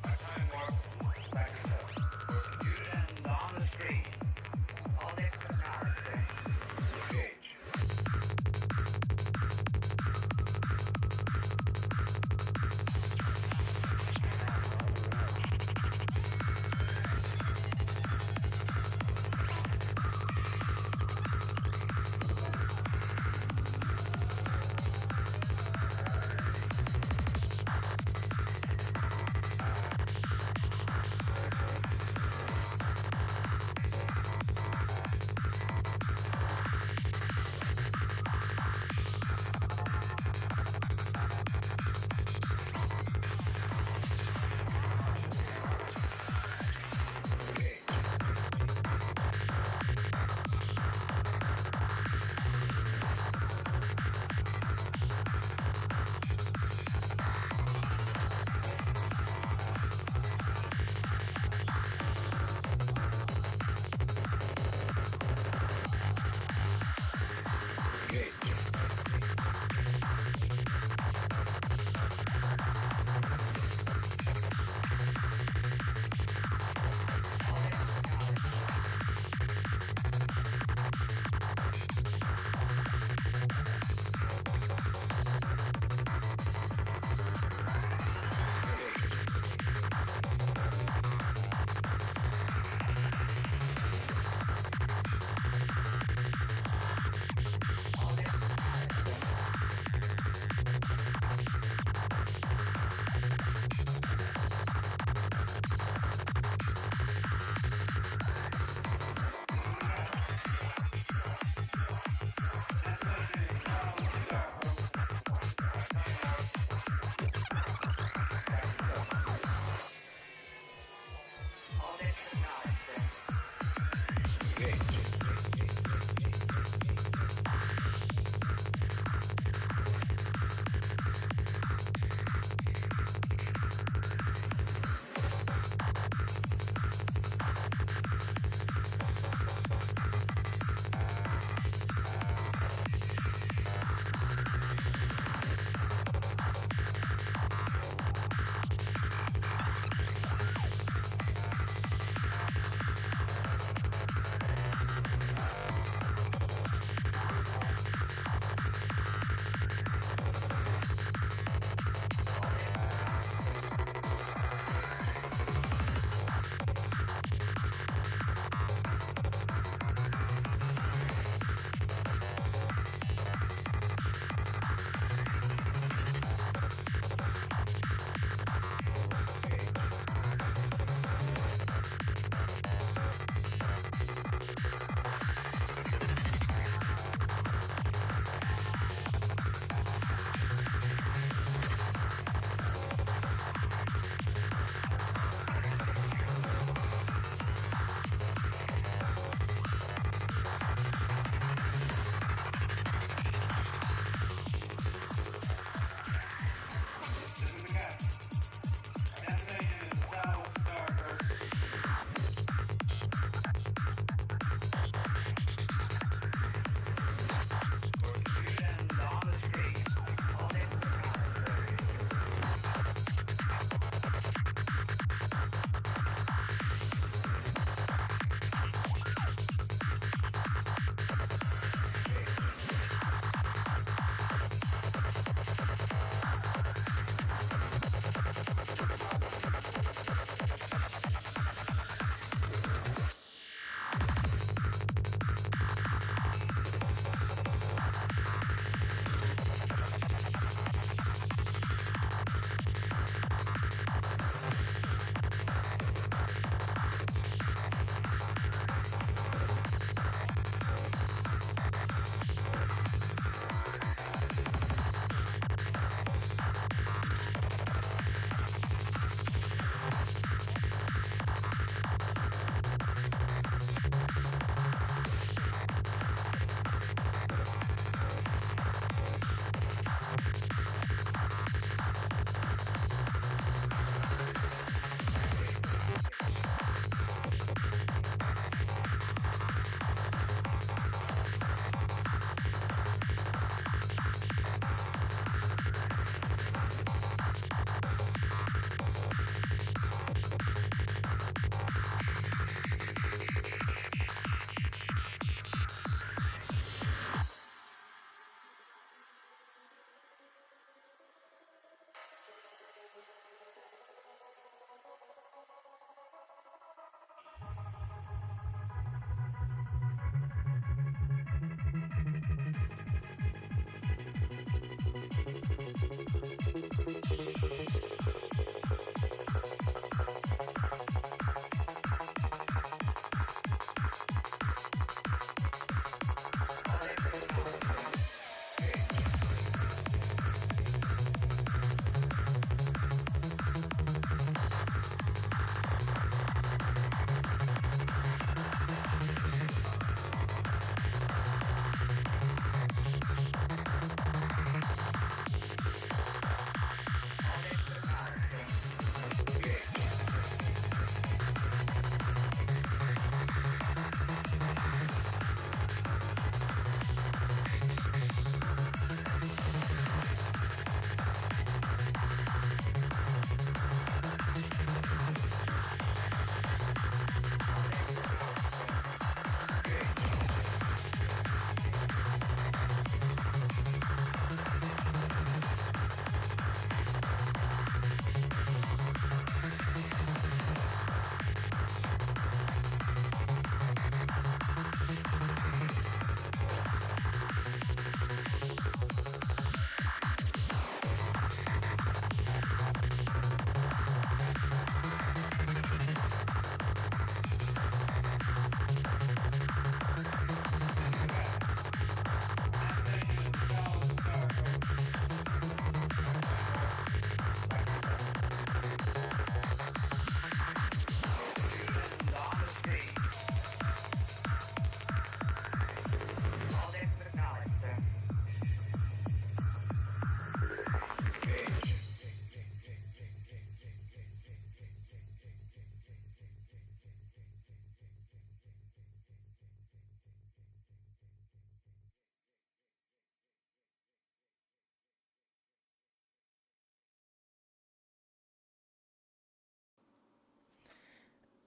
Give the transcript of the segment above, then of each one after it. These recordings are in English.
Our time warp back to Earth. For computer and on the screens. All next acknowledged, sir. Engage.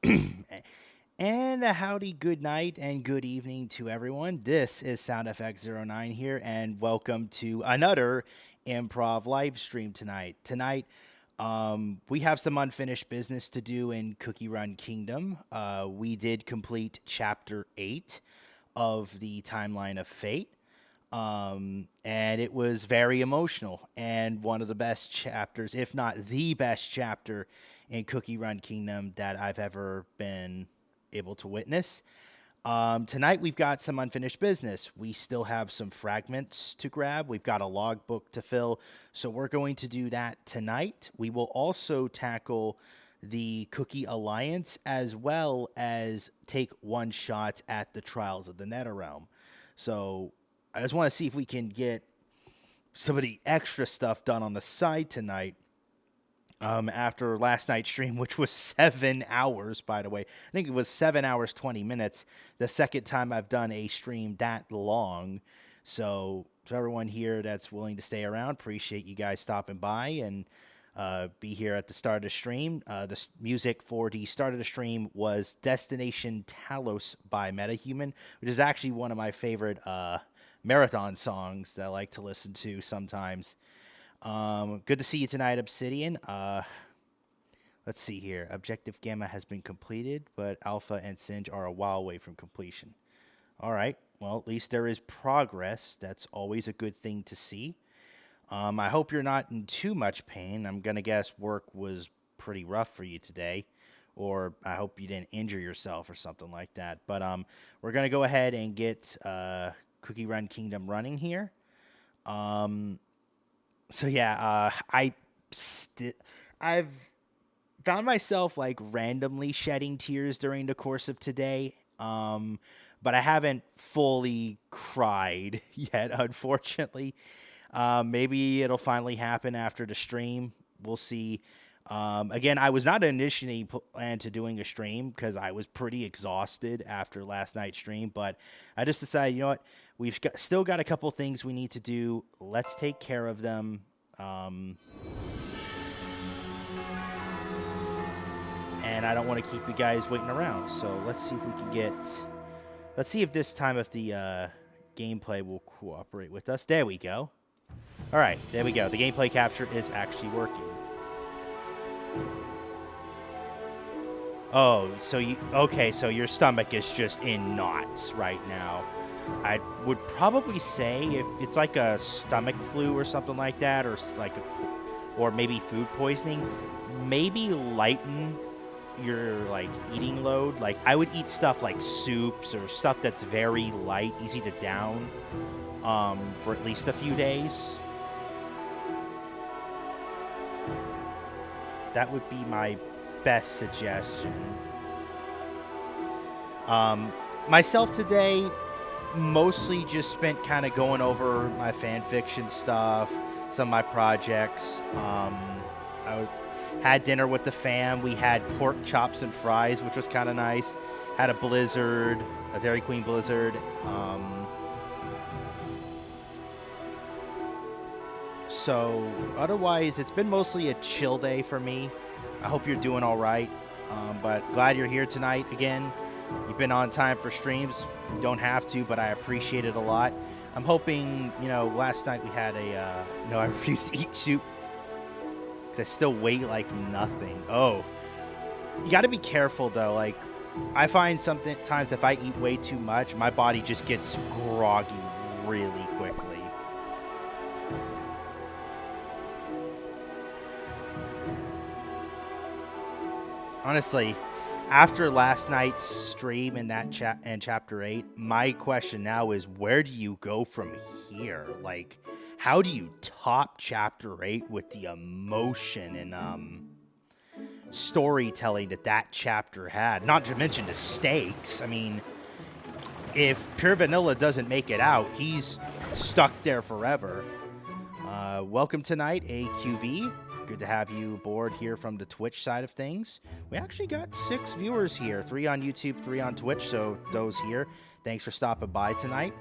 And a howdy, good night, and good evening to everyone. This is SoundFX09 here, and welcome to another improv live stream tonight. Tonight, we have some unfinished business to do in Cookie Run Kingdom. We did complete Chapter 8 of the Timeline of Fate. And it was very emotional and one of the best chapters, if not the best chapter in Cookie Run Kingdom that I've ever been able to witness. Tonight we've got some unfinished business. We still have some fragments to grab. We've got a logbook to fill, so we're going to do that tonight. We will also tackle the Cookie Alliance as well as take one shot at the Trials of the Nether Realm. So I just want to see if we can get some of the extra stuff done on the side tonight. After last night's stream, which was 7 hours, by the way. I think it was 7 hours, 20 minutes. The second time I've done a stream that long. So to everyone here that's willing to stay around, appreciate you guys stopping by and be here at the start of the stream. The music for the start of the stream was Destination Talos by MetaHuman, which is actually one of my favorite marathon songs that I like to listen to sometimes. Good to see you tonight, Obsidian. Let's see here. Objective Gamma has been completed, but Alpha and Singe are a while away from completion. All right. Well, at least there is progress. That's always a good thing to see. I hope you're not in too much pain. I'm going to guess work was pretty rough for you today, or I hope you didn't injure yourself or something like that. But we're going to go ahead and get Cookie Run Kingdom running here. So yeah, I've found myself like randomly shedding tears during the course of today, but I haven't fully cried yet, unfortunately. Maybe it'll finally happen after the stream. We'll see. Again, I was not initially planned to doing a stream because I was pretty exhausted after last night's stream, but I just decided, you know what, still got a couple things we need to do. Let's take care of them. And I don't want to keep you guys waiting around. So let's see if we can get... Let's see if this time if the gameplay will cooperate with us. There we go. All right, there we go. The gameplay capture is actually working. Oh, so so your stomach is just in knots right now. I would probably say if it's like a stomach flu or something like that, or maybe food poisoning, maybe lighten your like eating load. Like I would eat stuff like soups or stuff that's very light, easy to down, for at least a few days. That would be my best suggestion. Myself today mostly just spent kind of going over my fan fiction stuff, some of my projects. I had dinner with the fam. We had pork chops and fries, which was kind of nice. Had a Blizzard, a Dairy Queen Blizzard. So otherwise, it's been mostly a chill day for me. I hope you're doing all right. But glad you're here tonight again. You've been on time for streams. You don't have to, but I appreciate it a lot. I'm hoping, last night we had I refuse to eat soup because I still weigh like nothing. Oh, you got to be careful though. Like, I find sometimes if I eat way too much, my body just gets groggy really quickly. Honestly, after last night's stream and chapter 8, my question now is, where do you go from here? Like, how do you top chapter 8 with the emotion and storytelling that chapter had? Not to mention the stakes. I mean, if Pure Vanilla doesn't make it out, he's stuck there forever. Welcome tonight, AQV. Good to have you aboard here from the Twitch side of things. We actually got 6 viewers here, 3 on YouTube, 3 on Twitch, so those here, thanks for stopping by tonight.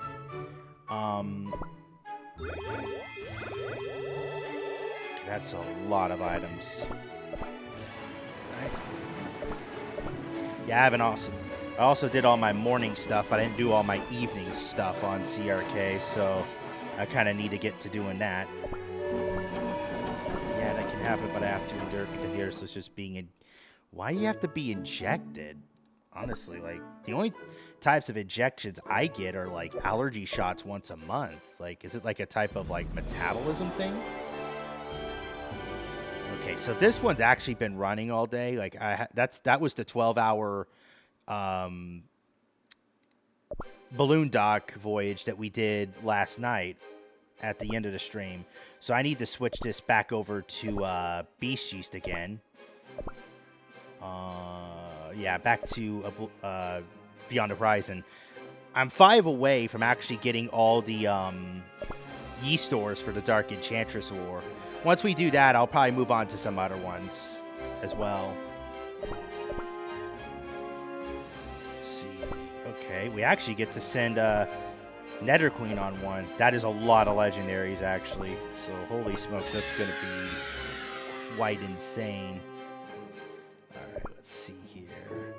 That's a lot of items. Yeah, I haven't also. I also did all my morning stuff, but I didn't do all my evening stuff on CRK, so I kind of need to get to doing that. Yeah, that can happen, but I have to endure it because the Earth is just being in. Why do you have to be injected? Honestly, like, the only types of injections I get are, like, allergy shots once a month. Like, is it, like, a type of, like, metabolism thing? Okay, so this one's actually been running all day. Like, that was the 12-hour balloon dock voyage that we did last night at the end of the stream. So I need to switch this back over to Beast Yeast again. Yeah, back to Beyond the Horizon. I'm 5 away from actually getting all the yeast stores for the Dark Enchantress War. Once we do that, I'll probably move on to some other ones as well. Let's see. Okay, we actually get to send Nether Queen on one. That is a lot of legendaries, actually. So, holy smokes, that's going to be quite insane. Alright, let's see here.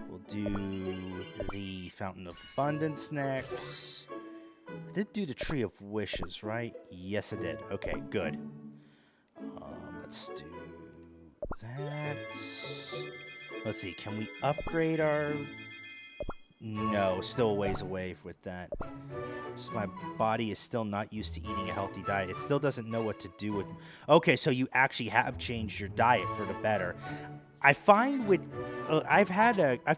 We'll do the Fountain of Abundance next. I did do the Tree of Wishes, right? Yes, I did. Okay, good. Let's do that. Let's see, can we upgrade our... No, still a ways away with that. Just my body is still not used to eating a healthy diet. It still doesn't know what to do with... Okay, so you actually have changed your diet for the better. I find with... I've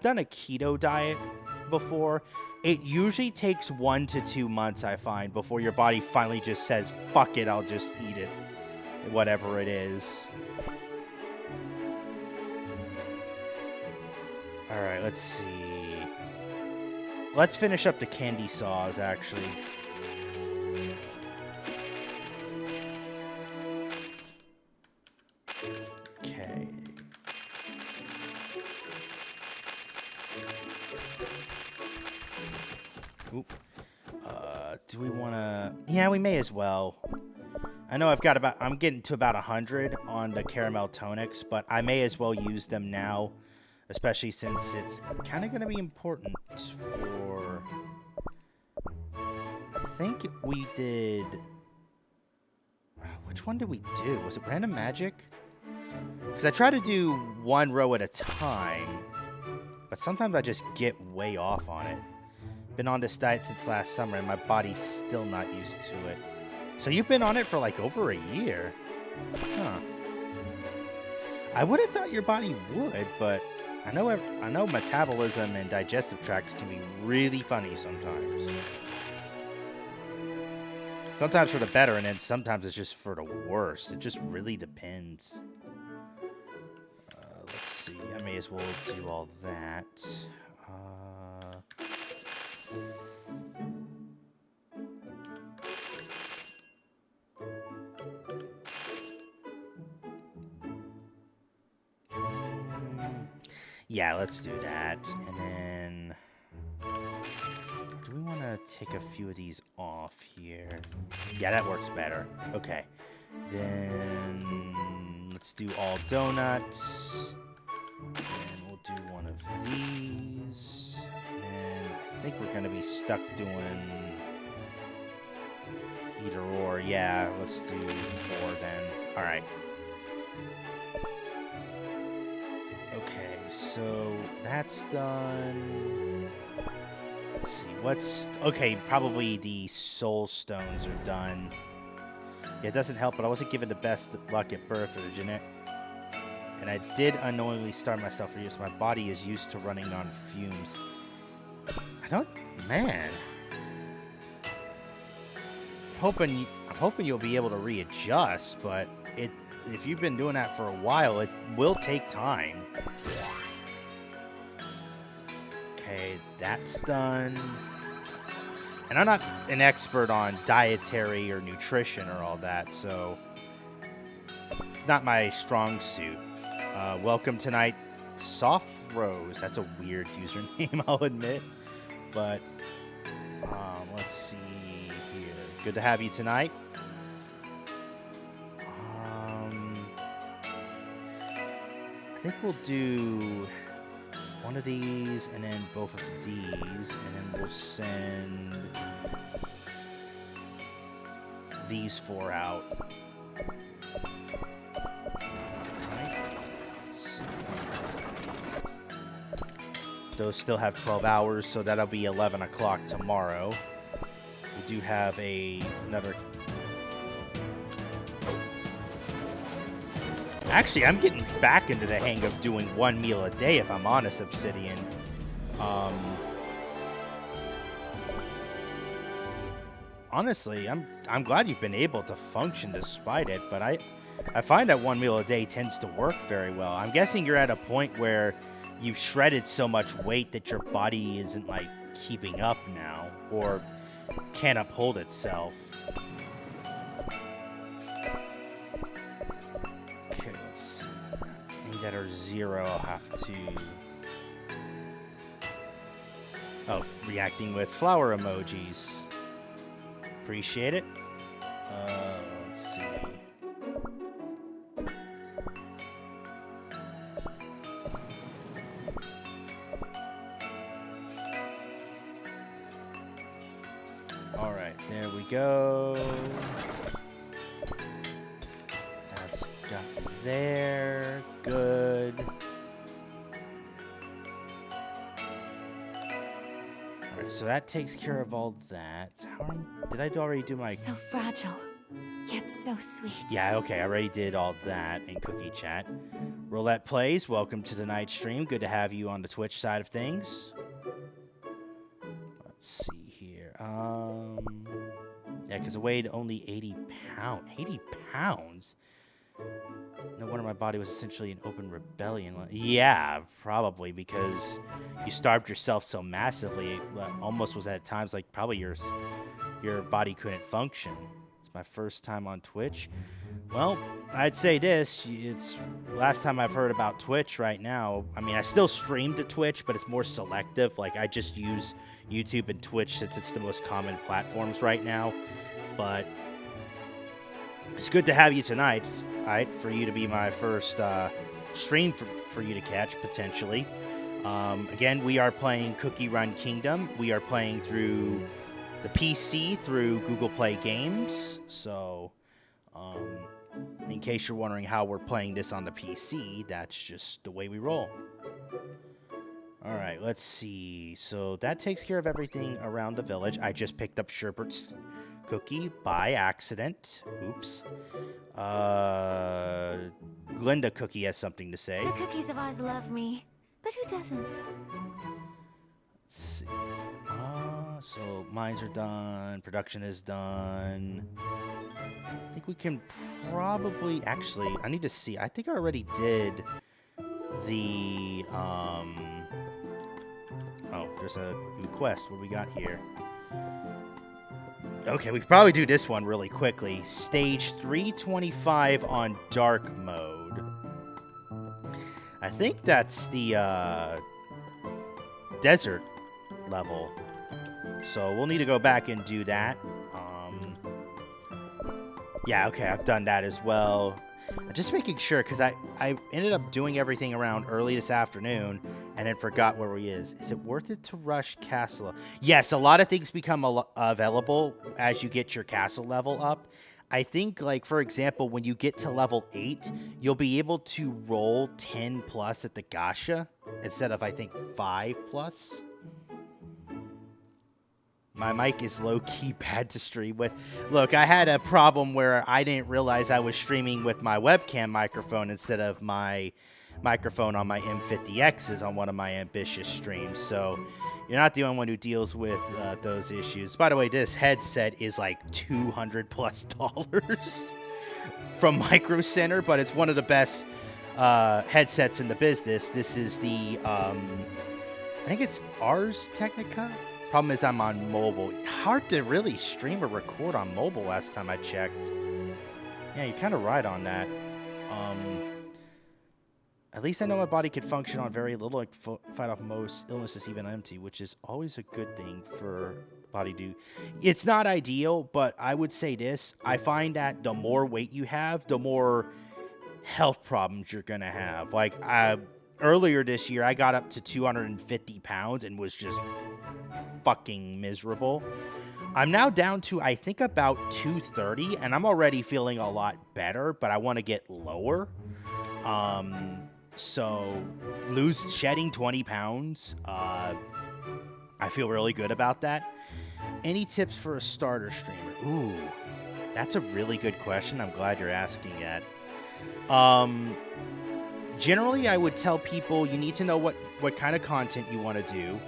done a keto diet before. It usually takes 1 to 2 months, I find, before your body finally just says, fuck it, I'll just eat it. Whatever it is. Alright, let's see. Let's finish up the candy saws, actually. Okay. Oop. Do we want to... Yeah, we may as well. I know I'm getting to about 100 on the caramel tonics, but I may as well use them now, especially since it's kind of going to be important for... I think we did... Which one did we do? Was it Random Magic? Because I try to do one row at a time, but sometimes I just get way off on it. Been on this diet since last summer, and my body's still not used to it. So you've been on it for like over a year? Huh. I would have thought your body would, but I know metabolism and digestive tracts can be really funny sometimes. Sometimes for the better, and then sometimes it's just for the worst. It just really depends. Let's see. I may as well do all that. Yeah, let's do that. And then... Do we want to take a few of these off here? Yeah, that works better. Okay. Then... Let's do all donuts. And we'll do one of these. And I think we're going to be stuck doing... either or. Yeah, let's do 4 then. Alright. Okay, so that's done. Let's see, what's... Okay, probably the soul stones are done. Yeah, it doesn't help, but I wasn't given the best luck at birth or genetic. And I did unknowingly starve myself for use. My body is used to running on fumes. Man. I'm hoping you'll be able to readjust, but if you've been doing that for a while, it will take time. Okay, that's done. And I'm not an expert on dietary or nutrition or all that, so it's not my strong suit. Welcome tonight, Soft Rose. That's a weird username, I'll admit. But let's see here. Good to have you tonight. I think we'll do one of these and then both of these, and then we'll send these 4 out. Alright. Let's see. Those still have 12 hours, so that'll be 11 o'clock tomorrow. We do have another... Actually, I'm getting back into the hang of doing 1 meal a day, if I'm honest, Obsidian. Honestly, I'm glad you've been able to function despite it, but I find that 1 meal a day tends to work very well. I'm guessing you're at a point where you've shredded so much weight that your body isn't, like, keeping up now, or can't uphold itself. Okay, let's see. Any that are 0, I'll have to... Oh, reacting with flower emojis. Appreciate it. Let's see. All right, there we go. That's got there. Good. Alright, so that takes care of all that. Did I already do my... So fragile, yet so sweet. Yeah, okay, I already did all that in Cookie Chat. Roulette Plays, welcome to the night stream. Good to have you on the Twitch side of things. Let's see here. Yeah, because it weighed only 80 pounds. 80 pounds? No wonder my body was essentially an open rebellion. Yeah, probably, because you starved yourself so massively, it almost was at times like probably your body couldn't function. It's my first time on Twitch. Well, I'd say this, it's last time I've heard about Twitch right now. I mean, I still stream to Twitch, but it's more selective. Like, I just use YouTube and Twitch since it's the most common platforms right now. But it's good to have you tonight, right? For you to be my first stream for you to catch, potentially. Again, we are playing Cookie Run Kingdom. We are playing through the PC, through Google Play Games. So, in case you're wondering how we're playing this on the PC, that's just the way we roll. Alright, let's see. So, that takes care of everything around the village. I just picked up Sherbert's cookie by accident. Oops. Glinda Cookie has something to say. The cookies of Oz love me, but who doesn't? Let's see. So mines are done. Production is done. I think we can probably... Actually, I need to see. I think I already did the... Oh, there's a new quest. What do we got here? Okay, we could probably do this one really quickly. Stage 325 on dark mode. I think that's the desert level. So we'll need to go back and do that. Yeah, okay, I've done that as well. I'm just making sure, because I ended up doing everything around early this afternoon and then forgot where he is. Is it worth it to rush castle? Yes, a lot of things become available as you get your castle level up. I think, like, for example, when you get to level 8, you'll be able to roll 10 plus at the gacha instead of, I think, 5 plus. My mic is low-key bad to stream with. Look, I had a problem where I didn't realize I was streaming with my webcam microphone instead of my microphone on my M50Xs on one of my ambitious streams. So you're not the only one who deals with those issues. By the way, this headset is like $200+ from Micro Center, but it's one of the best headsets in the business. This is the, I think it's Ars Technica. Problem is I'm on mobile. Hard to really stream or record on mobile last time I checked. Yeah, you're kind of right on that. At least I know my body could function on very little, like fight off most illnesses, even empty, which is always a good thing for body to do. It's not ideal, but I would say this. I find that the more weight you have, the more health problems you're gonna have. Like earlier this year, I got up to 250 pounds and was just fucking miserable. I'm now down to, I think, about 230, and I'm already feeling a lot better, but I want to get lower. So shedding 20 pounds, I feel really good about that. Any tips for a starter streamer? Ooh, that's a really good question. I'm glad you're asking that. Generally, I would tell people you need to know what kind of content you want to do.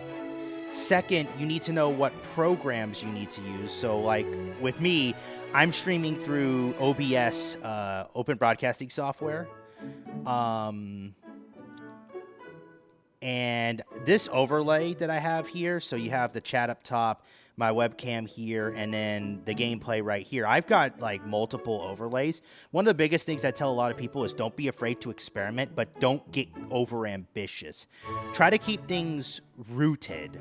Second, you need to know what programs you need to use. So, like, with me, I'm streaming through OBS, Open Broadcasting Software. And this overlay that I have here, so you have the chat up top, my webcam here, and then the gameplay right here. I've got, like, multiple overlays. One of the biggest things I tell a lot of people is don't be afraid to experiment, but don't get over ambitious. Try to keep things rooted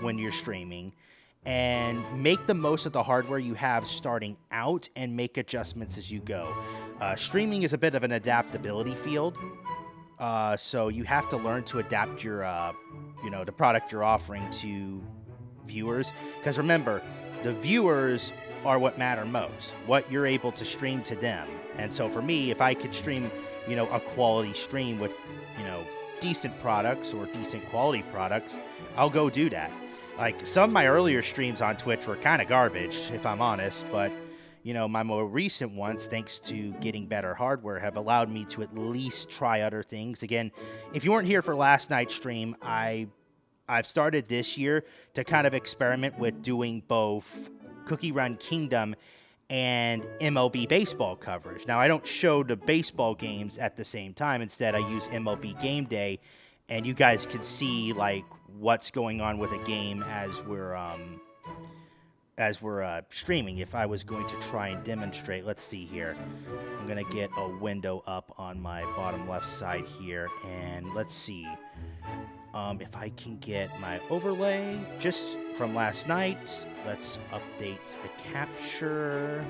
when you're streaming, and make the most of the hardware you have starting out and make adjustments as you go. Streaming is a bit of an adaptability field. So you have to learn to adapt your, the product you're offering to viewers. Because remember, the viewers are what matter most. What you're able to stream to them. And so for me, if I could stream, a quality stream with, decent products or decent quality products, I'll go do that. Like, some of my earlier streams on Twitch were kind of garbage, if I'm honest, but my more recent ones, thanks to getting better hardware, have allowed me to at least try other things. Again, if you weren't here for last night's stream, I've started this year to kind of experiment with doing both Cookie Run Kingdom and MLB baseball coverage. Now, I don't show the baseball games at the same time. Instead, I use MLB Game Day, and you guys can see, like, what's going on with a game as we're streaming. If I was going to try and demonstrate, let's see here. I'm going to get a window up on my bottom left side here, and let's see if I can get my overlay just from last night. Let's update the capture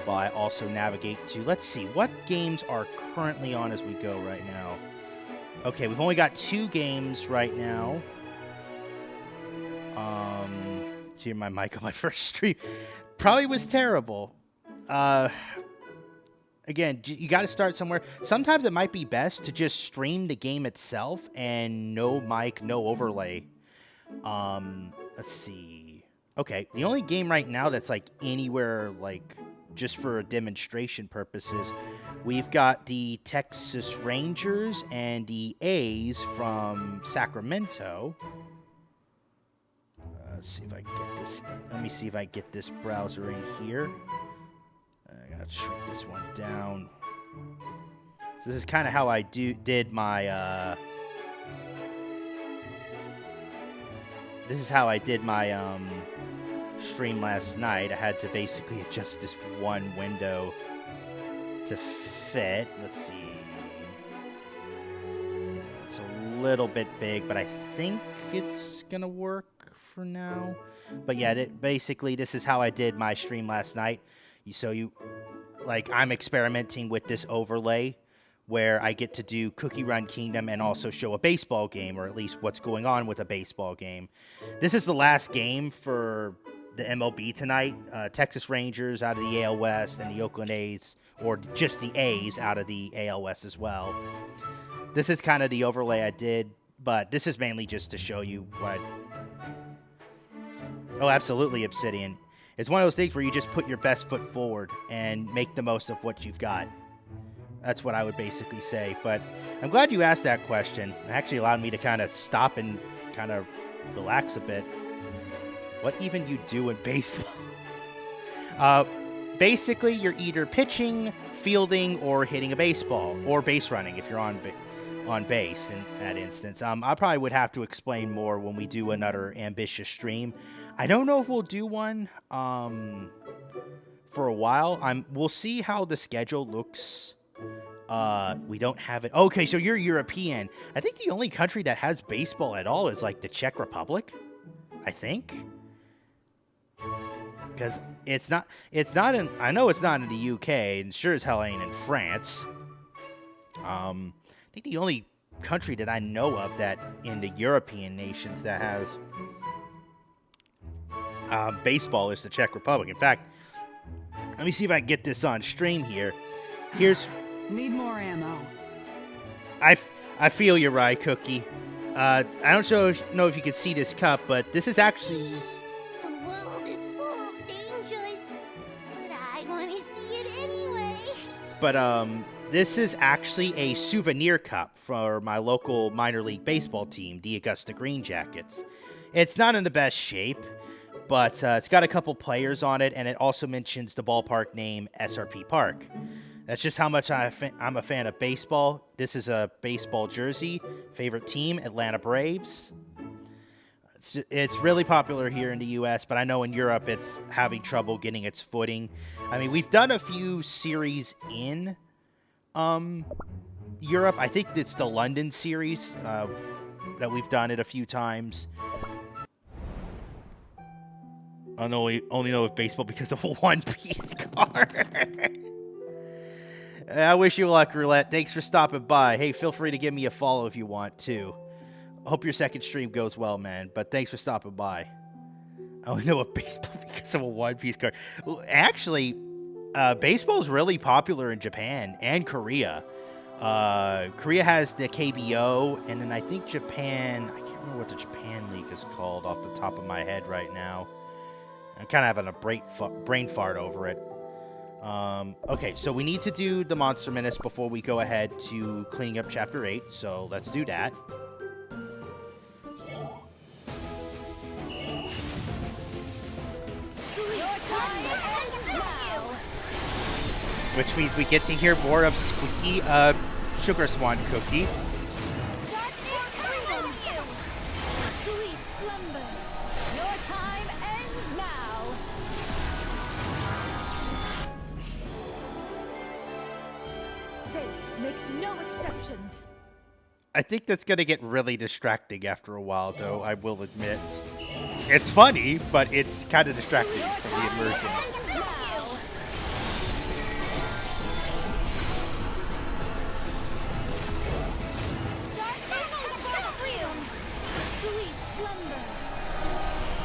while I also navigate to, let's see, what games are currently on as we go right now. Okay, we've only got 2 games right now. Hear my mic on my first stream. Probably was terrible. Again, you got to start somewhere. Sometimes it might be best to just stream the game itself and no mic, no overlay. Let's see. Okay, the only game right now that's like anywhere, like just for demonstration purposes, we've got the Texas Rangers and the A's from Sacramento. Let's see if I can get this in. Let me see if I get this browser in here. I gotta shrink this one down. So this is kind of how I did my stream last night. I had to basically adjust this one window to fit. Let's see. It's a little bit big, but I think it's gonna work for now. But yeah, basically this is how I did my stream last night. I'm experimenting with this overlay where I get to do Cookie Run Kingdom and also show a baseball game, or at least what's going on with a baseball game. This is the last game for the MLB tonight. Texas Rangers out of the AL West and the Oakland A's, or just the A's out of the AL West as well. This is kind of the overlay I did, but this is mainly just to show you what Oh, absolutely, Obsidian. It's one of those things where you just put your best foot forward and make the most of what you've got. That's what I would basically say. But I'm glad you asked that question. It actually allowed me to kind of stop and kind of relax a bit. What even you do in baseball? Basically, you're either pitching, fielding, or hitting a baseball, or base running if you're on base in that instance. I probably would have to explain more when we do another ambitious stream. I don't know if we'll do one for a while. We'll see how the schedule looks. We don't have it. Okay, so you're European. I think the only country that has baseball at all is like the Czech Republic, I think. because it's not in, I know it's not in the UK, and sure as hell ain't in France. I think the only country that I know of that in the European nations that has baseball is the Czech Republic. In fact, let me see if I can get this on stream here. Here's Need more ammo. I feel you, Rye Cookie. I don't know if you can see this cup, but this is actually. The world is full of dangers, but I want to see it anyway. But this is actually a souvenir cup for my local minor league baseball team, the Augusta Green Jackets. It's not in the best shape, but it's got a couple players on it, and it also mentions the ballpark name SRP Park. That's just how much I'm a fan of baseball. This is a baseball jersey. Favorite team, Atlanta Braves. It's really popular here in the U.S., but I know in Europe it's having trouble getting its footing. I mean, we've done a few series in Europe. I think it's the London series that we've done it a few times. I only know of baseball because of a one-piece card. I wish you luck, Roulette. Thanks for stopping by. Hey, feel free to give me a follow if you want, too. Hope your second stream goes well, man. But thanks for stopping by. I only know of baseball because of a one-piece card. Well, actually, baseball is really popular in Japan and Korea. Korea has the KBO, and then I think Japan... I can't remember what the Japan League is called off the top of my head right now. I'm kind of having a brain fart over it. Okay, so we need to do the Monster Menace before we go ahead to cleaning up Chapter 8, so let's do that. Which means we get to hear more of Squeaky, Sugar Swan Cookie. Sweet slumber. Your time ends now. Fate makes no exceptions. I think that's going to get really distracting after a while, though, I will admit. It's funny, but it's kind of distracting from the immersion.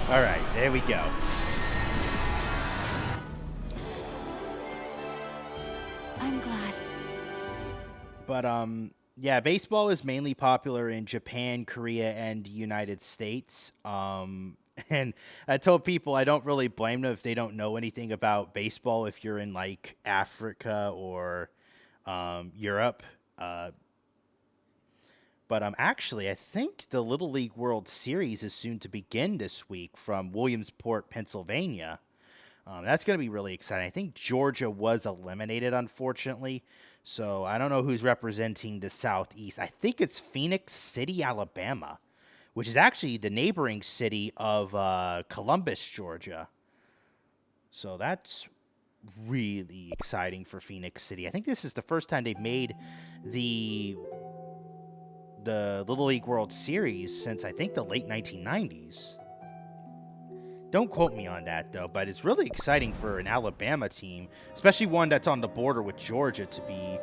All right, there we go. I'm glad. But, yeah, baseball is mainly popular in Japan, Korea, and the United States. And I told people I don't really blame them if they don't know anything about baseball if you're in, like, Africa or Europe. But actually, I think the Little League World Series is soon to begin this week from Williamsport, Pennsylvania. That's going to be really exciting. I think Georgia was eliminated, unfortunately. So I don't know who's representing the Southeast. I think it's Phoenix City, Alabama, which is actually the neighboring city of Columbus, Georgia. So that's really exciting for Phoenix City. I think this is the first time they've made the Little League World Series since, I think, the late 1990s. Don't quote me on that, though, but it's really exciting for an Alabama team, especially one that's on the border with Georgia, to be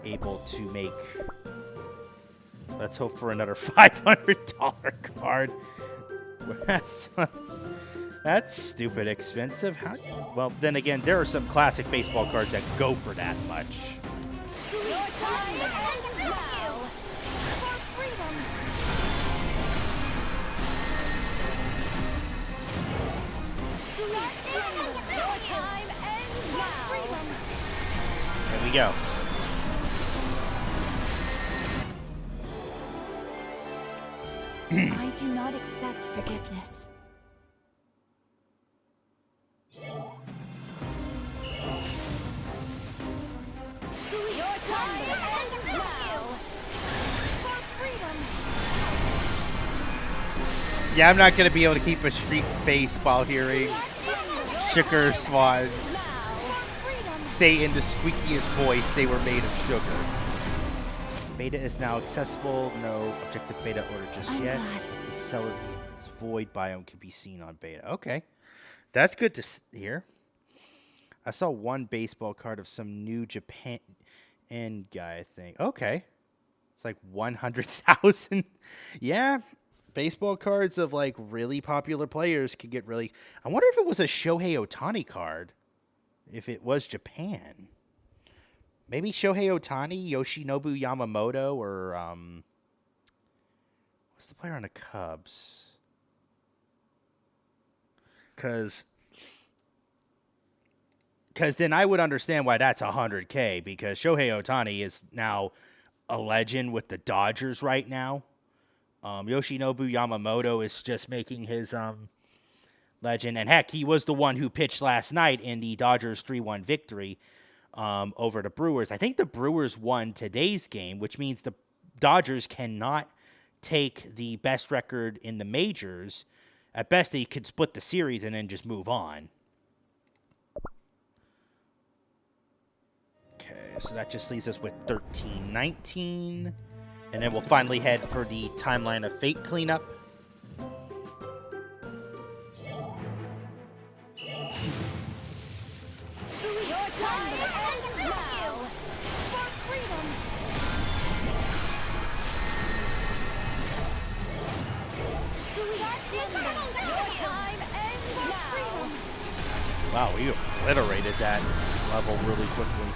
able to make... Let's hope for another $500 card. That's stupid expensive. Well, then again, there are some classic baseball cards that go for that much. Your time ends now. For freedom. Your time ends now. There we go. I do not expect forgiveness. Your time ends now. For freedom. Yeah, I'm not going to be able to keep a straight face while hearing Sugar Swans say in the squeakiest voice they were made of sugar. Beta is now accessible. No objective beta order just I'm yet. glad. The Cellar's void biome can be seen on beta. Okay. That's good to hear. I saw one baseball card of some new Japan guy, I think. Okay. It's like 100,000. Yeah. Baseball cards of like really popular players could get really. I wonder if it was a Shohei Ohtani card. If it was Japan. Maybe Shohei Ohtani, Yoshinobu Yamamoto, or what's the player on the Cubs? Because then I would understand why that's 100K, because Shohei Ohtani is now a legend with the Dodgers right now. Yoshinobu Yamamoto is just making his legend. And heck, he was the one who pitched last night in the Dodgers 3-1 victory over the Brewers. I think the Brewers won today's game, which means the Dodgers cannot take the best record in the majors. At best, they could split the series and then just move on. Okay, so that just leaves us with 13-19. And then we'll finally head for the Timeline of Fate cleanup. Your time ends now. For freedom. Sweet slumber. Your time ends now. Wow, we obliterated that level really quickly.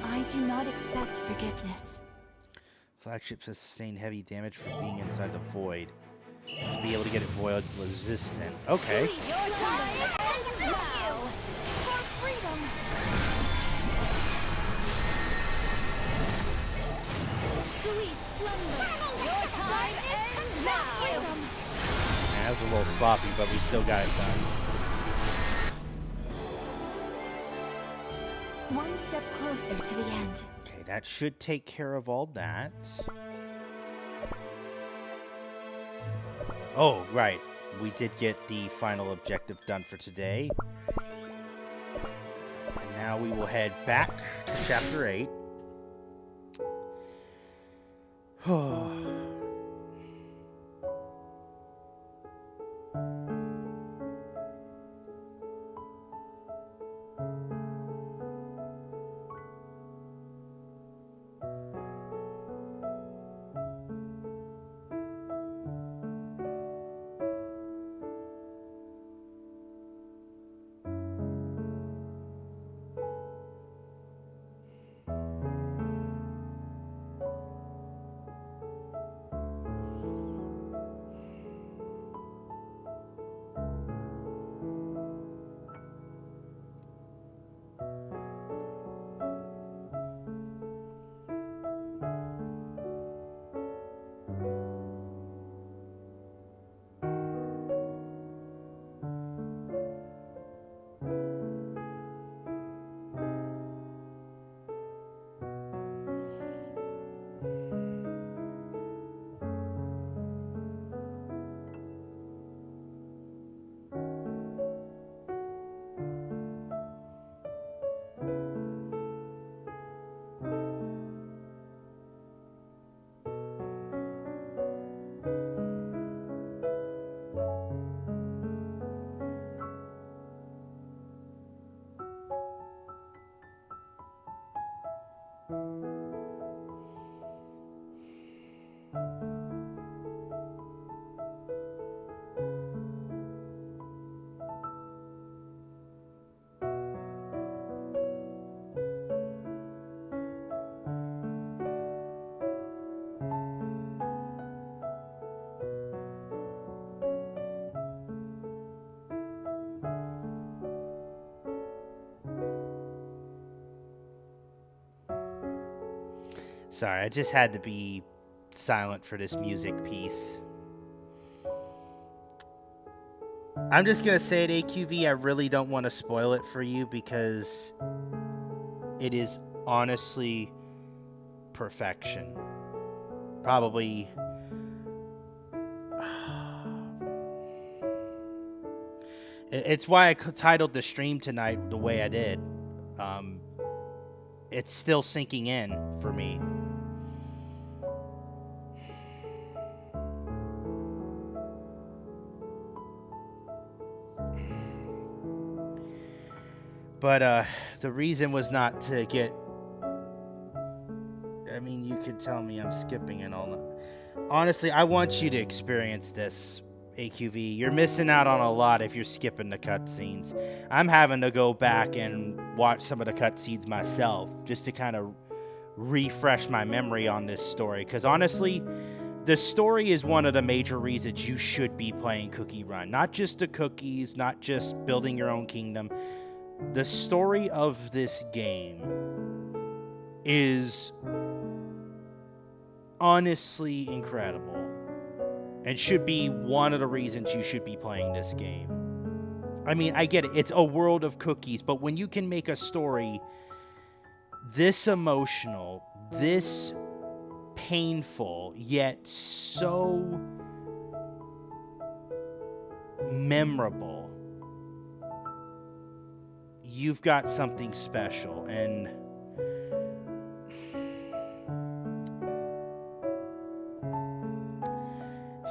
I do not expect forgiveness. Flagship says sustain heavy damage for being inside the void. To be able to get it void resistant. Okay. Your time ends now. For freedom. Sweet slumber. Your time ends now. Yeah, that was a little sloppy, but we still got it done. One step closer to the end. Okay, that should take care of all that. Oh, right. We did get the final objective done for today. And now we will head back to Chapter 8. Sorry, I just had to be silent for this music piece. I'm just going to say it, AQV, I really don't want to spoil it for you because it is honestly perfection. Probably... It's why I titled the stream tonight the way I did. It's still sinking in for me. But the reason was not to get... I mean, you could tell me I'm skipping and all that. Honestly, I want you to experience this, AQV. You're missing out on a lot if you're skipping the cutscenes. I'm having to go back and watch some of the cutscenes myself just to kind of refresh my memory on this story. Because honestly, the story is one of the major reasons you should be playing Cookie Run. Not just the cookies, not just building your own kingdom. The story of this game is honestly incredible and should be one of the reasons you should be playing this game. I mean, I get it. It's a world of cookies, but when you can make a story this emotional, this painful, yet so memorable, you've got something special. And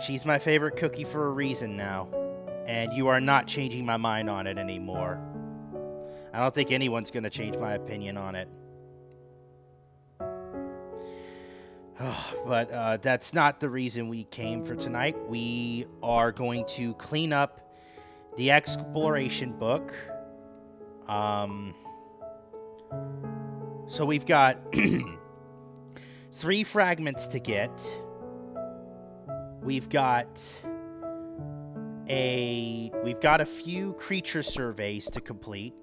she's my favorite cookie for a reason now, and you are not changing my mind on it anymore. I don't think anyone's going to change my opinion on it. But that's not the reason we came for tonight. We are going to clean up the exploration book. So we've got 3 fragments to get. We've got a few creature surveys to complete.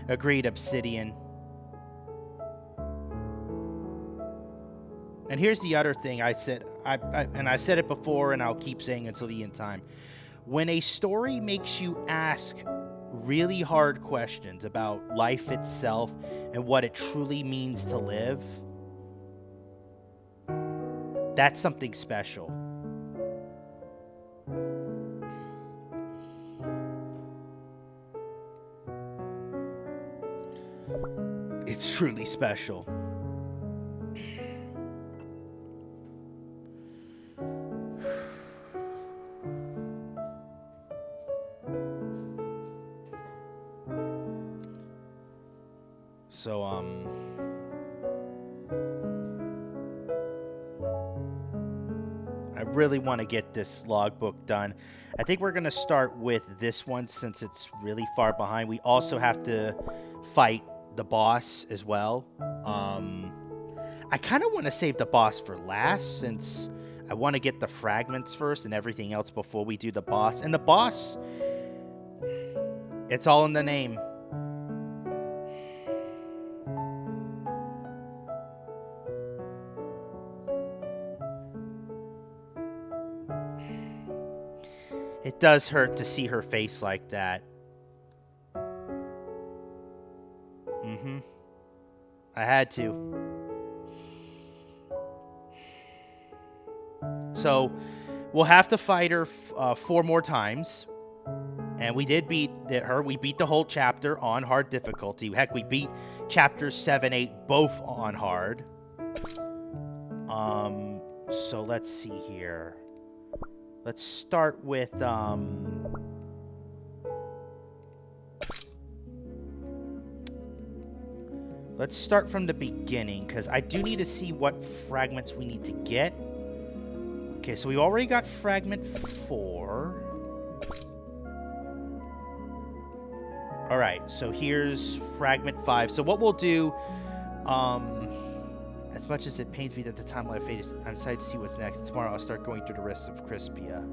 Agreed, Obsidian. And here's the other thing I said, I said it before, and I'll keep saying it until the end time. When a story makes you ask really hard questions about life itself and what it truly means to live, that's something special. It's truly special. So, I really want to get this logbook done. I think we're going to start with this one since it's really far behind. We also have to fight the boss as well. I kind of want to save the boss for last since I want to get the fragments first and everything else before we do the boss. And the boss, it's all in the name. It does hurt to see her face like that. I had to. So, we'll have to fight her 4 more times. And we did beat her. We beat the whole chapter on hard difficulty. Heck, we beat chapters 7, 8 both on hard. So let's see here. Let's start with let's start from the beginning, because I do need to see what fragments we need to get. Okay, so we already got fragment 4. Alright, so here's fragment 5. So what we'll do, as much as it pains me that the time of my fate is, I'm excited to see what's next. Tomorrow I'll start going through the rest of Crispia.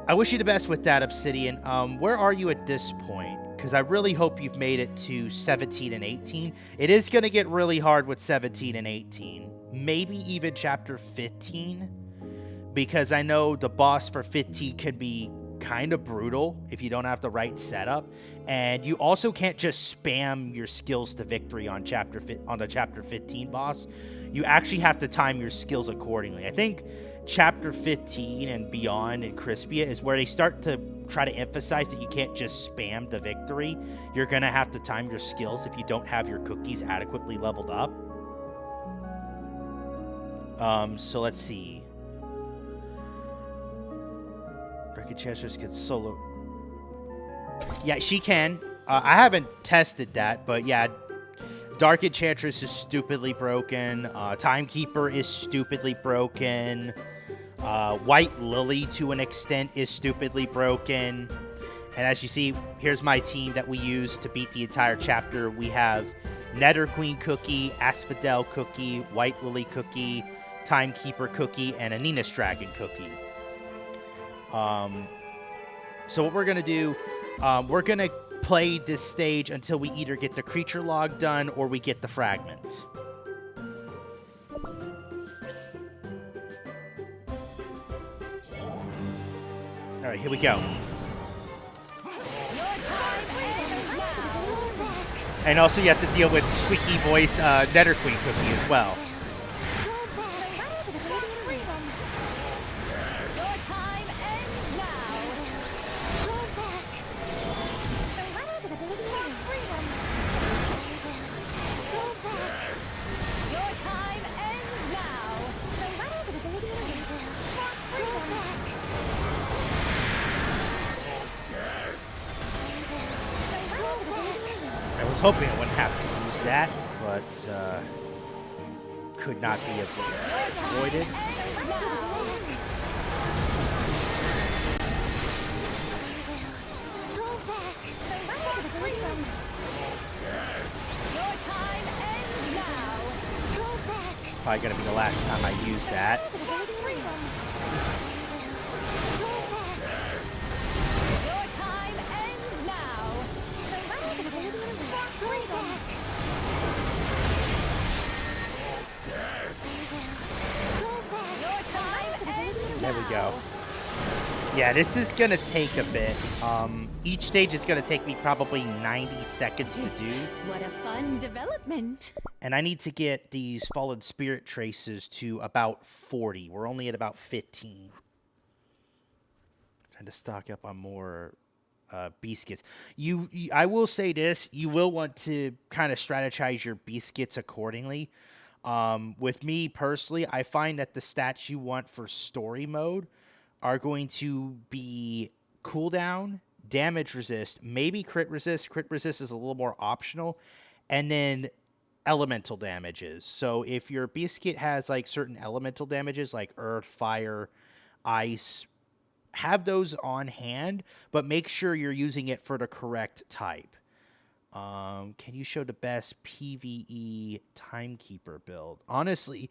I wish you the best with that, Obsidian. Where are you at this point? Because I really hope you've made it to 17 and 18. It is going to get really hard with 17 and 18. Maybe even chapter 15. Because I know the boss for 15 can be kind of brutal if you don't have the right setup. And you also can't just spam your skills to victory on the chapter 15 boss. You actually have to time your skills accordingly. I think chapter 15 and beyond in Crispia is where they start to try to emphasize that you can't just spam the victory. You're going to have to time your skills if you don't have your cookies adequately leveled up. So let's see. Enchantress could solo. Yeah, she can. I haven't tested that, but yeah, Dark Enchantress is stupidly broken. Timekeeper is stupidly broken. White Lily, to an extent, is stupidly broken. And as you see, here's my team that we use to beat the entire chapter. We have Nether Queen Cookie, Asphodel Cookie, White Lily Cookie, Timekeeper Cookie, and Anina's Dragon Cookie. So what we're going to do, we're going to play this stage until we either get the creature log done or we get the fragment. All right, here we go. And also you have to deal with squeaky voice Nether Queen Cookie as well. I was hoping I wouldn't have to use that, but could not be avoided. Probably gonna be the last time I use that. There we go. Yeah, this is gonna take a bit. Each stage is gonna take me probably 90 seconds to do. What a fun development. And I need to get these fallen spirit traces to about 40. We're only at about 15. Trying to stock up on more beast kits. I will say this, you will want to kind of strategize your beast kits accordingly. With me personally, I find that the stats you want for story mode are going to be cooldown, damage resist, maybe crit resist. Crit resist is a little more optional. And then elemental damages. So if your beast kit has like certain elemental damages like earth, fire, ice, have those on hand, but make sure you're using it for the correct type. Can you show the best PvE Timekeeper build? Honestly,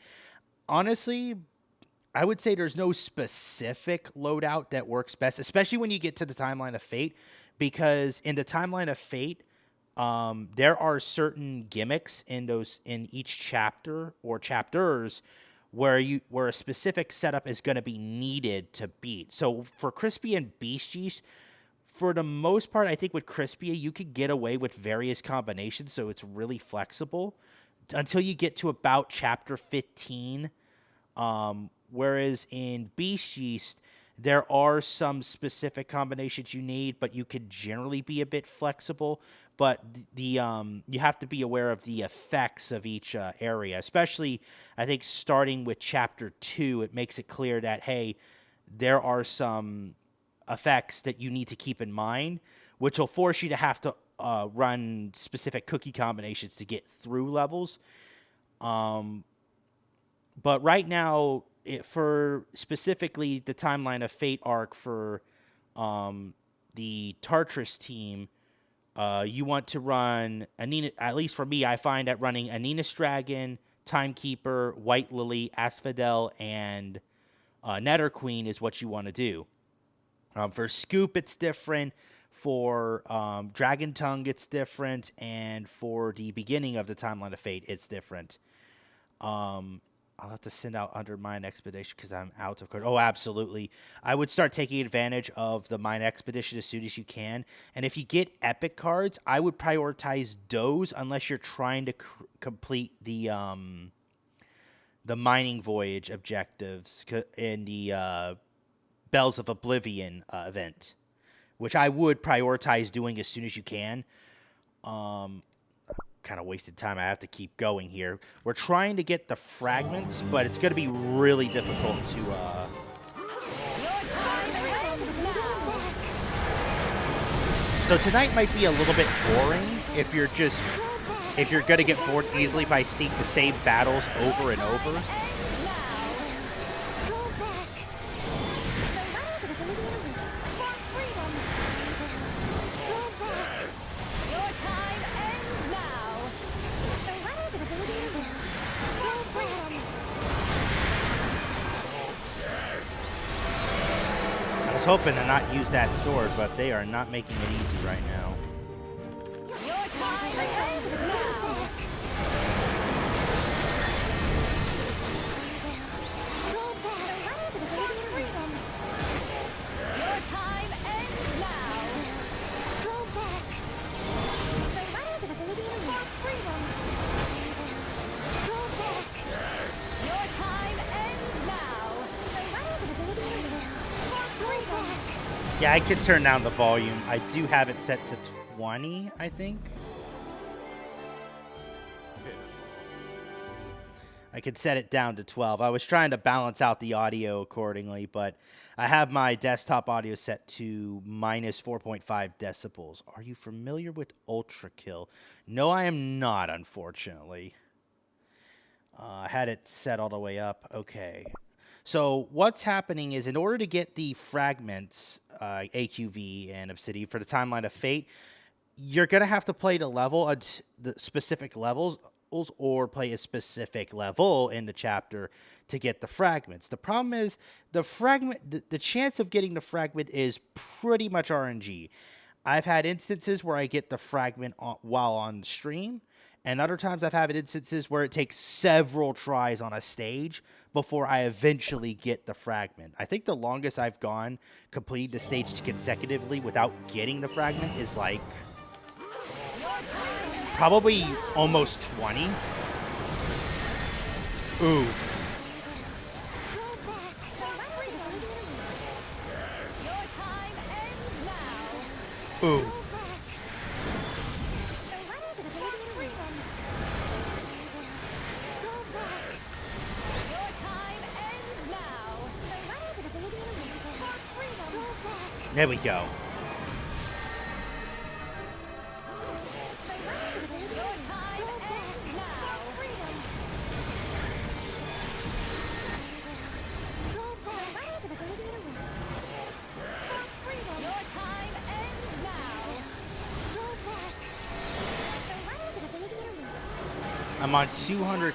I would say there's no specific loadout that works best, especially when you get to the Timeline of Fate, because in the Timeline of Fate, there are certain gimmicks in each chapter or chapters where a specific setup is going to be needed to beat. So for Crispy and Beasties, for the most part, I think with Crispy, you could get away with various combinations, so it's really flexible until you get to about chapter 15. Whereas in Beast Yeast, there are some specific combinations you need, but you could generally be a bit flexible. But you have to be aware of the effects of each area, especially, I think, starting with Chapter 2, it makes it clear that, hey, there are some effects that you need to keep in mind, which will force you to have to run specific cookie combinations to get through levels. But right now, for specifically the Timeline of Fate arc for the Tartarus team, you want to run Anina. At least for me, I find that running Anina's Dragon, Timekeeper, White Lily, Asphodel, and Nether Queen is what you want to do. For Scoop, it's different. For Dragon Tongue, it's different. And for the beginning of the Timeline of Fate, it's different. I'll have to send out Under Mine Expedition because I'm out of code. Oh, absolutely. I would start taking advantage of the Mine Expedition as soon as you can. And if you get epic cards, I would prioritize those unless you're trying to complete the mining voyage objectives in the Bells of Oblivion event, which I would prioritize doing as soon as you can. Kind of wasted time. I have to keep going here. We're trying to get the fragments, but it's going to be really difficult to So tonight might be a little bit boring if you're gonna get bored easily by seeing the same battles over and over. I was hoping to not use that sword, but they are not making it easy right now. Your time ends now. Your time ends now. Your time ends now. Yeah, I could turn down the volume. I do have it set to 20, I think. I could set it down to 12. I was trying to balance out the audio accordingly, but I have my desktop audio set to minus 4.5 decibels. Are you familiar with Ultra Kill? No, I am not, unfortunately. I had it set all the way up. Okay. So what's happening is in order to get the fragments, AQV and Obsidian for the Timeline of Fate, you're going to have to play the level, the specific levels, or play a specific level in the chapter to get the fragments. The problem is the chance of getting the fragment is pretty much RNG. I've had instances where I get the fragment while on stream, and other times I've had instances where it takes several tries on a stage before I eventually get the fragment. I think the longest I've gone completing the stage consecutively without getting the fragment is like probably almost 20. Ooh. Ooh. There we go. I'm on 200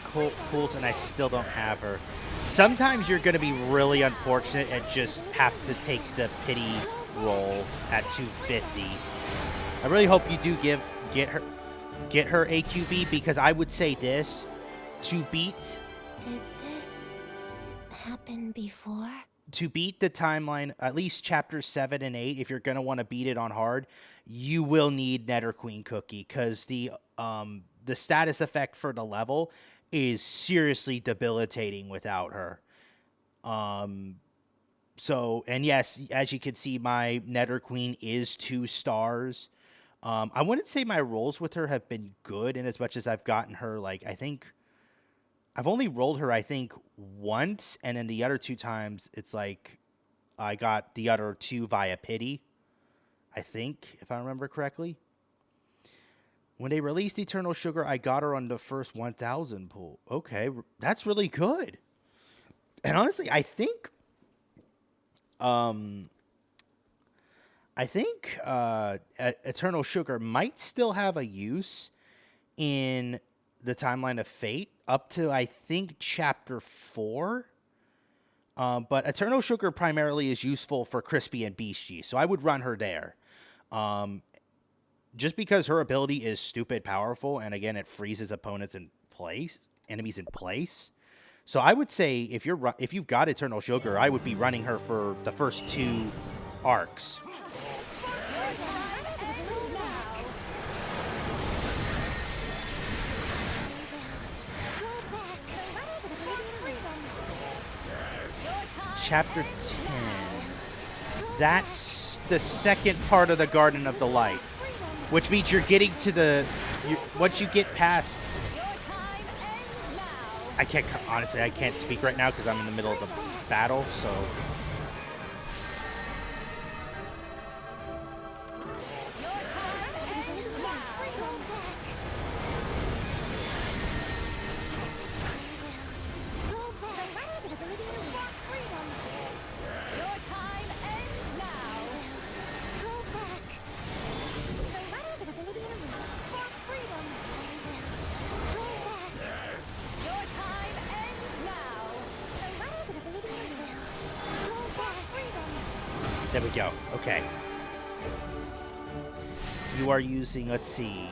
pulls and I still don't have her. Sometimes you're going to be really unfortunate and just have to take the pity roll at 250. I really hope you do get her AQV, because I would say this, to beat... Did this happen before? To beat the timeline, at least chapters 7 and 8, if you're going to want to beat it on hard, you will need Nether Queen Cookie, because the status effect for the level is seriously debilitating without her. So, and yes, as you can see, my Nether Queen is 2 stars. I wouldn't say my rolls with her have been good in as much as I've gotten her, like, I think... I've only rolled her, I think, once, and then the other 2 times, it's like I got the other 2 via pity, I think, if I remember correctly. When they released Eternal Sugar, I got her on the first 1,000 pull. Okay, that's really good. And honestly, I think Eternal Sugar might still have a use in the Timeline of Fate up to, I think, chapter 4. But Eternal Sugar primarily is useful for Crispy and Beastie, so I would run her there. Just because her ability is stupid powerful, and again, it freezes opponents in place, enemies in place. So I would say if you've got Eternal Sugar, I would be running her for the first 2 arcs. Chapter 10. That's the second part of the Garden of the Lights, which means you're getting to once you get past... I can't speak right now because I'm in the middle of the battle, so... There we go. Okay. You are using, let's see.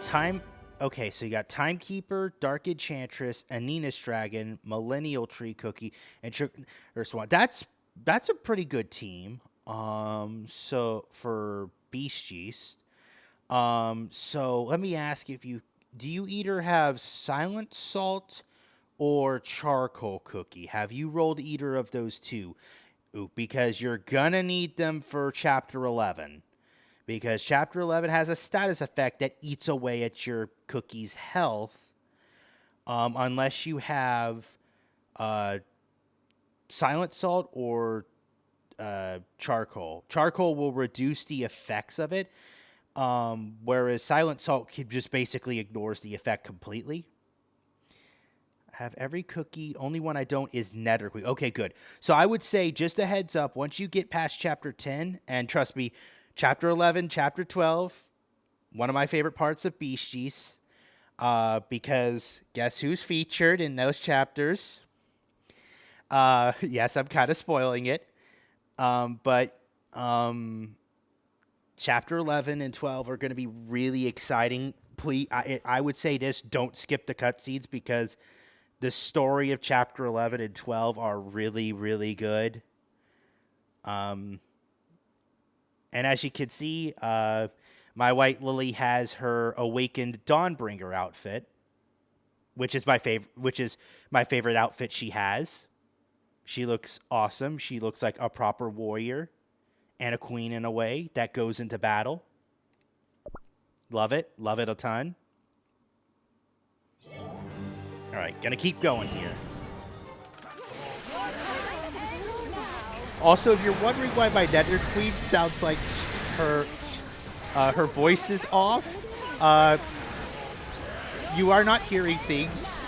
Time. Okay, so you got Timekeeper, Dark Enchantress, Anina's Dragon, Millennial Tree Cookie, and Swan. That's a pretty good team. So for Beast Yeast. So let me ask if do you either have Silent Salt or Charcoal Cookie? Have you rolled either of those two? Ooh, because you're gonna need them for Chapter 11. Because Chapter 11 has a status effect that eats away at your cookie's health. Unless you have Silent Salt or Charcoal. Charcoal will reduce the effects of it. Whereas Silent Salt just basically ignores the effect completely. I have every cookie. Only one I don't is Nether Queen. Okay, good. So I would say, just a heads up, once you get past Chapter 10, and trust me, Chapter 11, Chapter 12, one of my favorite parts of Beast Yeast, because guess who's featured in those chapters? Yes, I'm kind of spoiling it. But Chapter 11 and 12 are going to be really exciting. Please, I would say this, don't skip the cutscenes, because the story of Chapter 11 and 12 are really, really good. And as you can see, my White Lily has her Awakened Dawnbringer outfit, which is my favorite outfit she has. She looks awesome. She looks like a proper warrior and a queen in a way that goes into battle. Love it. Love it a ton. All right, gonna keep going here. Also, if you're wondering why my Nether Queen sounds like her voice is off, you are not hearing things.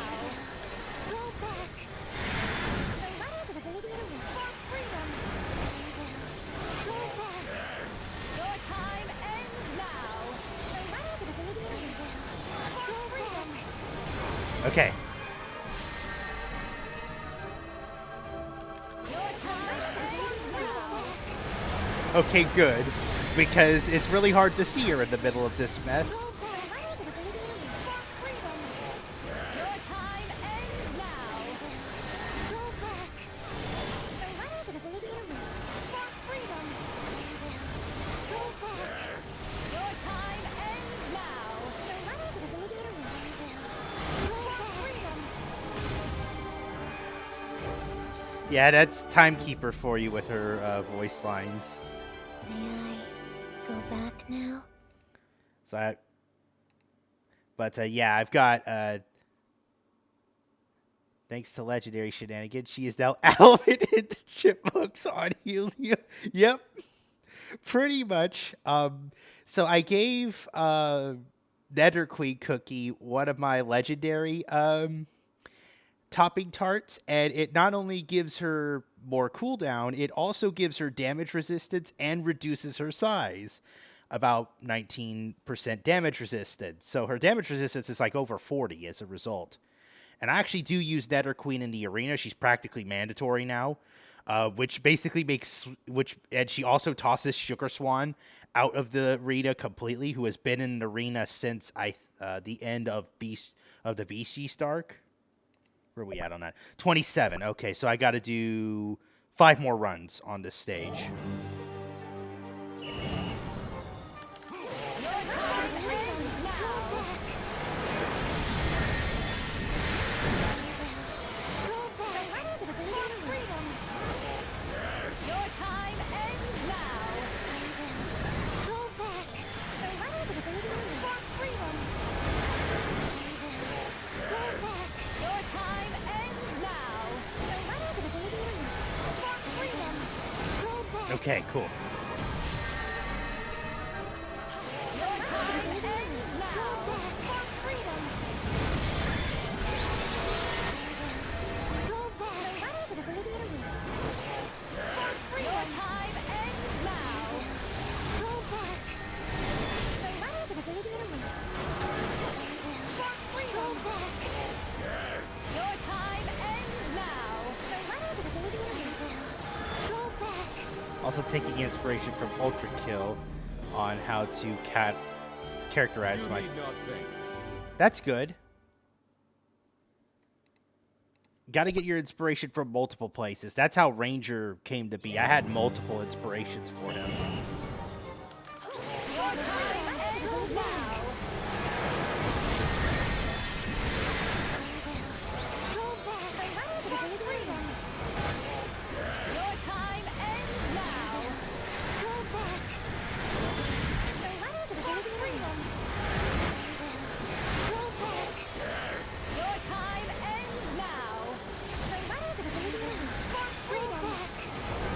Okay. Okay, good. Because it's really hard to see her in the middle of this mess. Yeah, that's Timekeeper for you with her voice lines. May I go back now? So, yeah, I've got. Thanks to legendary shenanigans, she is now Alvin in the Chipmunks on Helium. Yep, pretty much. So I gave Nether Queen Cookie one of my legendary topping tarts, and it not only gives her more cooldown, it also gives her damage resistance and reduces her size. About 19% damage resistance. So her damage resistance is like over 40 as a result. And I actually do use Nether Queen in the arena. She's practically mandatory now, which basically makes and she also tosses Sugar Swan out of the arena completely, who has been in the arena since the end of the Beast Yeast arc. Where are we at on that? 27. Okay, so I got to do 5 more runs on this stage. Okay, cool. Also taking inspiration from Ultra Kill on how to characterize You my. need not think. That's good. Got to get your inspiration from multiple places. That's how Ranger came to be. I had multiple inspirations for him. Your time ends now. Your time ends now. Your time ends now.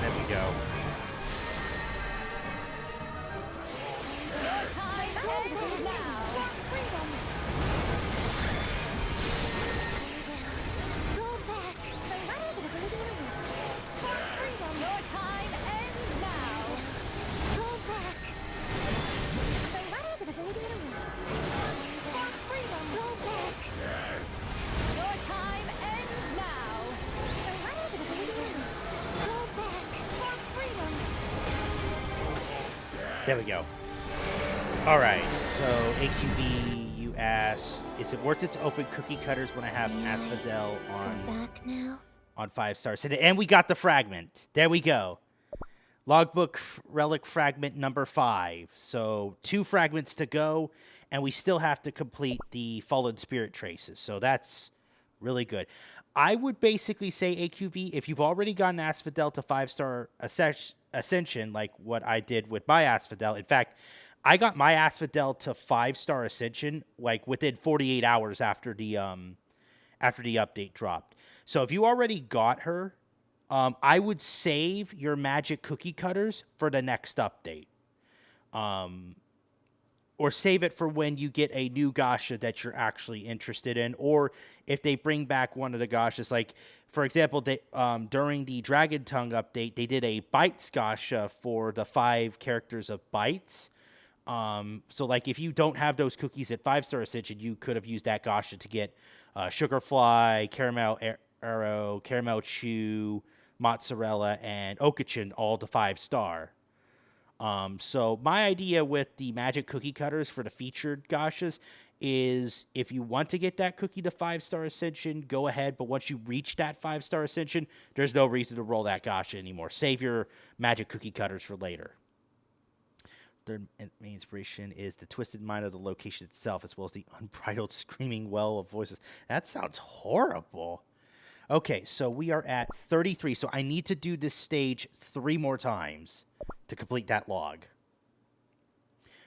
There we go. Your time ends now. Your time ends now. Your time ends now. There we go. All right. So AQV, you asked, is it worth it to open cookie cutters when I have Asphodel Back now. on 5 stars? And we got the fragment. There we go. Logbook relic fragment number 5. So 2 fragments to go, and we still have to complete the fallen spirit traces. So that's really good. I would basically say, AQV, if you've already gotten Asphodel to 5-star ascension, like what I did with my Asphodel. In fact, I got my Asphodel to 5-star ascension like within 48 hours after the update dropped. So if you already got her, I would save your magic cookie cutters for the next update. Or save it for when you get a new Gasha that you're actually interested in. Or if they bring back one of the Gashas, like, for example, they, during the Dragon Tongue update, they did a Bites Gasha for the 5 characters of Bites. So, like, if you don't have those cookies at 5-star ascension, you could have used that Gasha to get Sugarfly, Caramel Arrow, Caramel Chew, Mozzarella, and Okachin all to 5-star. So my idea with the magic cookie cutters for the featured Gashas is if you want to get that cookie to 5-star ascension, go ahead. But once you reach that 5-star ascension, there's no reason to roll that Gasha anymore. Save your magic cookie cutters for later. Third main inspiration is the twisted mind of the location itself, as well as the unbridled screaming well of voices. That sounds horrible. Okay, so we are at 33. So I need to do this stage 3 more times to complete that log.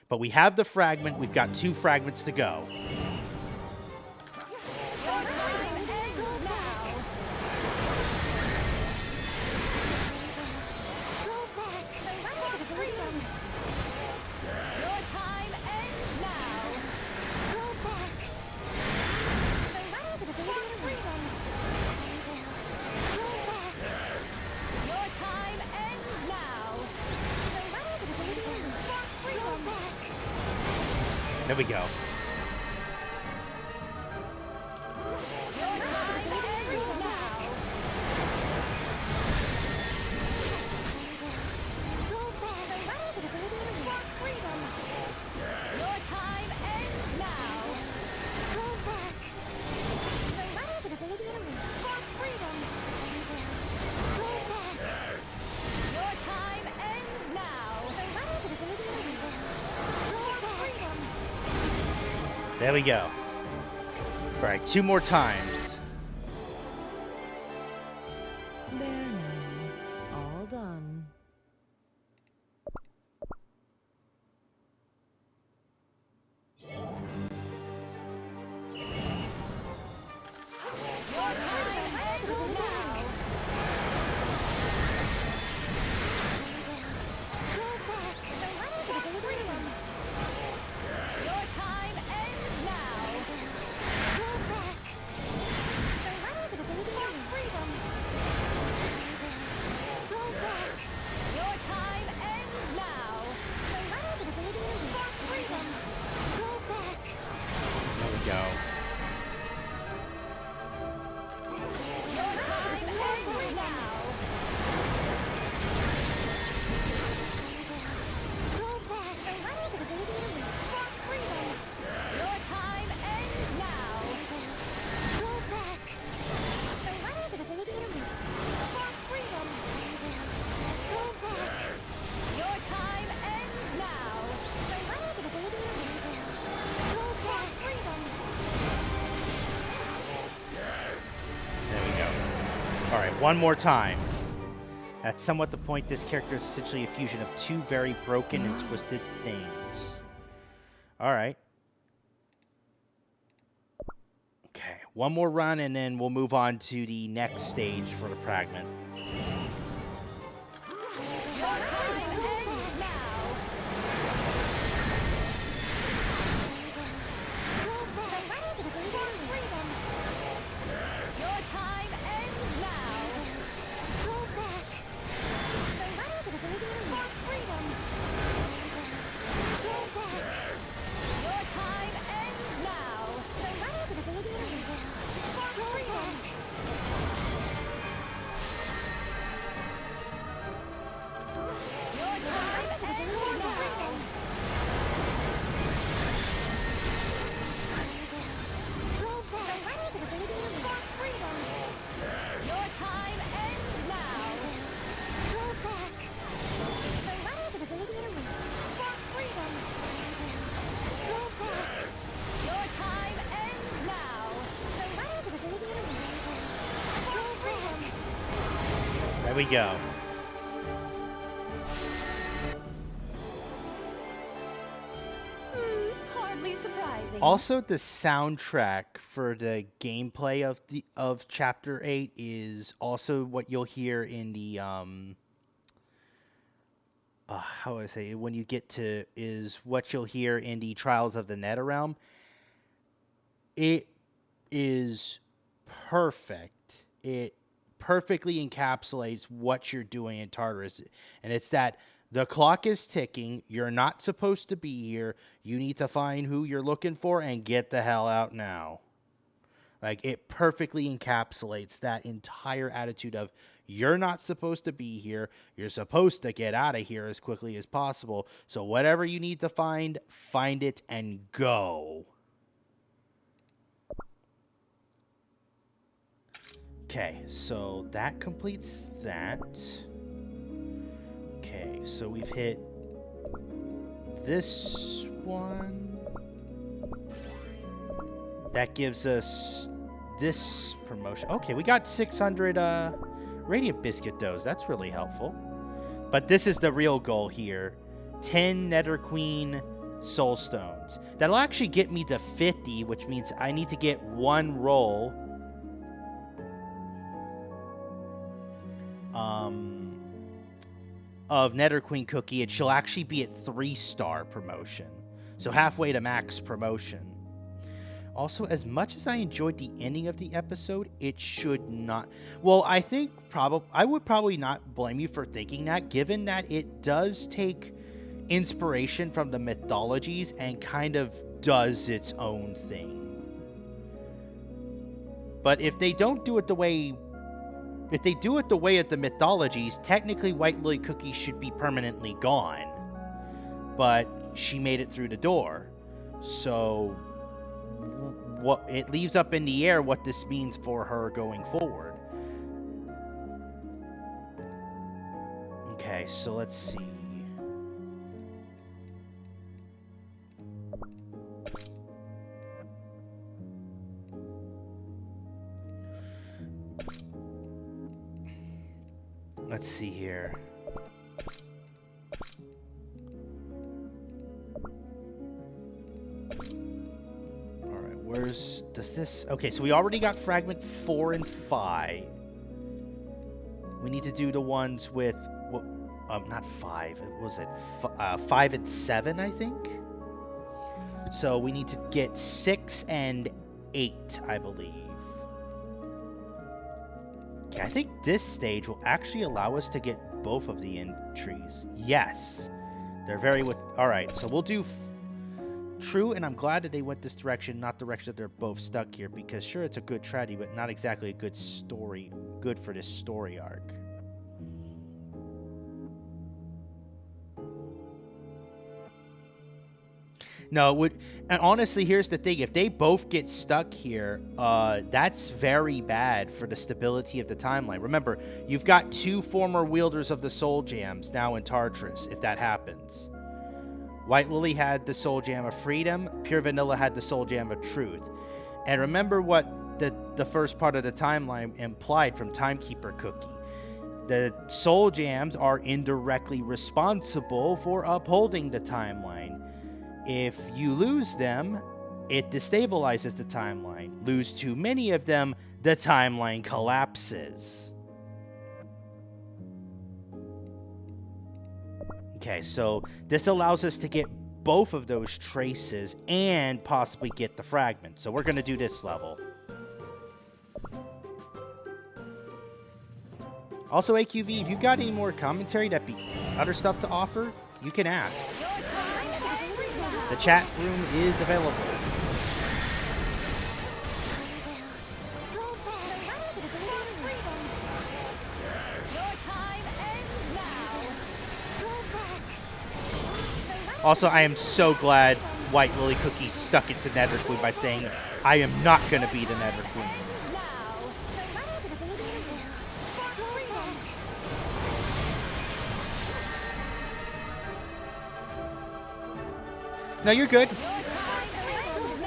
But we have the fragment. We've got 2 fragments to go. Your time ends now. Your time ends now. Your time ends now. There we go. Your time ends now. Your time ends now. Your time ends now. There we go. All right, 2 more times. There now. All done. Your time ends now. Your time ends now. All right, one more time. That's somewhat the point. This character is essentially a fusion of two very broken and twisted things. All right. Okay, one more run, and then we'll move on to the next stage for the fragment. Your time ends now. Your time ends now. Go back. For freedom. Go back. Your time ends now. For freedom. Your time ends now. Go back. For freedom. Your time ends now. Go back. For freedom. Go back. Your time ends now. Go back. There we go. Hardly surprising. Also, the soundtrack for the gameplay of Chapter 8 is also what you'll hear in the how do I say it? When you get to is what you'll hear in the Trials of the Nether Realm. It is perfect. It perfectly encapsulates what you're doing in Tartarus, and it's that the clock is ticking. You're not supposed to be here. You need to find who you're looking for and get the hell out now. Like, it perfectly encapsulates that entire attitude of you're not supposed to be here. You're supposed to get out of here as quickly as possible. So whatever you need to find it and go. Okay, so that completes that. Okay, so we've hit this one. That gives us this promotion. Okay, we got 600 Radiant Biscuit doughs. That's really helpful. But this is the real goal here. 10 Nether Queen Soul Stones. That'll actually get me to 50, which means I need to get one roll. Of Nether Queen Cookie, and she'll actually be at 3-star promotion. So halfway to max promotion. Also, as much as I enjoyed the ending of the episode, it should not... Well, I think I would probably not blame you for thinking that, given that it does take inspiration from the mythologies and kind of does its own thing. But if they don't do it the way... If they do it the way of the mythologies, technically White Lily Cookie should be permanently gone. But she made it through the door. So what it leaves up in the air what this means for her going forward. Okay, so let's see. Let's see here. Alright, does this... Okay, so we already got fragment 4 and 5. We need to do the ones with... not 5. What was it? 5 and 7, I think? So we need to get 6 and 8, I believe. Okay, I think this stage will actually allow us to get both of the entries. Yes. They're very... Alright, so we'll do... True, and I'm glad that they went this direction, not the direction that they're both stuck here, because sure, it's a good tragedy, but not exactly a good story. Good for this story arc. No, it would... And honestly, here's the thing. If they both get stuck here, that's very bad for the stability of the timeline. Remember, you've got 2 former wielders of the Soul Jams now in Tartarus, if that happens. White Lily had the Soul Jam of Freedom. Pure Vanilla had the Soul Jam of Truth. And remember what the first part of the timeline implied from Timekeeper Cookie. The soul jams are indirectly responsible for upholding the timeline. If you lose them, it destabilizes the timeline. Lose too many of them, the timeline collapses. Okay, so this allows us to get both of those traces and possibly get the fragment. So we're going to do this level. Also, AQV, if you've got any more commentary, that be other stuff to offer, you can ask. The chat room is available. Also, I am so glad White Lily Cookie stuck it to Nether Queen by saying, I am not going to be the Nether Queen. No, you're good.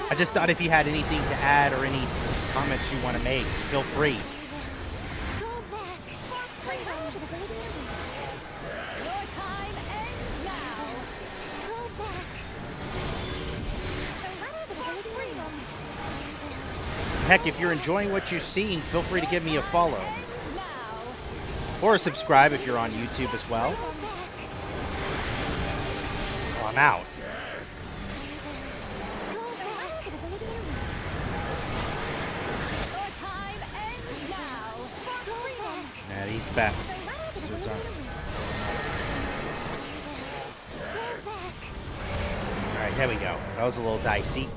I just thought if you had anything to add or any comments you want to make, feel free. Heck, if you're enjoying what you're seeing, feel free to give me a follow. Or subscribe if you're on YouTube as well. Oh, I'm out. Nah, these bastards aren't. Alright, here we go. That was a little dicey.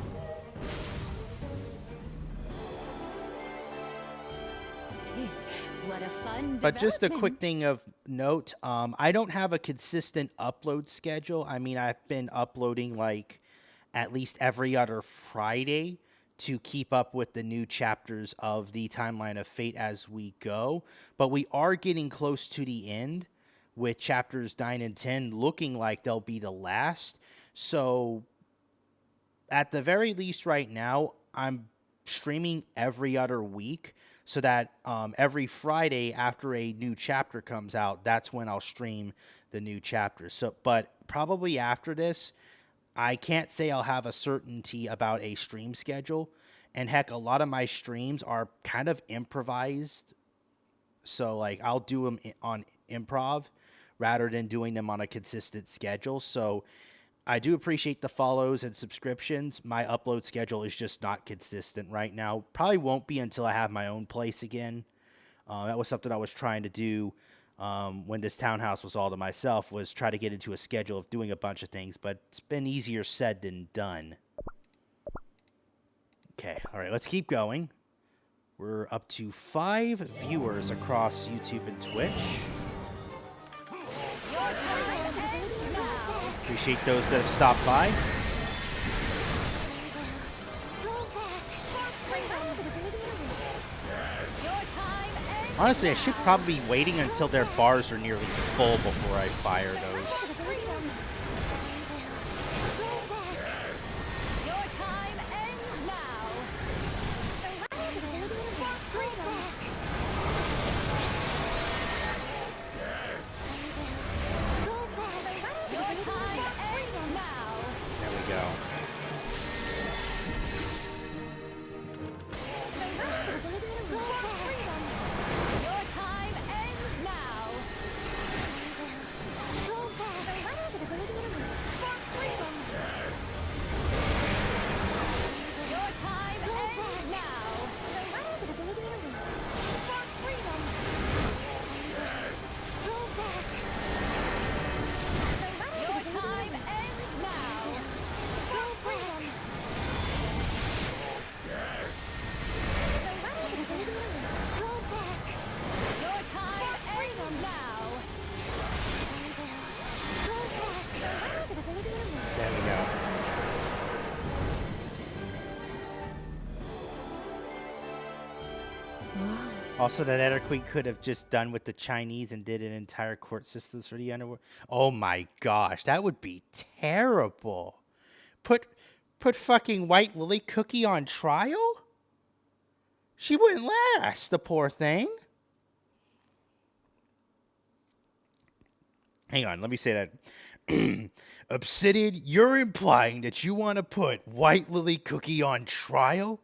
What a fun But just a quick development. thing of note, I don't have a consistent upload schedule. I mean, I've been uploading like at least every other Friday to keep up with the new chapters of the Timeline of Fate as we go. But we are getting close to the end with chapters 9 and 10 looking like they'll be the last. So at the very least right now, I'm streaming every other week so that every Friday after a new chapter comes out, that's when I'll stream the new chapter. So, but probably after this, I can't say I'll have a certainty about a stream schedule. And heck, a lot of my streams are kind of improvised. So like I'll do them on improv rather than doing them on a consistent schedule. So I do appreciate the follows and subscriptions. My upload schedule is just not consistent right now. Probably won't be until I have my own place again. That was something I was trying to do when this townhouse was all to myself, was try to get into a schedule of doing a bunch of things, but it's been easier said than done. Okay, all right, let's keep going. We're up to 5 viewers across YouTube and Twitch. Appreciate those that have stopped by. Honestly, I should probably be waiting until their bars are nearly full before I fire those. There we go. There we go. Also, that Nether Queen could have just done with the Chinese and did an entire court system for the underworld. Oh my gosh, that would be terrible. Put fucking White Lily Cookie on trial? She wouldn't last, the poor thing. Hang on, let me say that. Obsidian, you're implying that you want to put White Lily Cookie on trial?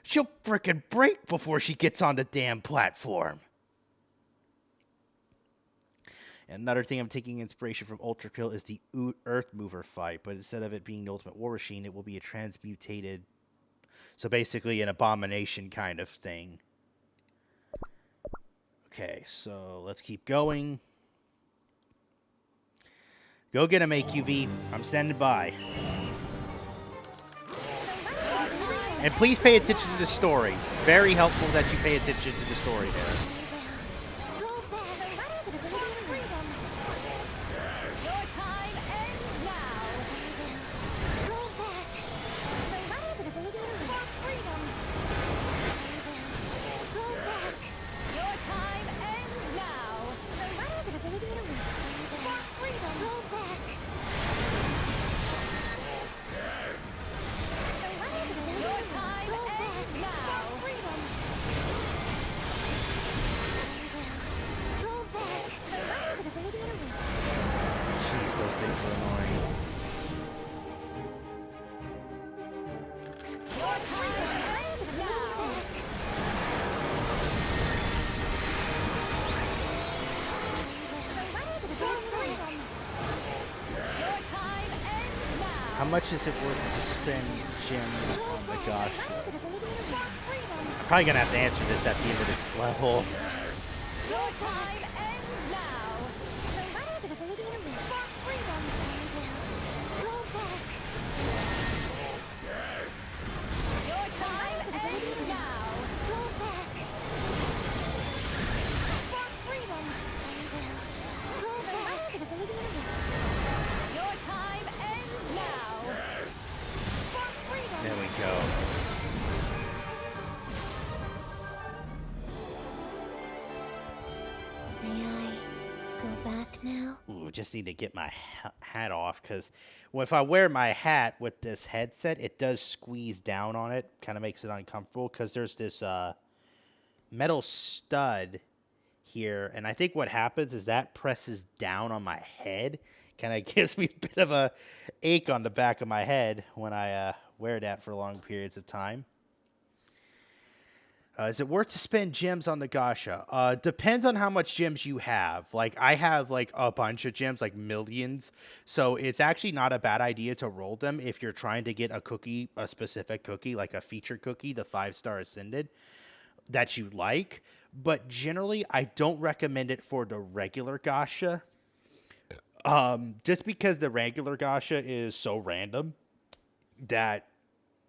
She'll frickin' break before she gets on the damn platform. And another thing I'm taking inspiration from Ultra Kill is the Earth Mover fight, but instead of it being the Ultimate War Machine, it will be a transmutated, so basically an abomination kind of thing. Okay, so let's keep going. Go get him, AQV. I'm standing by. And please pay attention to the story. Very helpful that you pay attention to the story there. How much is it worth to spend gems on the gosh? I'm probably gonna have to answer this at the end of this level. Your time ends now. Your time ends now. Your time ends now. There we go. May I go back now? Ooh, just need to get my hat off, because if I wear my hat with this headset, it does squeeze down on it. Kind of makes it uncomfortable, because there's this metal stud here, and I think what happens is that presses down on my head. Kind of gives me a bit of a ache on the back of my head when I wear that for long periods of time. Is it worth to spend gems on the gacha? Depends on how much gems you have. Like, I have, like, a bunch of gems, like millions. So it's actually not a bad idea to roll them if you're trying to get a cookie, a specific cookie, like a featured cookie, the 5-star Ascended, that you like. But generally, I don't recommend it for the regular gacha. Just because the regular gacha is so random that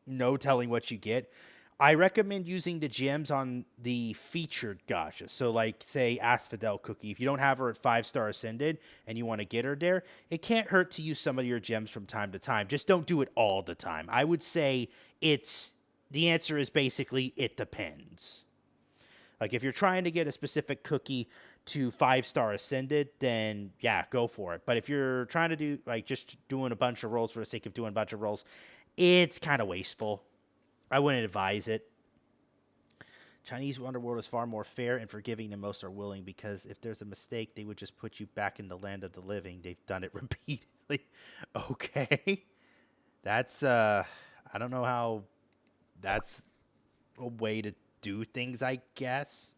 no telling what you get. I recommend using the gems on the featured gacha. So, like, say, Asphodel Cookie. If you don't have her at 5-star Ascended and you want to get her there, it can't hurt to use some of your gems from time to time. Just don't do it all the time. I would say the answer is basically it depends. Like, if you're trying to get a specific cookie to 5-star Ascended, then, yeah, go for it. But if you're trying to do, like, just doing a bunch of rolls for the sake of doing a bunch of rolls, it's kind of wasteful. I wouldn't advise it. Chinese underworld is far more fair and forgiving than most are willing, because if there's a mistake, they would just put you back in the land of the living. They've done it repeatedly. Okay. That's, I don't know how that's a way to do things, I guess.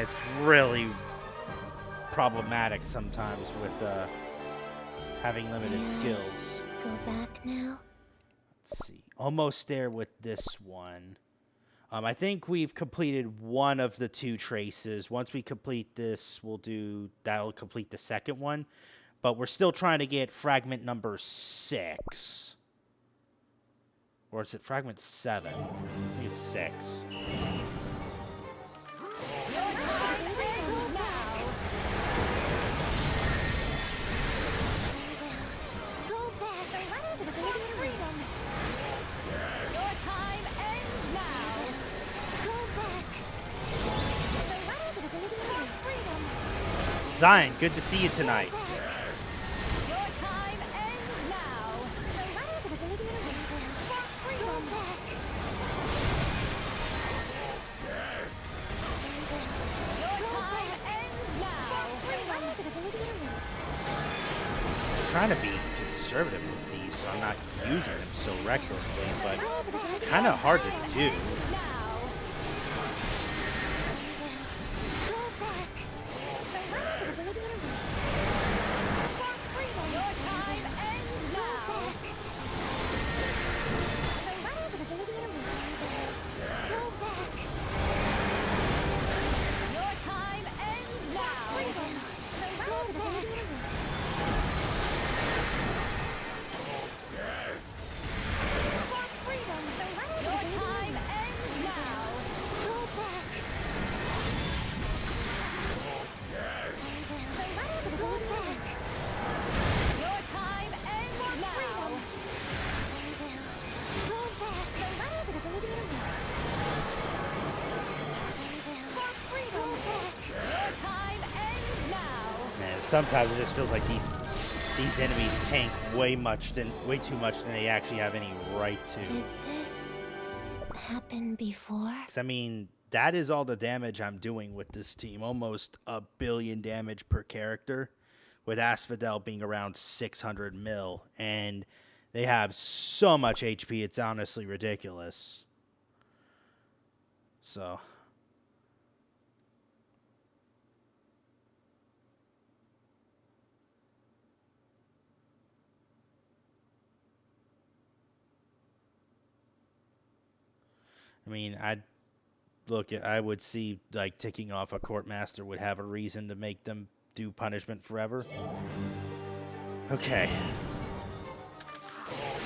it's really problematic sometimes with having limited skills. Go back now. Let's see. Almost there with this one. I think we've completed one of the 2 traces. Once we complete this, that'll complete the second one. But we're still trying to get fragment number 6. Or is it fragment 7? I think it's 6. Your time ends now. Go back. The letters of ability and freedom. Your time ends now. Go back. The letters of ability and freedom. Zion, good to see you tonight. Your time ends now. The letters of ability and freedom. Go back. Your time ends now. The letters of ability and I'm trying to be conservative with these, so I'm not using them so recklessly, but kind of hard to do. Now. go back. The letters of ability and freedom. Your time ends now. The letters of ability and go back. Your time ends now. Freedom. The letters of ability and freedom. The letters Your of ability time ends now. go back. The letters of ability Your time ends now. go back. The letters of ability freedom. Go back. Your time ends now. Man, sometimes it just feels like these enemies tank way too much than they actually have any right to. Did this happen before? 'Cause, I mean, that is all the damage I'm doing with this team. Almost 1 billion damage per character, with Asphodel being around 600 mil. And they have so much HP, it's honestly ridiculous. So... I mean, I would see, like, ticking off a court master would have a reason to make them do punishment forever. Okay.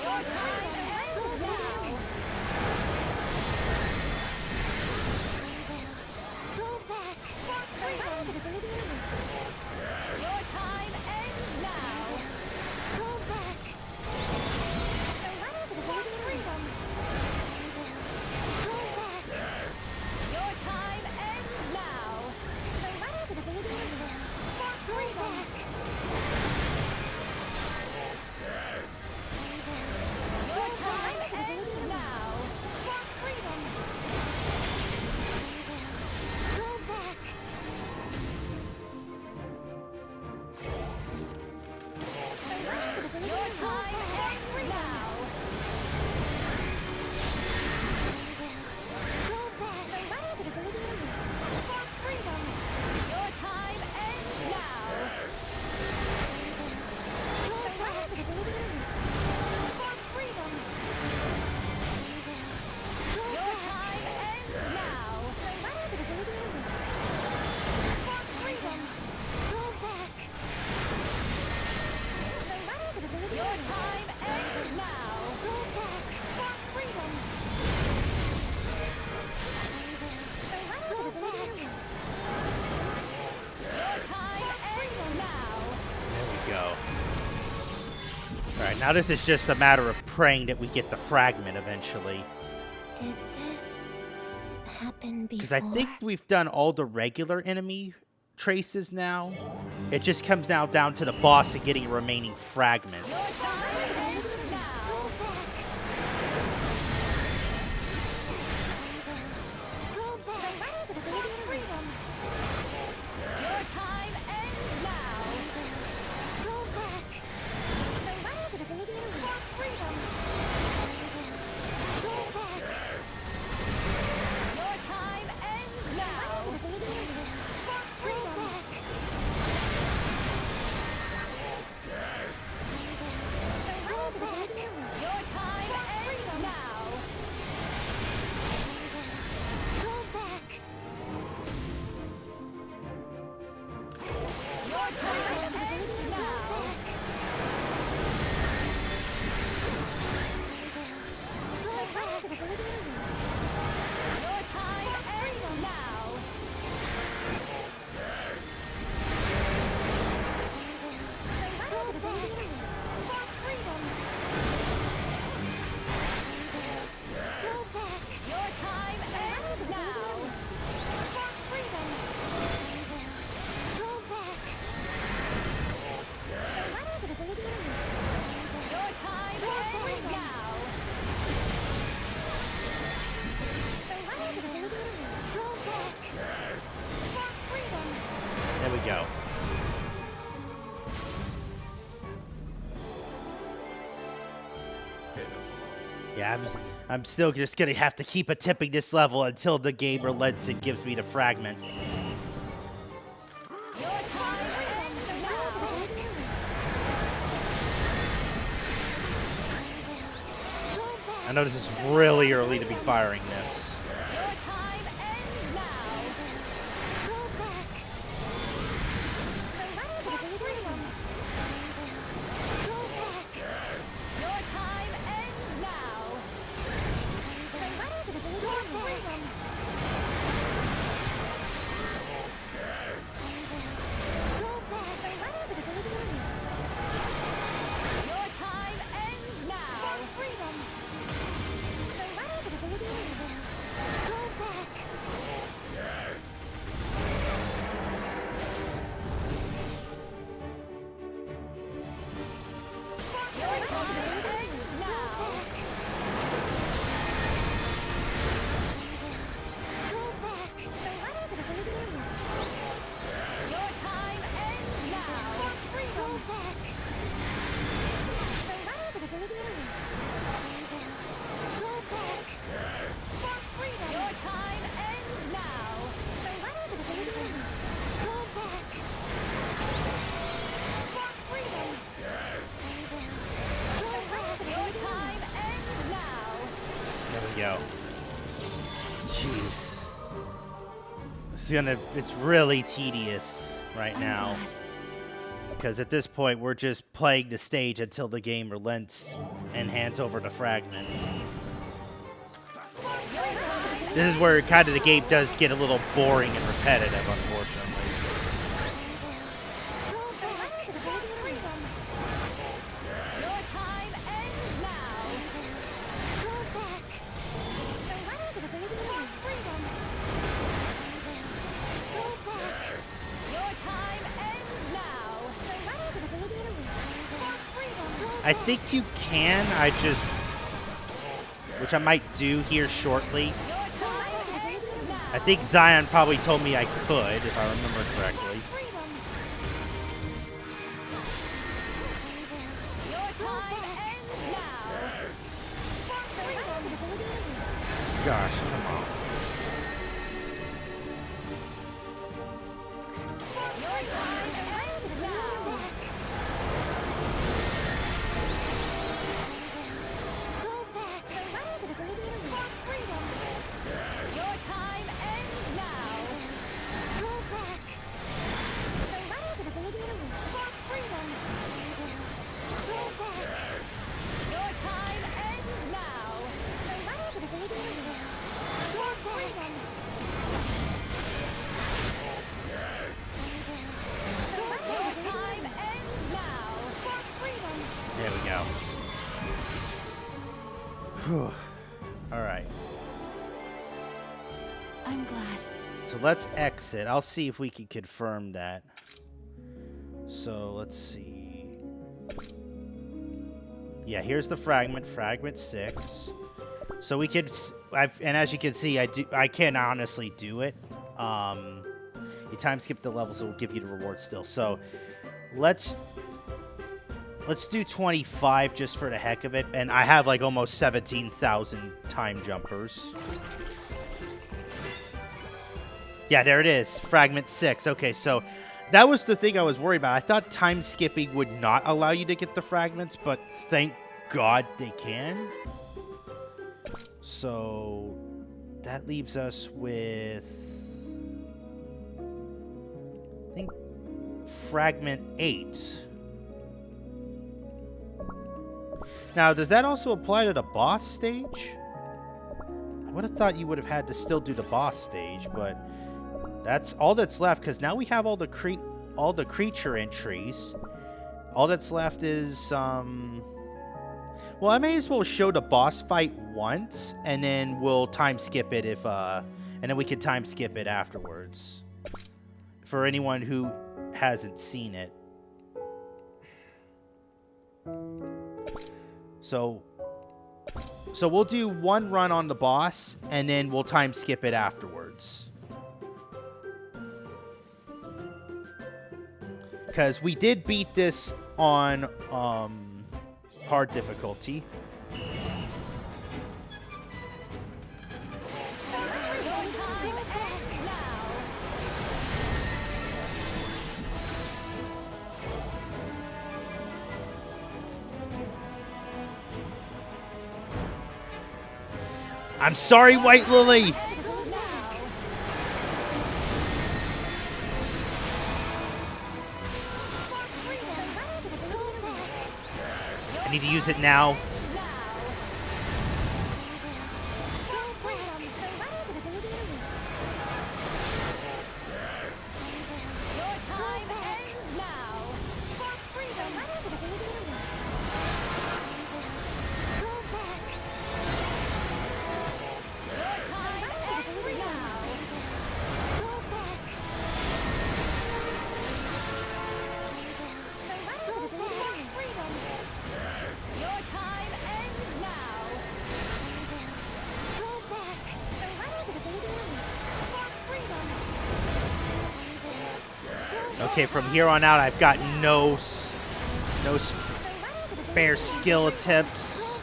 Your time ends now. Go back. The letters of ability Your time ends now. go back. The letters of ability freedom. Go back. Your time ends now. The letters of ability go back. Your time ends now. Freedom. Go back. The letters of ability Your time ends now. go back. The letters of ability freedom. Your time ends now. Go back. The letters of ability freedom. Go Your back. time ends now. The letters of ability freedom. Go back. The letters of ability Your time ends now. go back. Freedom. The letters of ability Your time ends now. There we go. Alright, now this is just a matter of praying that we get the fragment eventually. Did this happen before? Because I think we've done all the regular enemy traces now. It just comes now down to the boss and getting remaining fragments. Your time ends now. Go back. Go back. The letters of ability freedom. Your time ends now. Go back. The letters of ability freedom. Go back. Your time ends now. Ability Yeah, I'm still just gonna have to keep attempting this level until the game relents and gives me the fragment. Your time ends now. I know this is really early to be firing this. Your time ends now. Your time ends now. Your time ends now. Your time ends now. Your time ends now. Your time ends now. Your time ends now. There we go. Jeez. It's really tedious right now. Because at this point, we're just playing the stage until the game relents and hands over the fragment. This is where kind of the game does get a little boring and repetitive, unfortunately. Your time ends now. Your time ends now. I think you can. Which I might do here shortly. Your time ends now. I think Zion probably told me I could, if I remember correctly. Your time ends now. Gosh, come on. Your time ends now. Your time ends now. Your time ends now. Your time ends now. There we go. Whew. All right. I'm glad. So let's exit. I'll see if we can confirm that. So let's see. Yeah, here's the fragment, fragment 6. So we could, and as you can see, I can honestly do it. You time skip the level, so it will give you the reward still. So let's do 25 just for the heck of it. And I have like almost 17,000 time jumpers. Yeah, there it is. Fragment 6. Okay, so that was the thing I was worried about. I thought time skipping would not allow you to get the fragments, but thank God they can. So that leaves us with, I think, fragment 8. Now, does that also apply to the boss stage? I would have thought you would have had to still do the boss stage, but that's all that's left, because now we have all the creature entries. All that's left is well, I may as well show the boss fight once, and then we'll time skip it if and then we can time skip it afterwards. For anyone who hasn't seen it. So we'll do one run on the boss, and then we'll time skip it afterwards. Because we did beat this on hard difficulty. I'm sorry, White Lily. Ends now. I need to use it now. Your time ends now. For freedom. Your time ends now. For freedom. Your time ends now. For freedom. Okay, from here on out, I've got no spare skill tips.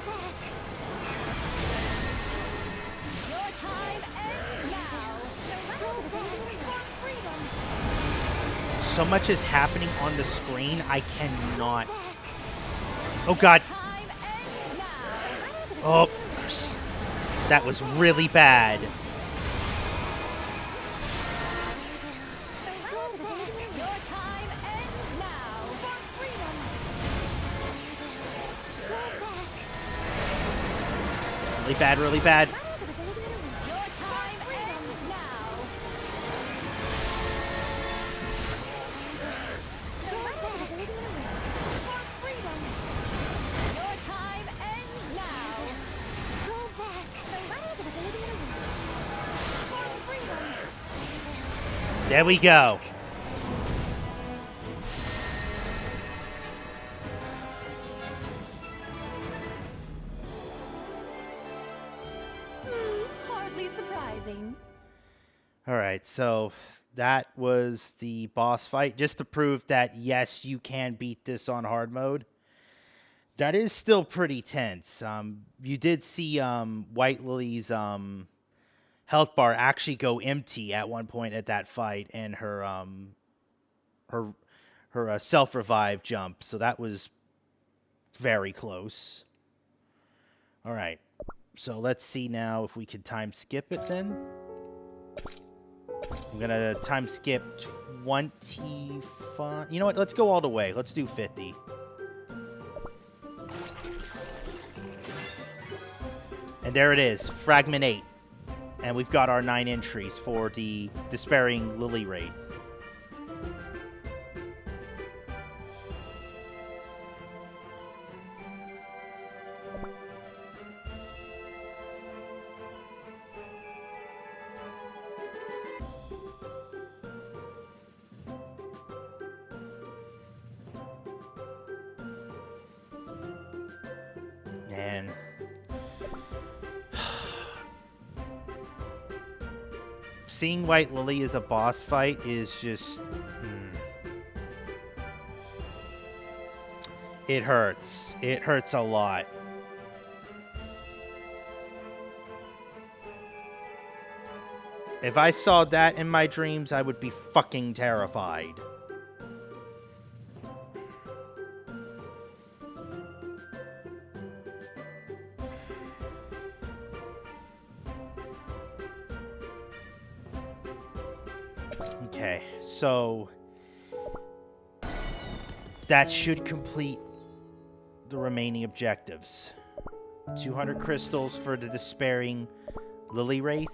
Your time ends now. For freedom. So much is happening on the screen, I cannot. Oh God. Time ends now. Oh, that was really bad. Your time ends now. For freedom. Really bad, really bad. Your time ends now. For freedom. Your time ends now. For freedom. There we go. Hardly surprising. All right, so that was the boss fight. Just to prove that, yes, you can beat this on hard mode. That is still pretty tense. You did see White Lily's health bar actually go empty at one point at that fight, and her self revive jump. So that was very close. All right, so let's see now if we can time skip it. Then I'm gonna time skip 25. You know what? Let's go all the way. Let's do 50. And there it is, Fragment 8. And we've got our 9 entries for the Despairing Lily Wraith. And seeing White Lily as a boss fight is just... It hurts. It hurts a lot. If I saw that in my dreams, I would be fucking terrified. Okay, so that should complete the remaining objectives. 200 crystals for the Despairing Lily Wraith.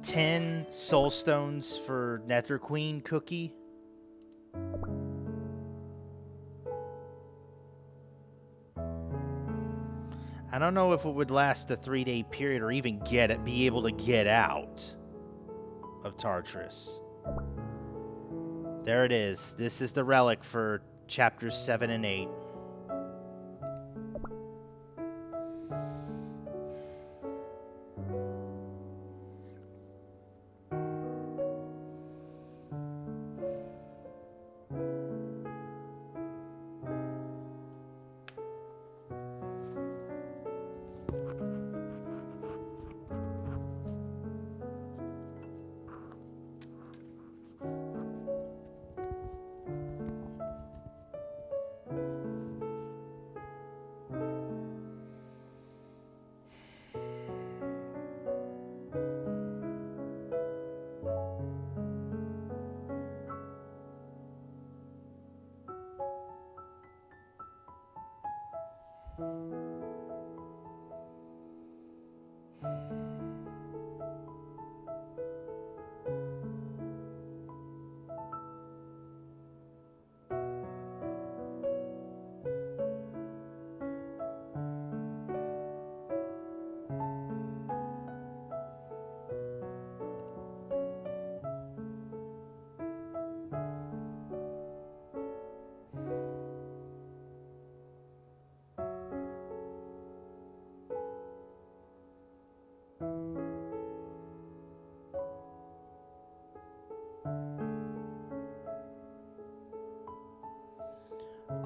Ten soul stones for Nether Queen Cookie. I don't know if it would last a 3-day period or even be able to get out of Tartarus. There it is. This is the relic for chapters 7 and 8.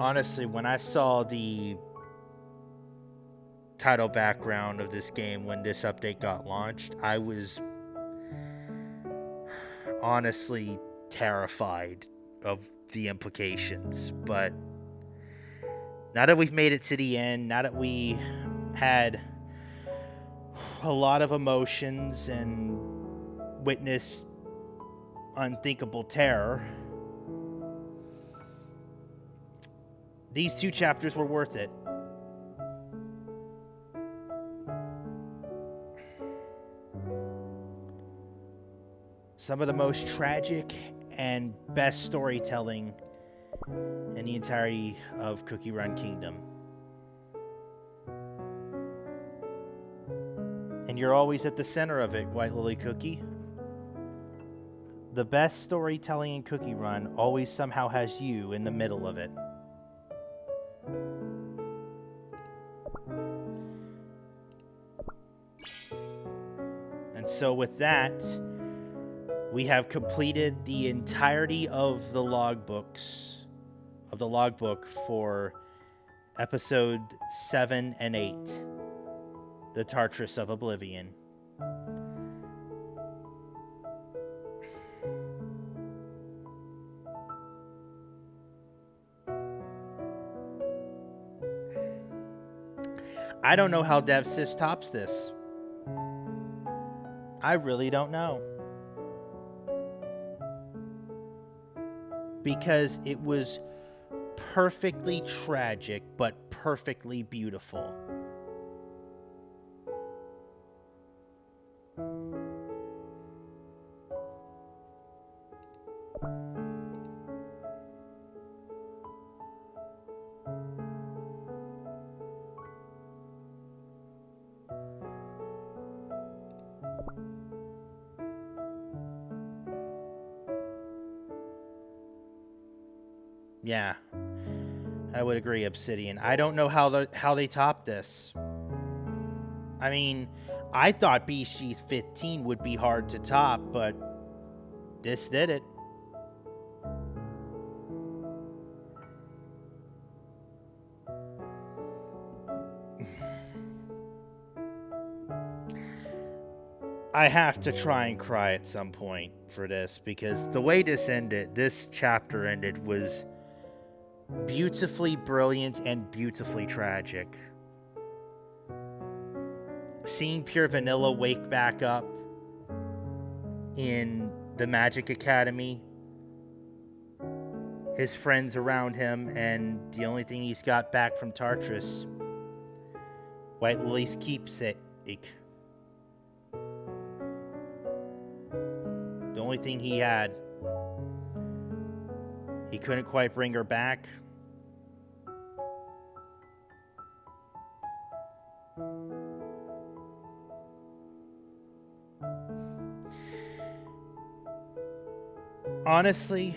Honestly, when I saw the title background of this game when this update got launched, I was honestly terrified of the implications. But now that we've made it to the end, now that we had a lot of emotions and witnessed unthinkable terror, these 2 chapters were worth it. Some of the most tragic and best storytelling in the entirety of Cookie Run Kingdom. And you're always at the center of it, White Lily Cookie. The best storytelling in Cookie Run always somehow has you in the middle of it. And so with that, we have completed the entirety of the logbook for episode 7 and 8, the Tartarus of Oblivion. I don't know how DevSys tops this. I really don't know. Because it was perfectly tragic, but perfectly beautiful. Yeah, I would agree, Obsidian. I don't know how they top this. I mean, I thought BC 15 would be hard to top, but this did it. I have to try and cry at some point for this, because the way this chapter ended was beautifully brilliant and beautifully tragic. Seeing Pure Vanilla wake back up in the Magic Academy, his friends around him, and the only thing he's got back from Tartarus, White Lily's keepsake. The only thing he had. He couldn't quite bring her back. Honestly,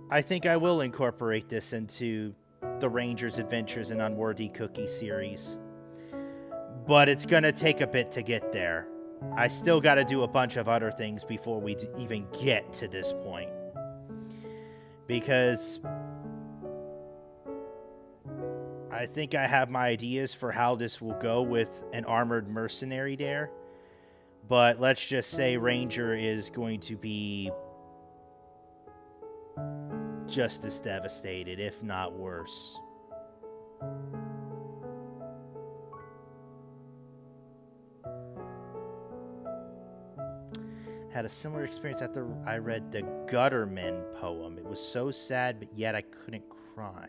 I think I will incorporate this into the Ranger's Adventures in Unworthy Cookie series. But it's gonna take a bit to get there. I still gotta do a bunch of other things before we even get to this point. Because I think I have my ideas for how this will go with an armored mercenary there. But let's just say Ranger is going to be just as devastated, if not worse. Had a similar experience after I read the Gutterman poem. It was so sad, but yet I couldn't cry.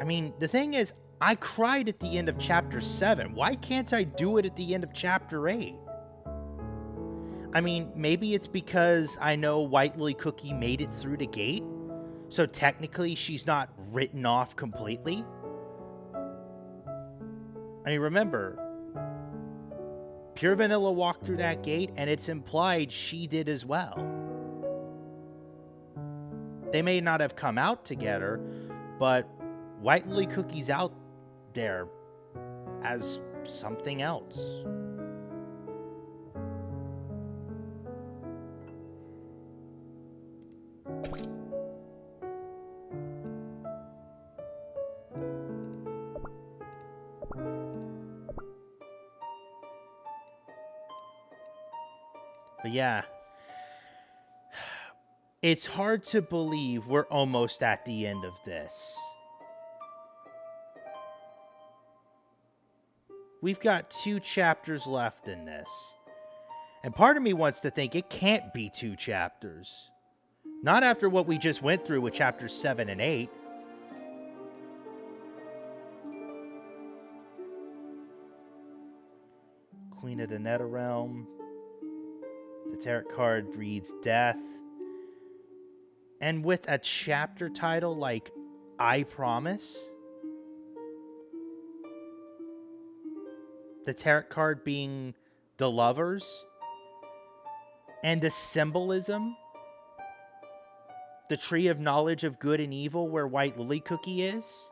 I mean, the thing is, I cried at the end of chapter 7. Why can't I do it at the end of chapter 8? I mean, maybe it's because I know White Lily Cookie made it through the gate, so technically she's not written off completely. I mean, remember, Pure Vanilla walked through that gate, and it's implied she did as well. They may not have come out together, but White Lily Cookie's out there as something else. But yeah. It's hard to believe we're almost at the end of this. We've got 2 chapters left in this. And part of me wants to think it can't be 2 chapters. Not after what we just went through with chapters 7 and 8. Queen of the Nether Realm. The tarot card reads death. And with a chapter title like I Promise. The tarot card being the lovers. And the symbolism. The tree of knowledge of good and evil where White Lily Cookie is.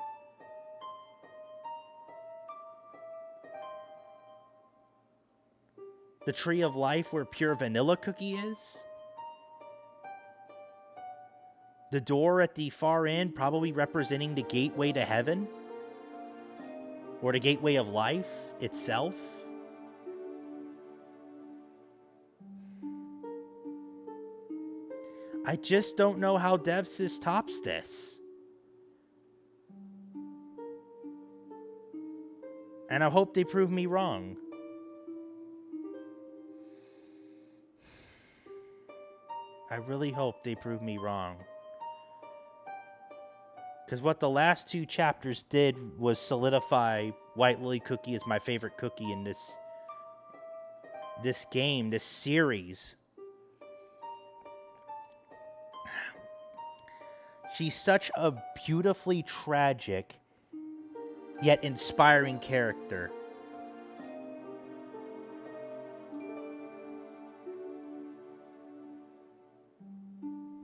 The tree of life where pure vanilla cookie is. The door at the far end probably representing the gateway to heaven. Or the gateway of life itself. I just don't know how DevSys tops this. And I hope they prove me wrong. I really hope they prove me wrong. Because what the last 2 chapters did was solidify White Lily Cookie as my favorite cookie in this game, this series. She's such a beautifully tragic, yet inspiring character.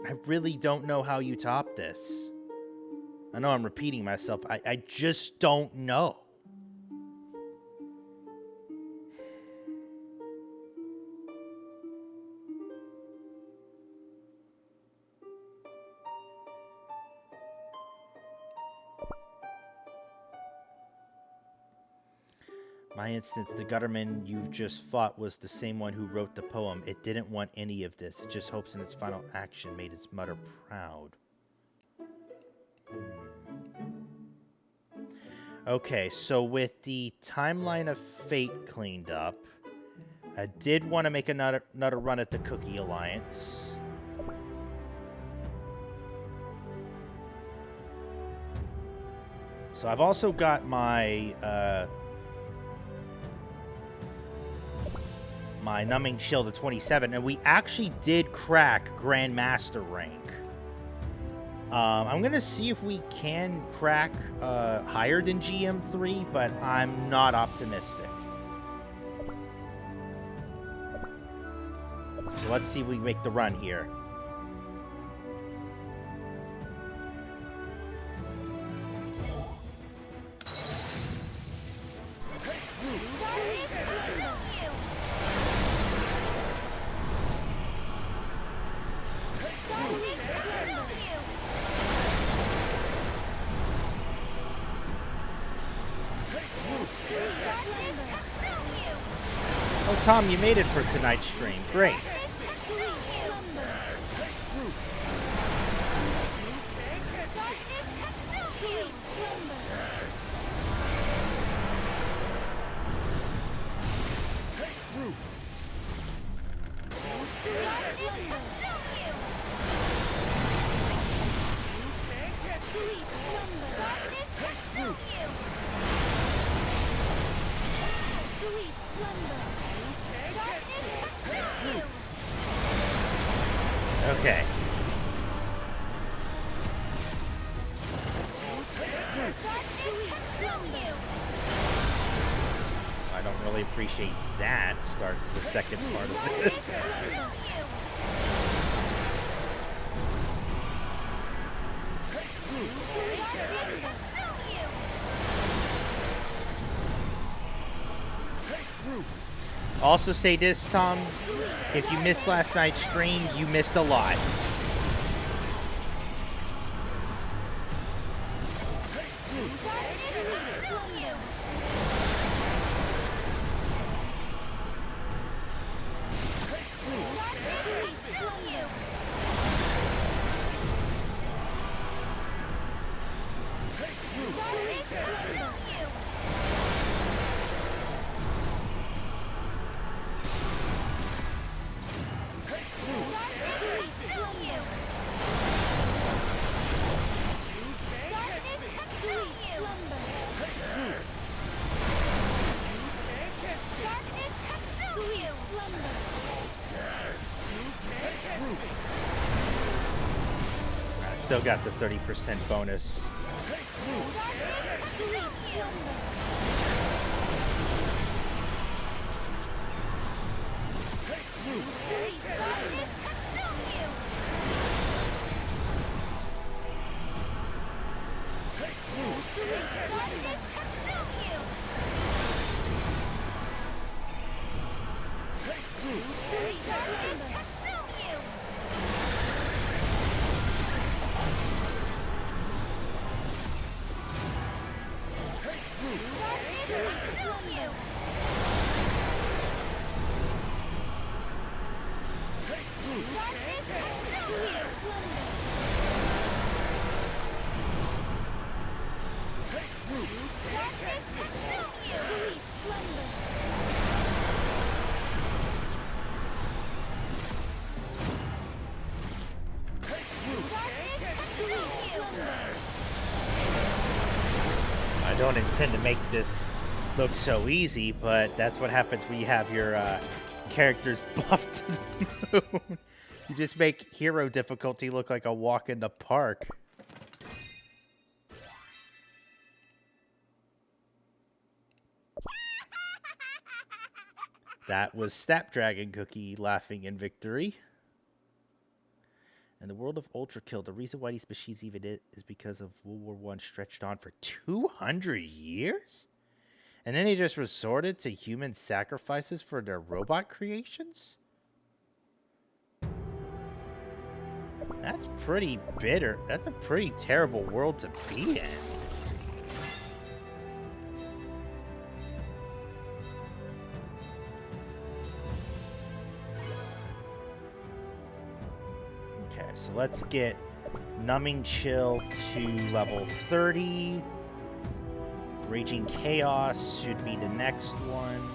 I really don't know how you top this. I know I'm repeating myself. I just don't know. My instance, the gutterman you've just fought was the same one who wrote the poem. It didn't want any of this. It just hopes in its final action made its mother proud. Okay, so with the timeline of fate cleaned up, I did want to make another run at the Cookie Alliance. So I've also got my my Numbing Shield of 27, and we actually did crack Grandmaster rank. I'm going to see if we can crack higher than GM3, but I'm not optimistic. So let's see if we make the run here. Oh, Tom, you made it for tonight's stream. Great. Okay. I don't really appreciate that start to the second part of this. Also say this, Tom, if you missed last night's stream, you missed a lot. still got the 30% bonus. I don't intend to make this look so easy, but that's what happens when you have your characters buffed to the moon. You just make hero difficulty look like a walk in the park. That was Snapdragon Cookie laughing in victory. In the world of Ultra Kill, the reason why these machines even is because of World War I stretched on for 200 years? And then they just resorted to human sacrifices for their robot creations? That's pretty bitter. That's a pretty terrible world to be in. Okay, so let's get Numbing Chill to level 30. Raging Chaos should be the next one.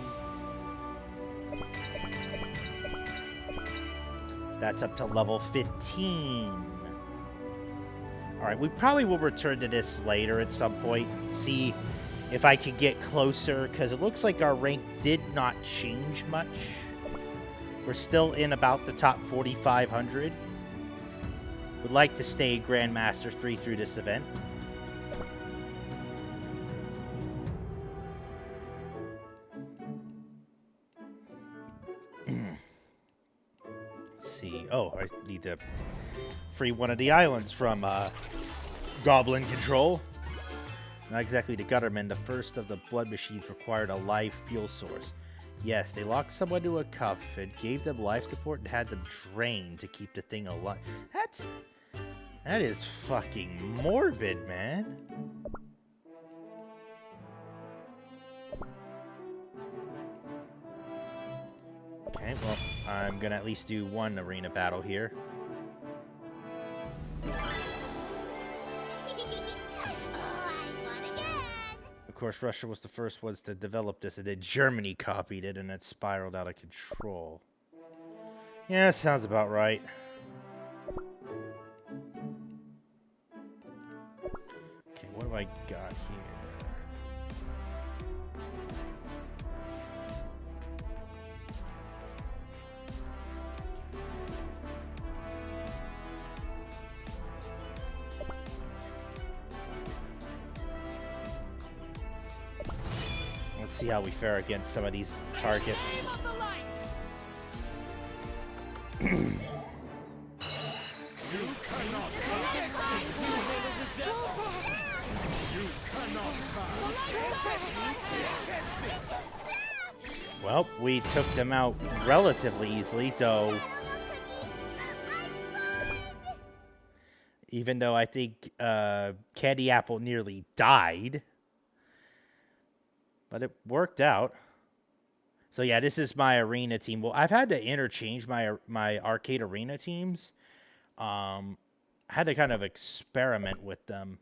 That's up to level 15. Alright, we probably will return to this later at some point. See if I can get closer, because it looks like our rank did not change much. We're still in about the top 4,500. Would like to stay Grandmaster 3 through this event. See. Oh, I need to free one of the islands from Goblin control. Not exactly the Gutterman. The first of the blood machines required a live fuel source. Yes, they locked someone to a cuff and gave them life support and had them drained to keep the thing alive. That is fucking morbid, man. Okay, well, I'm gonna at least do one arena battle here. Of course, Russia was the first ones to develop this, and then Germany copied it, and it spiraled out of control. Yeah, sounds about right. Okay, what do I got here? Let's see how we fare against some of these targets. Well, we took them out relatively easily, though. Even though I think Candy Apple nearly died. But it worked out. So yeah, this is my arena team. Well, I've had to interchange my arcade arena teams. I had to kind of experiment with them.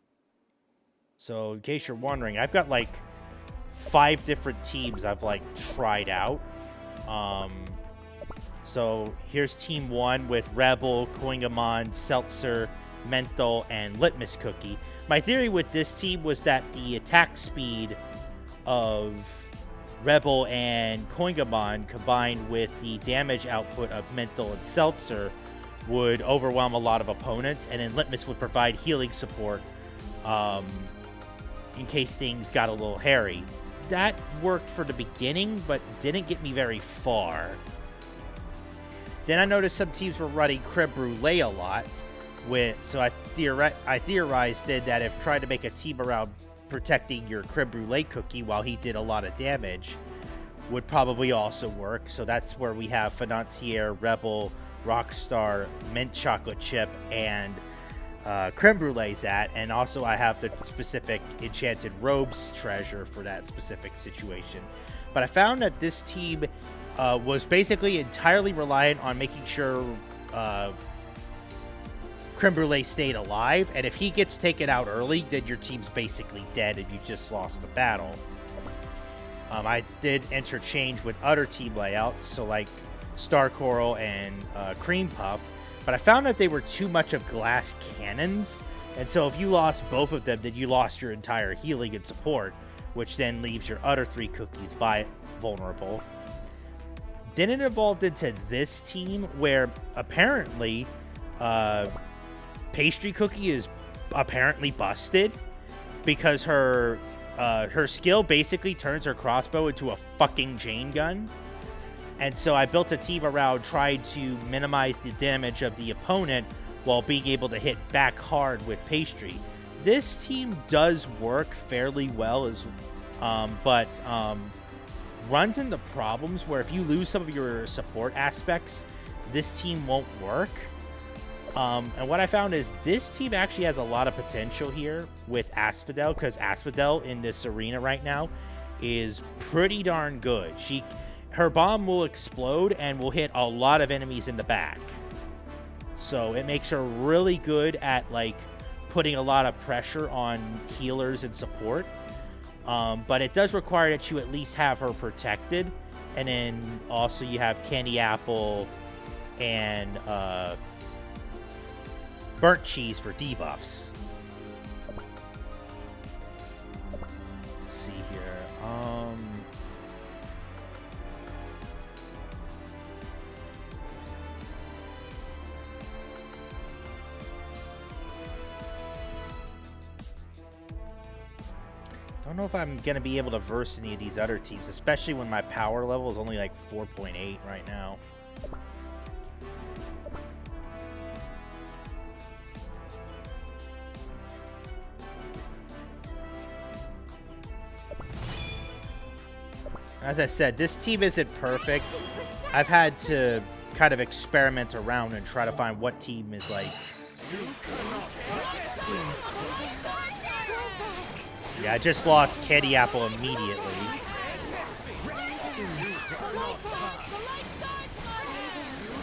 So in case you're wondering, I've got like 5 different teams I've like tried out. So here's team 1 with Rebel, Koingamon, Seltzer, Menthol, and Litmus Cookie. My theory with this team was that the attack speed of Rebel and Koingamon combined with the damage output of Menthol and Seltzer would overwhelm a lot of opponents, and then Litmus would provide healing support in case things got a little hairy. That worked for the beginning, but didn't get me very far. Then I noticed some teams were running Creme Brulee a lot, so I theorized that if trying to make a team around protecting your Creme Brulee cookie while he did a lot of damage would probably also work. So that's where we have Financier, Rebel, Rockstar, Mint Chocolate Chip, and Creme Brulee's at. And also I have the specific Enchanted Robes treasure for that specific situation. But I found that this team was basically entirely reliant on making sure Creme Brulee stayed alive, and if he gets taken out early, then your team's basically dead and you just lost the battle. I did interchange with other team layouts, so like Star Coral and Cream Puff, but I found that they were too much of glass cannons, and so if you lost both of them, then you lost your entire healing and support, which then leaves your other 3 cookies vulnerable. Then it evolved into this team where apparently Pastry Cookie is apparently busted because her skill basically turns her crossbow into a fucking chain gun. And so I built a team around trying to minimize the damage of the opponent while being able to hit back hard with Pastry. This team does work fairly well, but runs into problems where if you lose some of your support aspects, this team won't work. And what I found is this team actually has a lot of potential here with Asphodel, because Asphodel in this arena right now is pretty darn good. Her bomb will explode and will hit a lot of enemies in the back. So it makes her really good at like putting a lot of pressure on healers and support. But it does require that you at least have her protected. And then also you have Candy Apple and Burnt Cheese for debuffs. Let's see here. Don't know if I'm going to be able to verse any of these other teams, especially when my power level is only like 4.8 right now. As I said, this team isn't perfect. I've had to kind of experiment around and try to find what team is like. Yeah, I just lost Candy Apple immediately.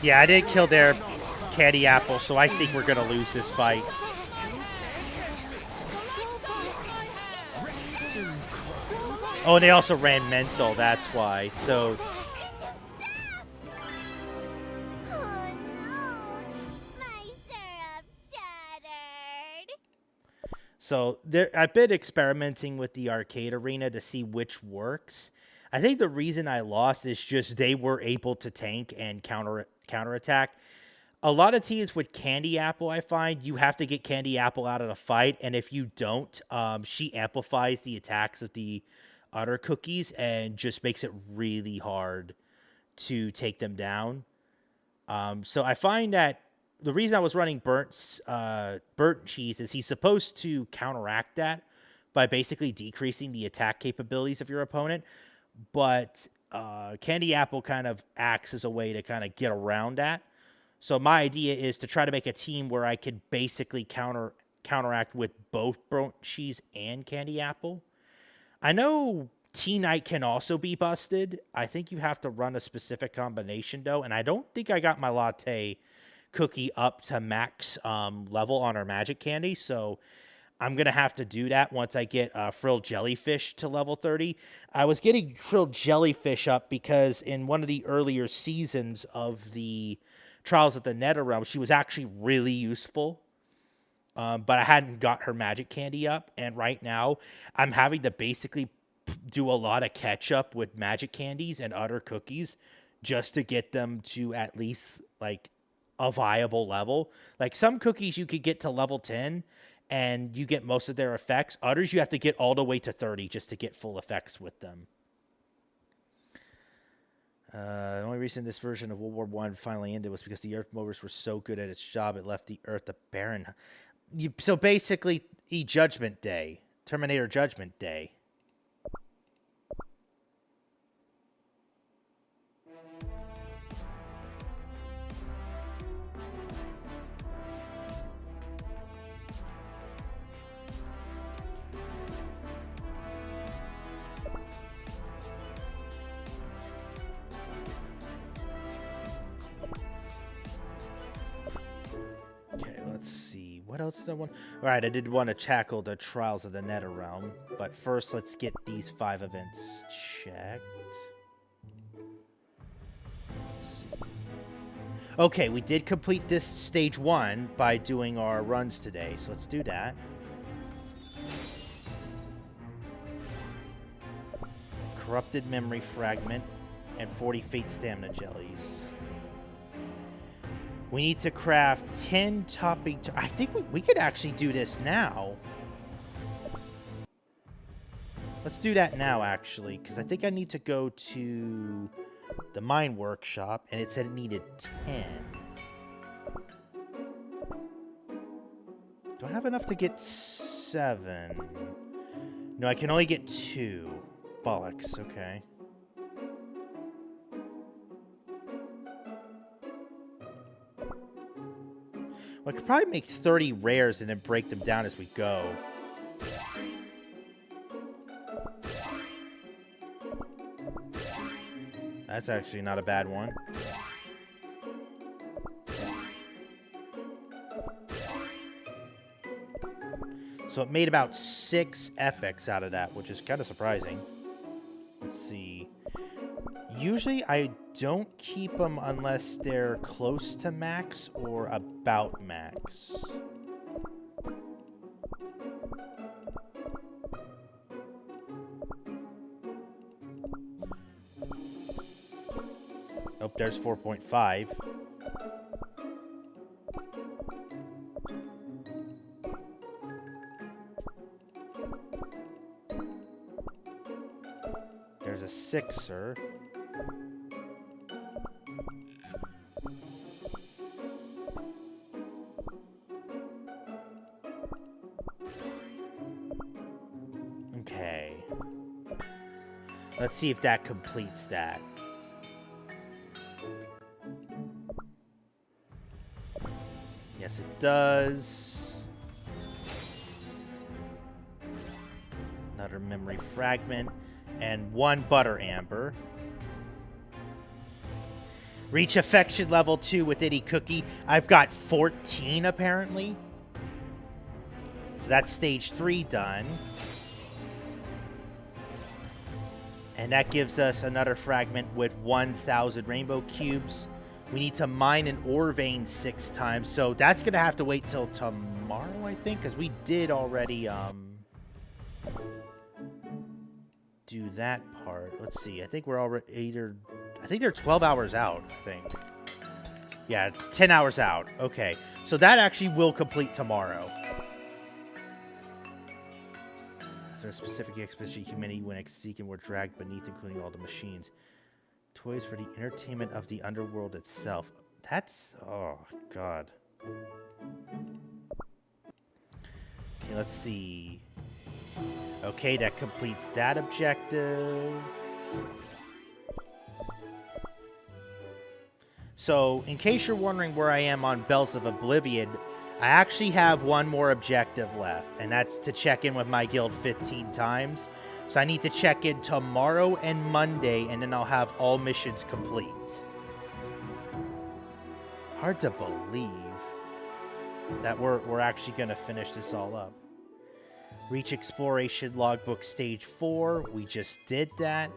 Yeah, I didn't kill their Candy Apple, so I think we're going to lose this fight. Oh, and they also ran Menthol, that's why. So Oh no, my syrup shattered. So I've been experimenting with the arcade arena to see which works. I think the reason I lost is just they were able to tank and counterattack. A lot of teams with Candy Apple, I find, you have to get Candy Apple out of the fight, and if you don't, she amplifies the attacks of the other cookies and just makes it really hard to take them down. So I find that the reason I was running burnt cheese is he's supposed to counteract that by basically decreasing the attack capabilities of your opponent. But Candy Apple kind of acts as a way to kind of get around that. So my idea is to try to make a team where I could basically counteract with both burnt cheese and Candy Apple. I know T-Knight can also be busted. I think you have to run a specific combination, though. And I don't think I got my latte cookie up to max level on our magic candy. So I'm going to have to do that once I get frilled jellyfish to level 30. I was getting frilled jellyfish up because in one of the earlier seasons of the Trials of the Nether Realm, she was actually really useful. But I hadn't got her magic candy up, and right now I'm having to basically do a lot of catch up with magic candies and other cookies just to get them to at least like a viable level. Like some cookies you could get to level 10 and you get most of their effects. Others you have to get all the way to 30 just to get full effects with them. The only reason this version of World War I finally ended was because the Earth movers were so good at its job it left the Earth a barren. So basically, Judgment Day. Terminator Judgment Day. What else did I want? All right, I did want to tackle the Trials of the Nether Realm, but first let's get these 5 events checked. Let's see. Okay, we did complete this stage 1 by doing our runs today, so let's do that. Corrupted Memory Fragment and 40 Fate Stamina Jellies. We need to craft 10 topping... I think we could actually do this now. Let's do that now, actually, because I think I need to go to the mine workshop, and it said it needed 10. Do I have enough to get 7? No, I can only get 2. Bollocks, okay. Well, I could probably make 30 rares and then break them down as we go. That's actually not a bad one. So it made about 6 epics out of that, which is kind of surprising. Let's see. Usually I don't keep them unless they're close to max or about max. Oh, there's 4.5. There's a 6er. Okay. Let's see if that completes that. Yes, it does. Another memory fragment. And 1 butter amber. Reach affection level 2 with any cookie. I've got 14 apparently. So that's stage 3 done. And that gives us another fragment with 1,000 rainbow cubes. We need to mine an ore vein 6 times. So that's going to have to wait till tomorrow, I think. Because we did already do that part. Let's see. I think we're already either... I think they're 12 hours out, I think. Yeah, 10 hours out. Okay. So that actually will complete tomorrow. After a specific expedition, humanity went seeking were dragged beneath, including all the machines. Toys for the entertainment of the underworld itself. That's... oh, God. Okay, let's see. Okay, that completes that objective. So, in case you're wondering where I am on Bells of Oblivion, I actually have one more objective left, and that's to check in with my guild 15 times. So I need to check in tomorrow and Monday, and then I'll have all missions complete. Hard to believe that we're actually going to finish this all up. Reach Exploration Logbook Stage 4. We just did that.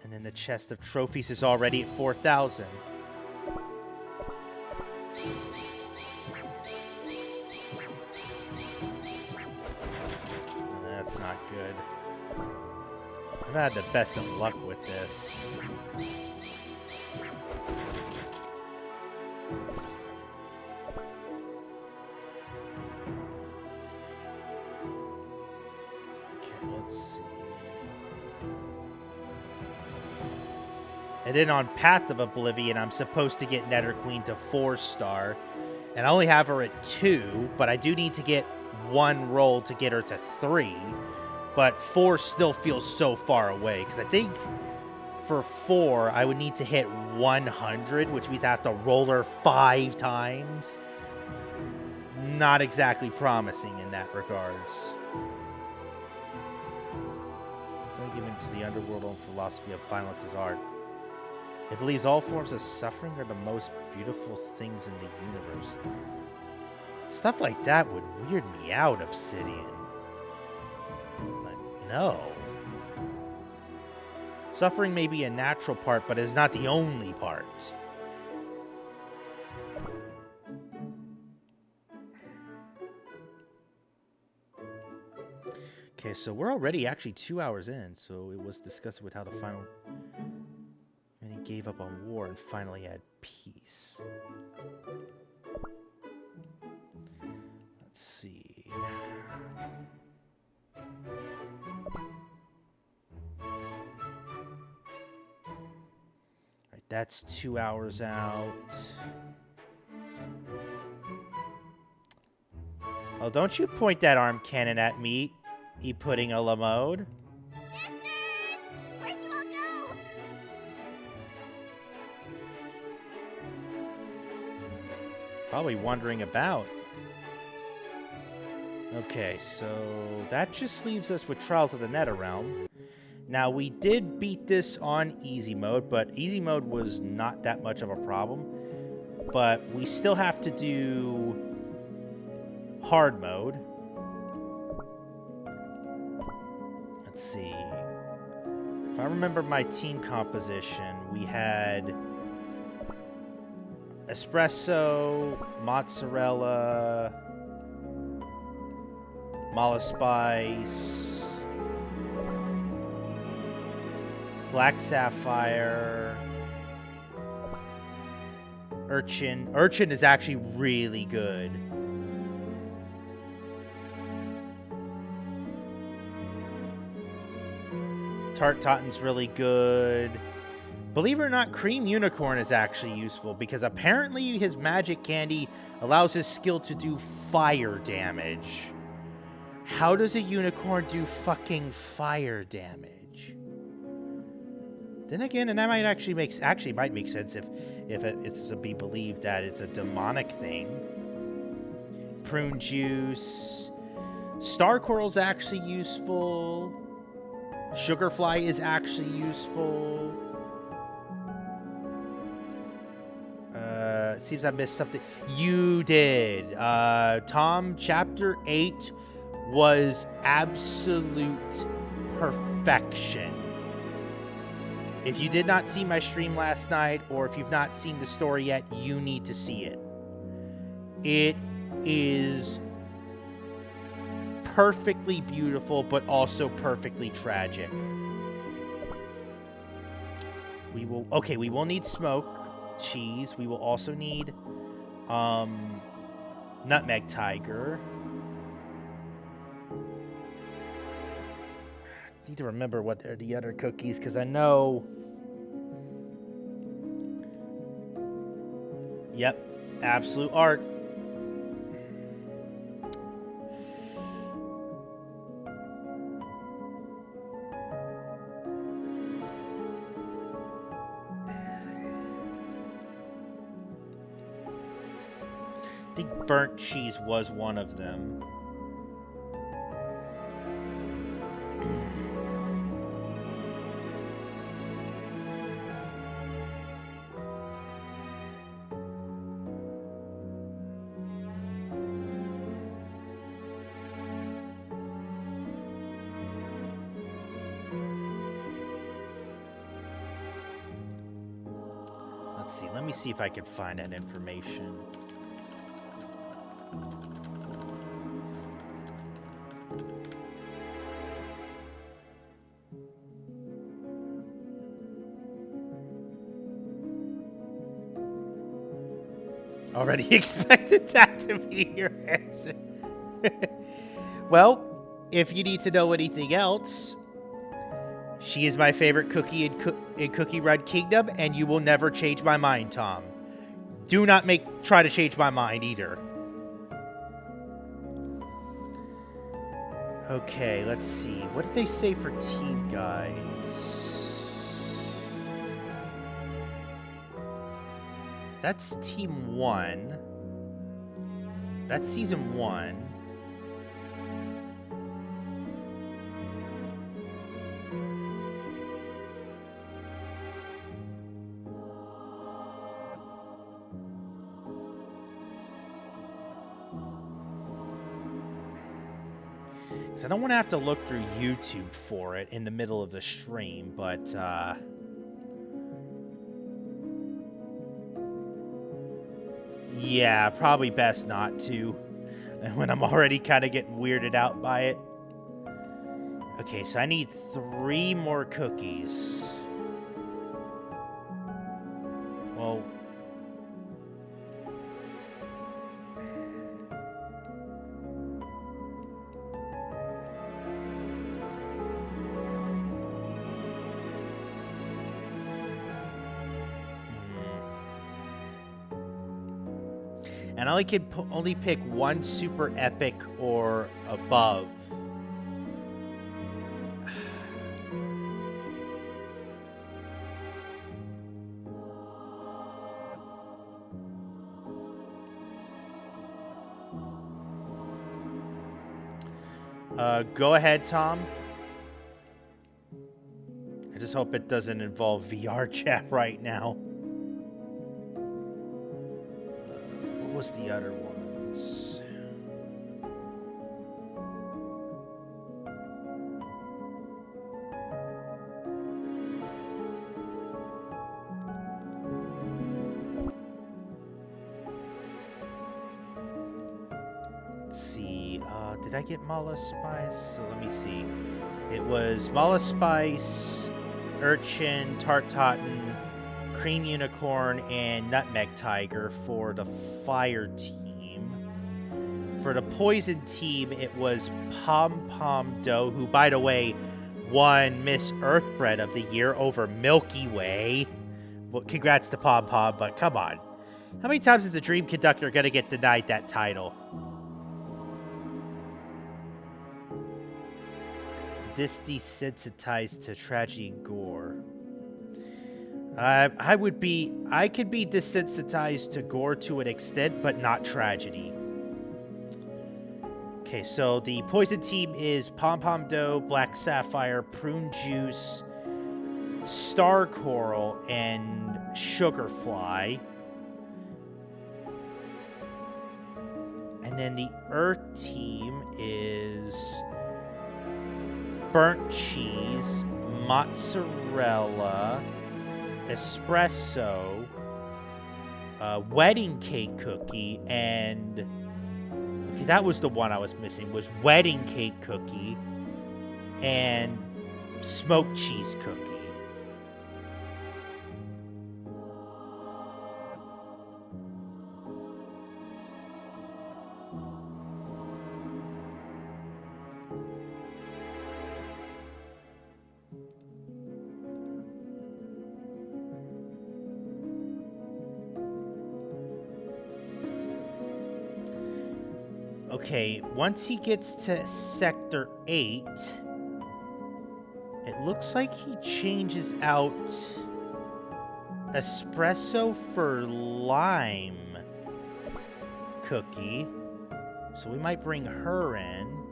And then the chest of trophies is already at 4,000. That's not good. I've had the best of luck with this. Okay, let's see. And then on Path of Oblivion, I'm supposed to get Nether Queen to 4-star. And I only have her at 2, but I do need to get 1 roll to get her to 3. But 4 still feels so far away, because I think for 4, I would need to hit 100, which means I have to roll her 5 times. Not exactly promising in that regards. Don't give into the underworld own philosophy of violence as art. It believes all forms of suffering are the most beautiful things in the universe. Stuff like that would weird me out, Obsidian. Like, no. Suffering may be a natural part, but it is not the only part. Okay, so we're already actually 2 hours in, so it was discussed with how the final... And he gave up on war and finally had peace. Let's see. Alright, that's 2 hours out. Oh, don't you point that arm cannon at me, you pudding a la mode. Sisters! Where'd you all go? Probably wandering about. Okay, so that just leaves us with Trials of the Nether Realm. Now, we did beat this on easy mode, but easy mode was not that much of a problem. But we still have to do hard mode. Let's see. If I remember my team composition, we had espresso, mozzarella, Molluspice, black sapphire, urchin. Urchin is actually really good. Tart Totten's really good. Believe it or not, Cream Unicorn is actually useful because apparently his magic candy allows his skill to do fire damage. How does a unicorn do fucking fire damage? Then again, and that might actually make sense if it's to be believed that it's a demonic thing. Prune juice. Star Coral's actually useful. Sugarfly is actually useful. It seems I missed something. You did. Tom, Chapter 8 was absolute perfection. If you did not see my stream last night, or if you've not seen the story yet, you need to see it. It is perfectly beautiful, but also perfectly tragic. We will need smoke, cheese. We will also need nutmeg tiger. Need to remember what are the other cookies, because I know. Yep, absolute art. I think burnt cheese was one of them. Let's see. Let me see if I can find that information. Already expected that to be your answer. Well, if you need to know anything else, she is my favorite cookie in Cookie Run Kingdom, and you will never change my mind, Tom. Do not try to change my mind either. Okay, let's see. What did they say for team guides? That's team 1. That's season 1. I don't want to have to look through YouTube for it in the middle of the stream, but yeah, probably best not to when I'm already kind of getting weirded out by it. Okay, so I need 3 more cookies. Well, and I can only pick 1 super epic or above. Go ahead, Tom. I just hope it doesn't involve VR chat right now. What was the other ones? Let's see. Did I get Mala Spice? So let me see. It was Mala Spice, Urchin, Tart Totten, Cream Unicorn, and Nutmeg Tiger for the fire team. For the poison team, it was Pom Pom Dough, who, by the way, won Miss Earthbread of the Year over Milky Way. Well, congrats to Pom Pom, but come on. How many times is the Dream Conductor going to get denied that title? This desensitized to tragedy and gore. I could be desensitized to gore to an extent, but not tragedy. Okay, so the poison team is Pom Pom Dough, Black Sapphire, Prune Juice, Star Coral, and Sugarfly. And then the Earth team is Burnt Cheese, Mozzarella, Espresso, Wedding Cake Cookie, and... Okay, that was the one I was missing, was Wedding Cake Cookie and Smoked Cheese Cookie. Okay, once he gets to Sector 8, it looks like he changes out Espresso for Lime Cookie. So we might bring her in.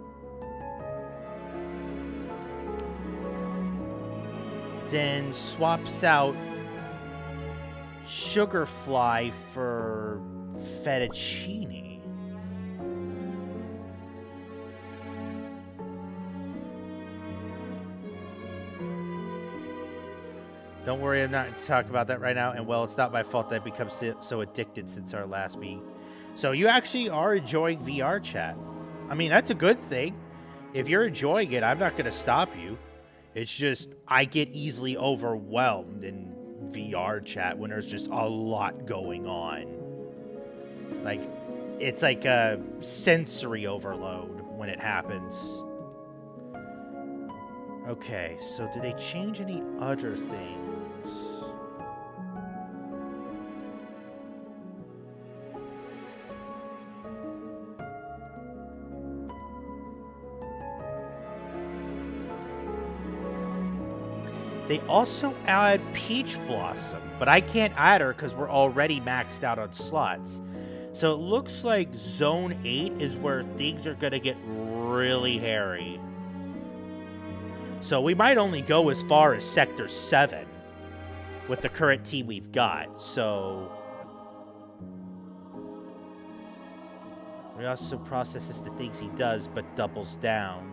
Then swaps out Sugarfly for Fettuccine. Don't worry, I'm not talking about that right now. And, well, it's not my fault that I've become so addicted since our last meeting. So you actually are enjoying VR chat. I mean, that's a good thing. If you're enjoying it, I'm not going to stop you. It's just I get easily overwhelmed in VR chat when there's just a lot going on. Like, it's like a sensory overload when it happens. Okay, so did they change any other things? They also add Peach Blossom, but I can't add her because we're already maxed out on slots. So it looks like Zone 8 is where things are going to get really hairy. So we might only go as far as Sector 7 with the current team we've got. So he also processes the things he does, but doubles down.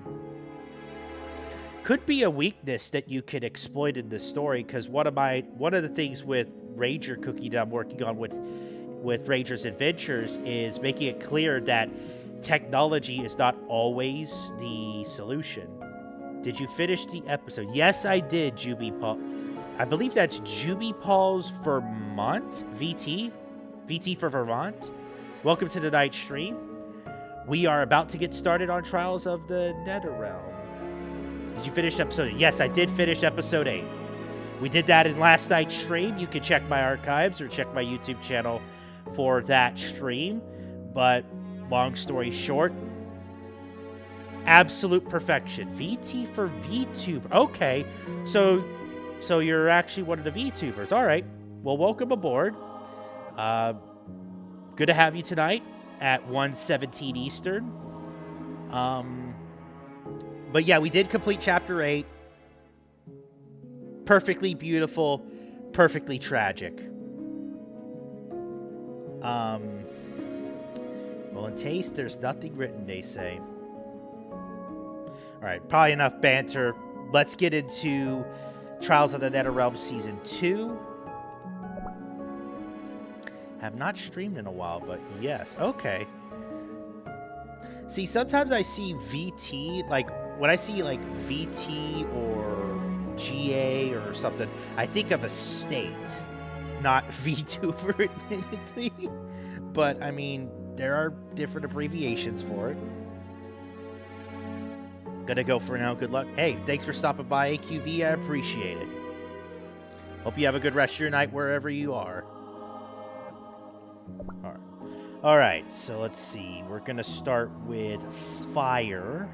Could be a weakness that you could exploit in this story, because one of the things with Ranger Cookie that I'm working on with Ranger's Adventures is making it clear that technology is not always the solution. Did you finish the episode? Yes, I did, Juby Paul. I believe that's Juby Paul's Vermont? VT for Vermont. Welcome to the night stream. We are about to get started on Trials of the Nether Realm. Did you finish episode 8? Yes, I did finish episode 8. We did that in last night's stream. You can check my archives or check my YouTube channel for that stream. But long story short, absolute perfection. VT for VTuber. Okay, so you're actually one of the VTubers. All right. Well, welcome aboard. Good to have you tonight at 1:17 Eastern. But yeah, we did complete Chapter 8. Perfectly beautiful, perfectly tragic. Well, in taste, there's nothing written, they say. All right, probably enough banter. Let's get into Trials of the Nether Realm Season 2. Have not streamed in a while, but yes. Okay. See, sometimes I see VT, like, when I see, like, VT or GA or something, I think of a state, not VTuber, admittedly. But, I mean, there are different abbreviations for it. Gonna go for now. Good luck. Hey, thanks for stopping by, AQV. I appreciate it. Hope you have a good rest of your night wherever you are. All right, so let's see. We're gonna start with fire.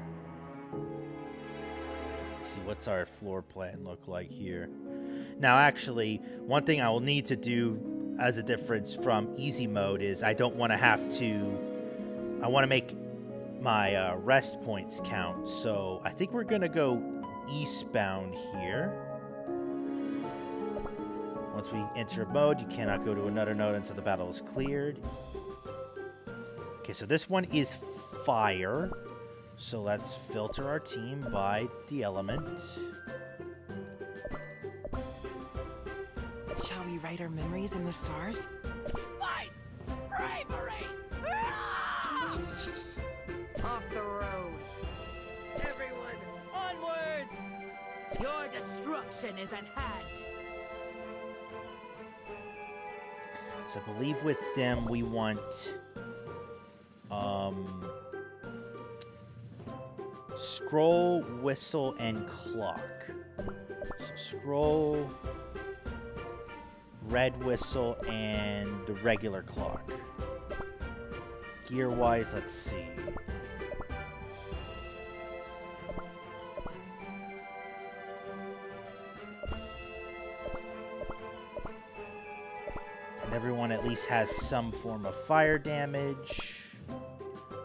Let's see, what's our floor plan look like here? Now, actually, one thing I will need to do as a difference from easy mode is I don't want to have to... I want to make my rest points count. So I think we're going to go eastbound here. Once we enter mode, you cannot go to another node until the battle is cleared. Okay, so this one is fire. So let's filter our team by the element. Shall we write our memories in the stars? Spice! Bravery! Off the road. Everyone, onwards! Your destruction is at hand. So I believe with them we want scroll, whistle, and clock. So scroll, red whistle, and the regular clock. Gear-wise, let's see. And everyone at least has some form of fire damage.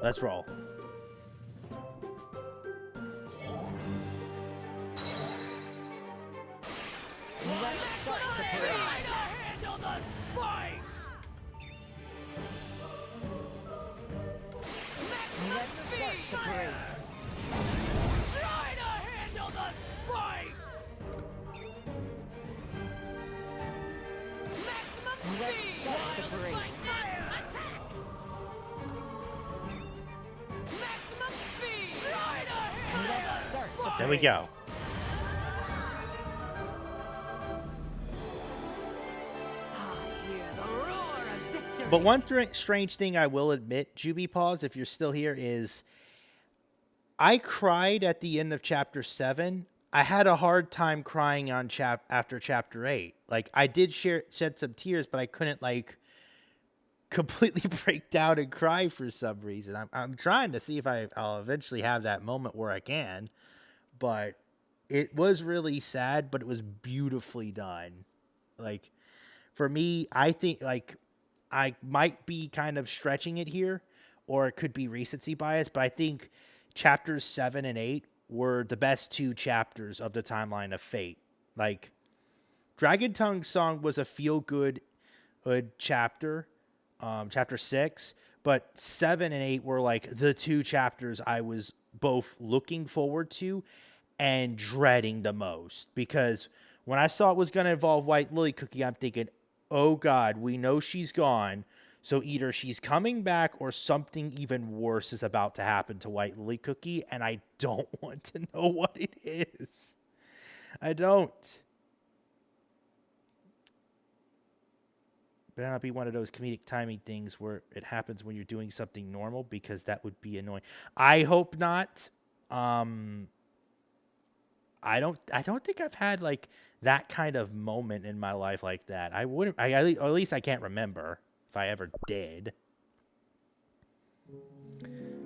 Let's roll. There we go. I hear the roar of victory. But one strange thing I will admit, Juby Paws, if you're still here, is I cried at the end of chapter 7. I had a hard time crying on after chapter 8. Like, I did shed some tears, but I couldn't, like, completely break down and cry for some reason. I'm trying to see if I'll eventually have that moment where I can. But it was really sad, but it was beautifully done. Like, for me, I think, like, I might be kind of stretching it here, or it could be recency bias, but I think chapters 7 and 8 were the best 2 chapters of the timeline of Fate. Like, Dragon Tongue's song was a feel-good chapter, chapter 6, but 7 and 8 were, like, the 2 chapters I was both looking forward to and dreading the most. Because when I saw it was going to involve White Lily Cookie, I'm thinking, oh God, we know she's gone. So either she's coming back or something even worse is about to happen to White Lily Cookie. And I don't want to know what it is. I don't. Better not be one of those comedic timing things where it happens when you're doing something normal, because that would be annoying. I hope not. I don't think I've had like that kind of moment in my life like that. At least I can't remember if I ever did.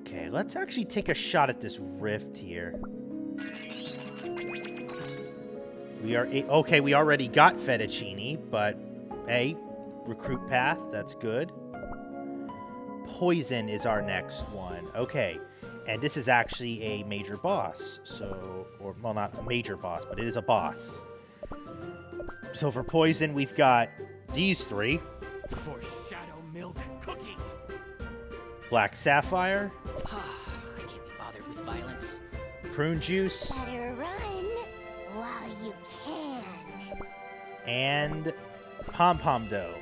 Okay, let's actually take a shot at this rift here. We already got fettuccine, but hey, recruit path, that's good. Poison is our next one. Okay. And this is actually a major boss. Well, not a major boss, but it is a boss. So for poison, we've got these 3. For Shadow Milk Cookie. Black Sapphire. I can't be bothered with violence. Prune Juice. Better run while you can. And Pom Pom Dough.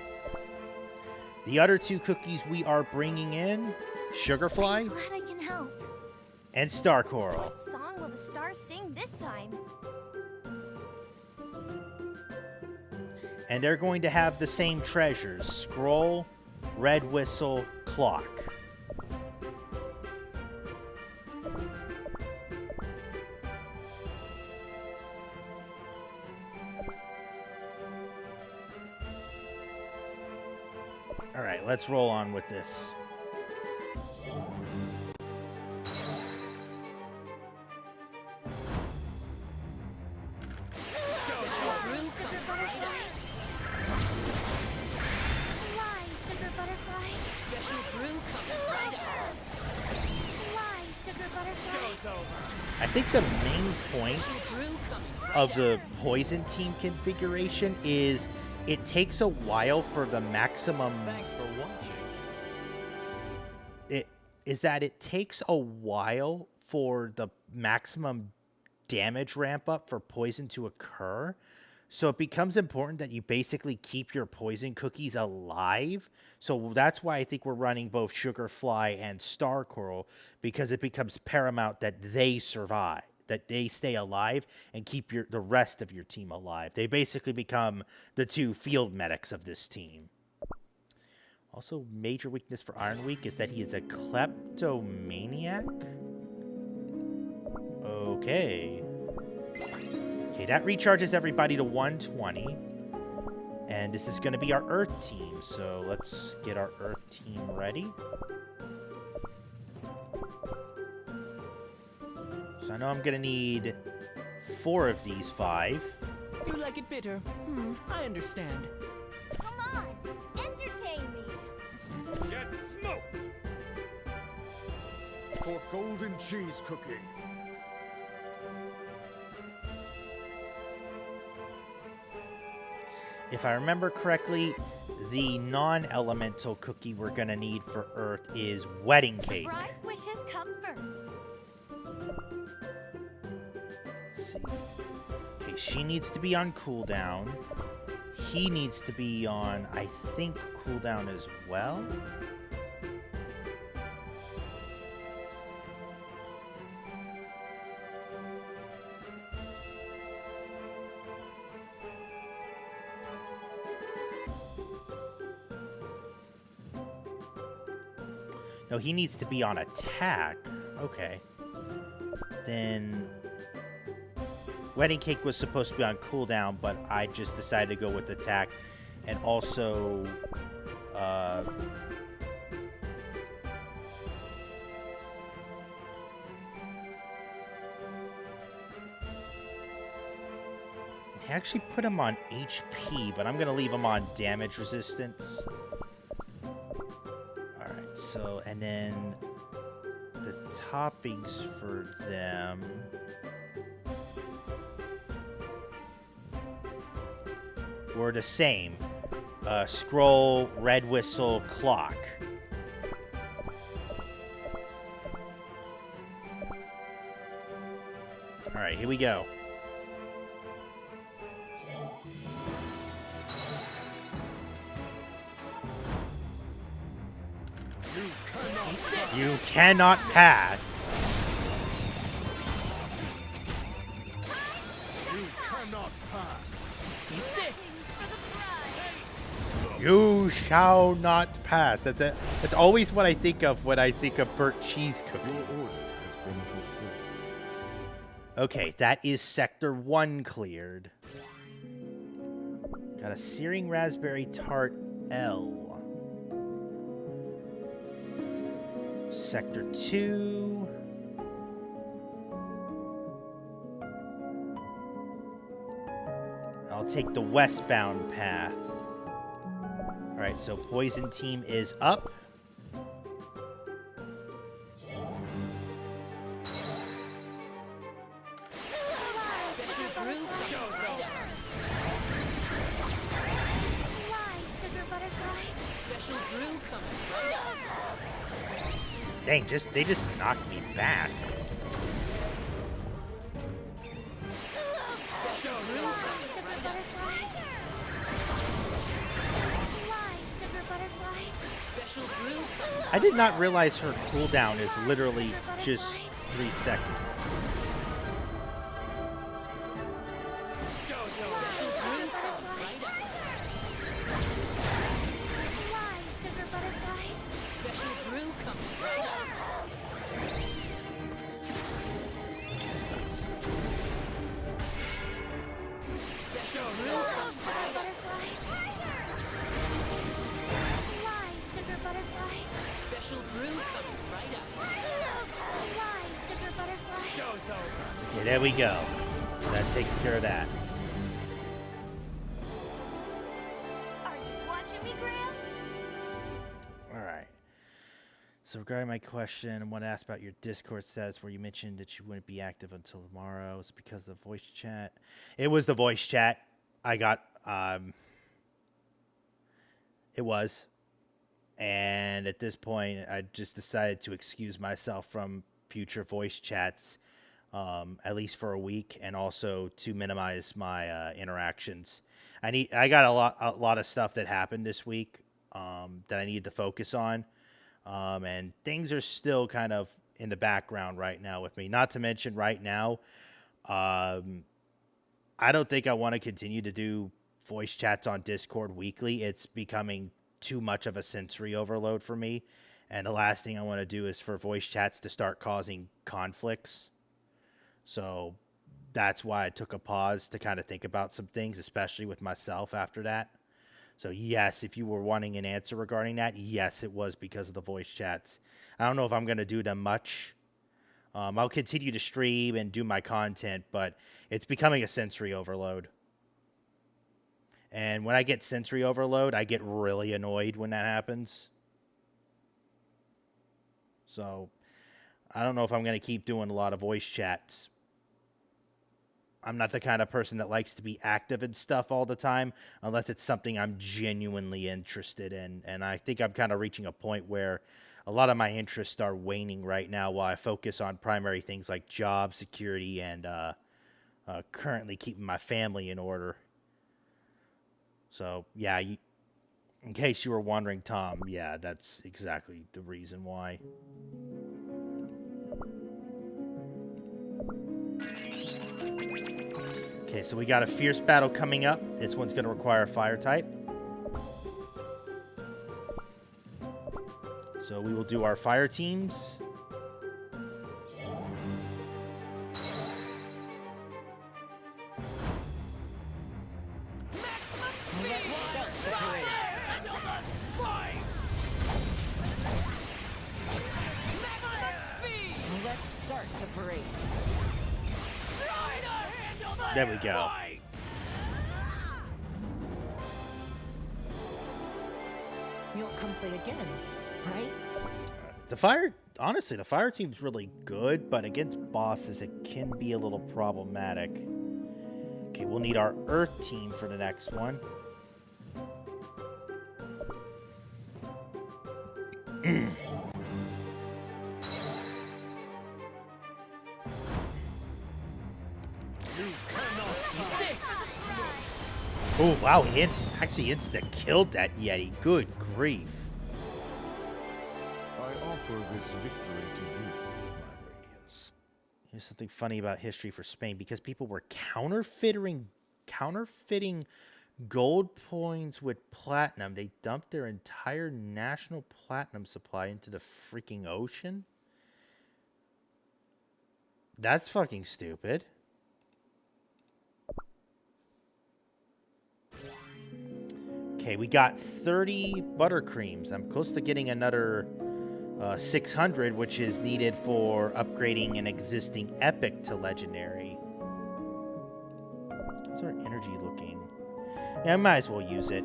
The other 2 cookies we are bringing in, Sugarfly. Glad I can help. And Star Coral. What song will the stars sing this time? And they're going to have the same treasures: Scroll, Red Whistle, Clock. All right, let's roll on with this. I think the main point of the poison team configuration is it takes a while for the maximum. Thanks for watching. It takes a while for the maximum damage ramp up for poison to occur. So it becomes important that you basically keep your poison cookies alive. So that's why I think we're running both Sugarfly and Star Coral, because it becomes paramount that they survive, that they stay alive and keep the rest of your team alive. They basically become the 2 field medics of this team. Also, major weakness for Ironweak is that he is a kleptomaniac. Okay. Okay, that recharges everybody to 120. And this is going to be our Earth team. So let's get our Earth team ready. So I know I'm going to need 4 of these 5. You like it bitter? I understand. Come on, entertain me. Get smoked! For golden cheese cookie. If I remember correctly, the non-elemental cookie we're going to need for Earth is wedding cake. Bride's wishes come first. Let's see. Okay, she needs to be on cooldown. He needs to be on, I think, cooldown as well. No, he needs to be on attack. Okay. Then... Wedding Cake was supposed to be on cooldown, but I just decided to go with attack. And also... I actually put him on HP, but I'm going to leave him on damage resistance. Alright, so, and then the toppings for them... were the same. Scroll, red whistle, clock. Alright, here we go. You cannot pass. You cannot pass. Escape this. You shall not pass. That's it. That's always what I think of when I think of burnt cheese cookie. Your order has been fulfilled. Okay, that is Sector 1 cleared. Got a searing raspberry tart L. Sector 2. I'll take the westbound path. Alright, so Poison Team is up. Dang, they just knocked me back. I did not realize her cooldown is literally just 3 seconds. Okay, there we go. That takes care of that. Are you watching me, Gramps? Alright. So regarding my question, I want to ask about your Discord status where you mentioned that you wouldn't be active until tomorrow. It's because of the voice chat. It was the voice chat. I got, it was. And at this point, I just decided to excuse myself from future voice chats, at least for a week, and also to minimize my interactions. I got a lot of stuff that happened this week that I needed to focus on, and things are still kind of in the background right now with me. Not to mention right now, I don't think I want to continue to do voice chats on Discord weekly. It's becoming too much of a sensory overload for me, and the last thing I want to do is for voice chats to start causing conflicts. So that's why I took a pause to kind of think about some things, especially with myself after that. So yes, if you were wanting an answer regarding that, yes, it was because of the voice chats. I don't know if I'm going to do them much. I'll continue to stream and do my content, but it's becoming a sensory overload. And when I get sensory overload, I get really annoyed when that happens. So I don't know if I'm going to keep doing a lot of voice chats. I'm not the kind of person that likes to be active and stuff all the time, unless it's something I'm genuinely interested in. And I think I'm kind of reaching a point where a lot of my interests are waning right now while I focus on primary things like job security and currently keeping my family in order. So, yeah, in case you were wondering, Tom, yeah, that's exactly the reason why. Okay, so we got a fierce battle coming up. This one's going to require a fire type. So we will do our fire teams. Let's start the parade. There we go. You'll come play again, right? Honestly, the fire team's really good, but against bosses, it can be a little problematic. Okay, we'll need our earth team for the next one. Oh, wow, he actually insta-killed that Yeti. Good grief. I offer this victory to you, my radiance. Here's something funny about history for Spain. Because people were counterfeiting gold coins with platinum, they dumped their entire national platinum supply into the freaking ocean? That's fucking stupid. Okay, we got 30 buttercreams. I'm close to getting another 600, which is needed for upgrading an existing epic to legendary. How's our energy looking? Yeah, I might as well use it.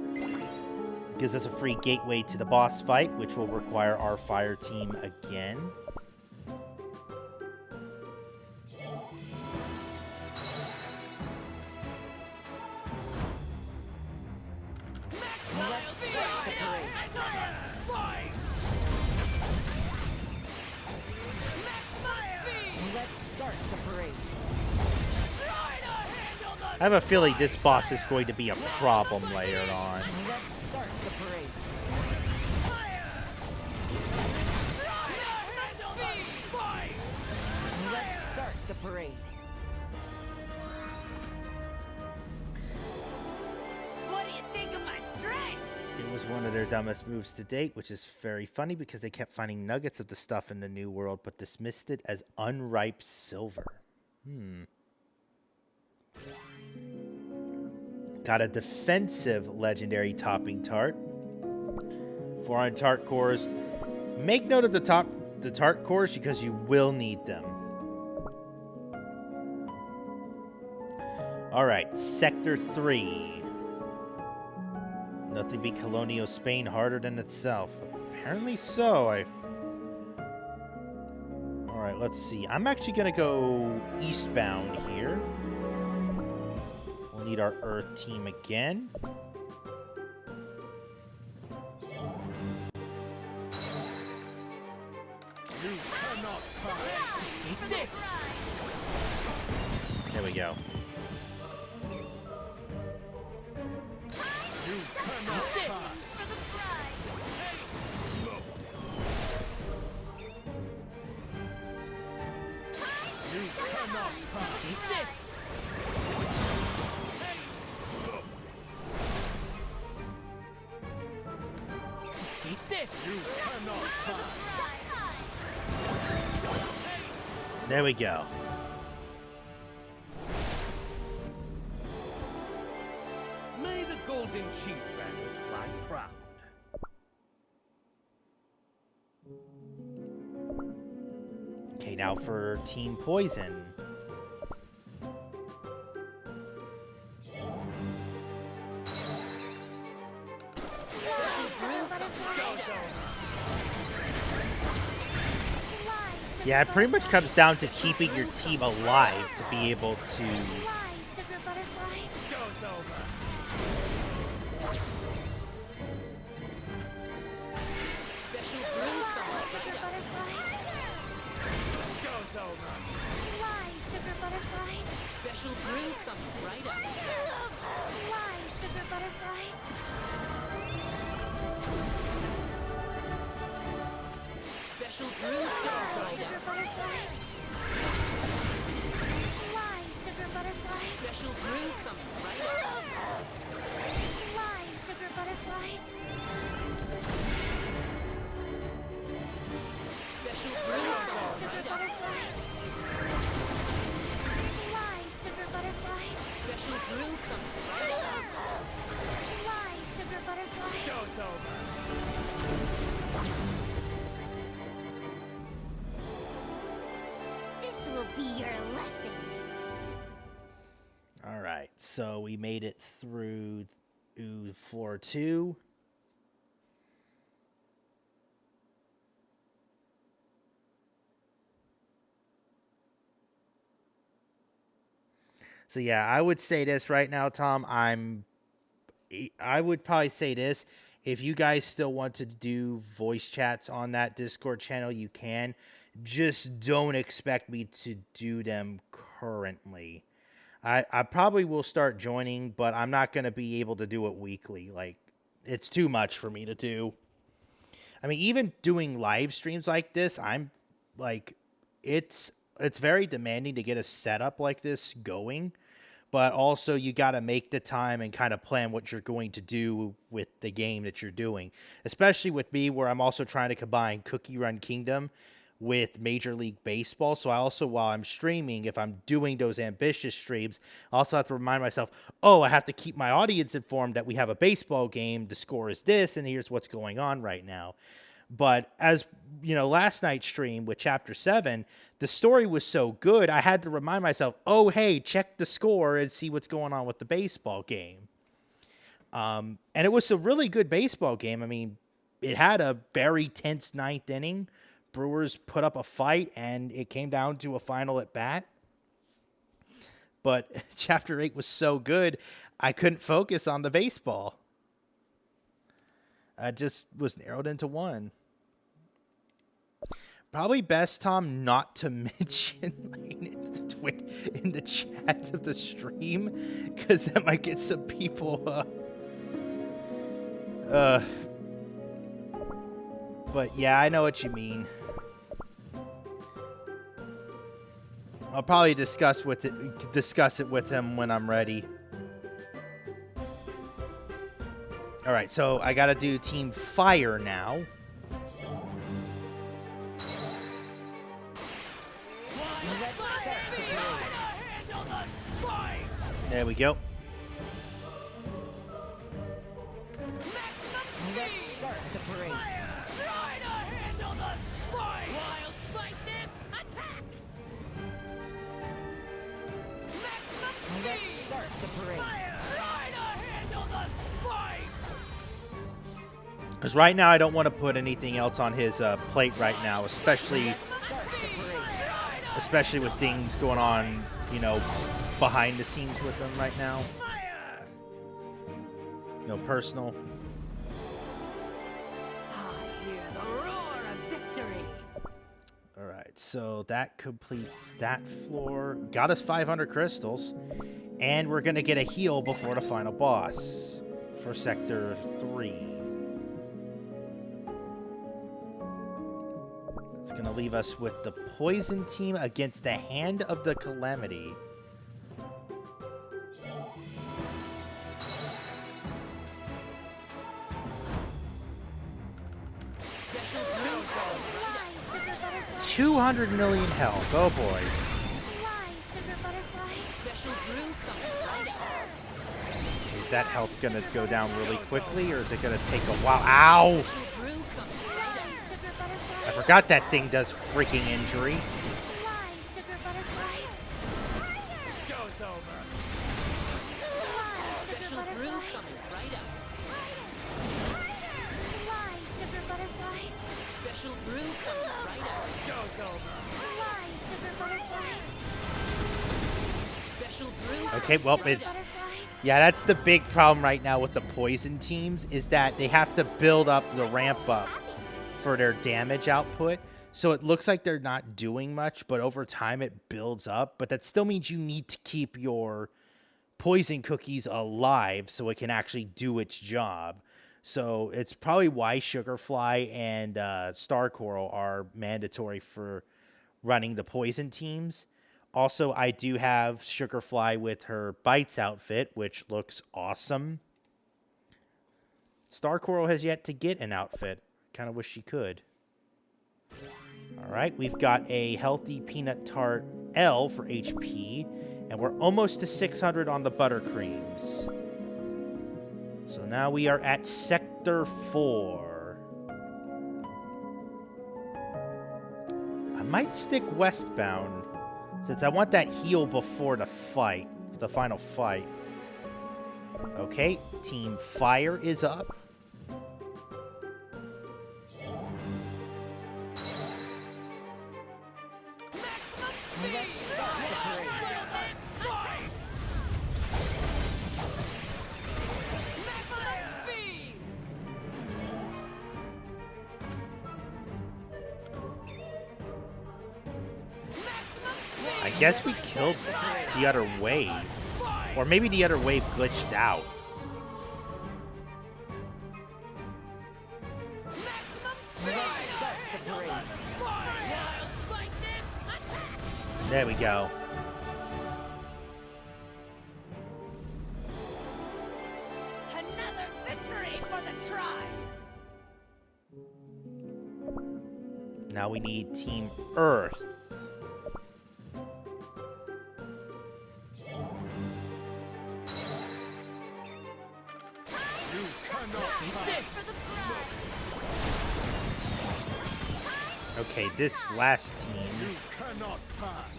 Gives us a free gateway to the boss fight, which will require our fire team again. I have a feeling this boss is going to be a problem later on. Let's start the parade. Let's start the parade. What do you think of my strength? It was one of their dumbest moves to date, which is very funny because they kept finding nuggets of the stuff in the new world, but dismissed it as unripe silver. Got a defensive legendary topping tart. 400 tart cores. Make note of the tart cores because you will need them. Alright, Sector 3. Nothing beat colonial Spain harder than itself. Apparently so. Alright, let's see. I'm actually going to go eastbound here. We'll need our Earth team again. You cannot pass. Escape this! There we go. You cannot pass. For the prize. You cannot pass. Escape this! Escape this! You cannot pass. There we go. May the golden chief banners fly proud. Okay, now for Team Poison. Yeah, it pretty much comes down to keeping your team alive to be able to... Fly, sugar butterfly. Show's over. Special brew Sugar butterfly. Show's over. Fly, sugar butterfly. Special brew coming right up. Fly, sugar butterfly. Special brew coming right Sugar up. butterfly. Fly, sugar butterfly. Special brew coming right up. Fly, sugar butterfly. So we made it through floor 2. So yeah, I would say this right now, Tom. I would probably say this. If you guys still want to do voice chats on that Discord channel, you can. Just don't expect me to do them currently. I probably will start joining, but I'm not going to be able to do it weekly. Like, it's too much for me to do. I mean, even doing live streams like this, I'm like, it's very demanding to get a setup like this going. But also, you got to make the time and kind of plan what you're going to do with the game that you're doing. Especially with me, where I'm also trying to combine Cookie Run Kingdom with Major League Baseball. So I also, while I'm streaming, if I'm doing those ambitious streams, I also have to remind myself, oh, I have to keep my audience informed that we have a baseball game. The score is this, and here's what's going on right now. But as you know, last night's stream with Chapter 7, the story was so good, I had to remind myself, oh, hey, check the score and see what's going on with the baseball game. And it was a really good baseball game. I mean, it had a very tense ninth inning. Brewers put up a fight, and it came down to a final at bat. But Chapter 8 was so good, I couldn't focus on the baseball. I just was narrowed into one. Probably best, Tom, not to mention in the chat of the stream, because that might get some people. But yeah, I know what you mean. I'll probably discuss it with him when I'm ready. All right, so I gotta do Team Fire now. There we go. Because right now I don't want to put anything else on his plate right now, especially with things going on, you know, behind the scenes with him right now. No personal. I hear the roar of victory. All right, so that completes that floor. Got us 500 crystals, and we're gonna get a heal before the final boss for Sector 3. It's going to leave us with the Poison Team against the Hand of the Calamity. $200 million health. Oh boy. Is that health going to go down really quickly, or is it going to take a while? Ow! I forgot that thing does freaking injury. Okay, well, yeah, that's the big problem right now with the poison teams, is that they have to build up the ramp up for their damage output. So it looks like they're not doing much, but over time it builds up. But that still means you need to keep your poison cookies alive so it can actually do its job. So it's probably why Sugarfly and Star Coral are mandatory for running the poison teams. Also, I do have Sugarfly with her Bites outfit, which looks awesome. Star Coral has yet to get an outfit. Kind of wish she could. All right, we've got a healthy peanut tart L for HP, and we're almost to 600 on the buttercreams. So now we are at Sector 4. I might stick westbound, since I want that heal before the fight, the final fight. Okay, Team Fire is up. I guess we killed the other wave. Or maybe the other wave glitched out. There we go. Another victory for the tribe. Now we need Team Earth. Okay, this last team. You cannot pass.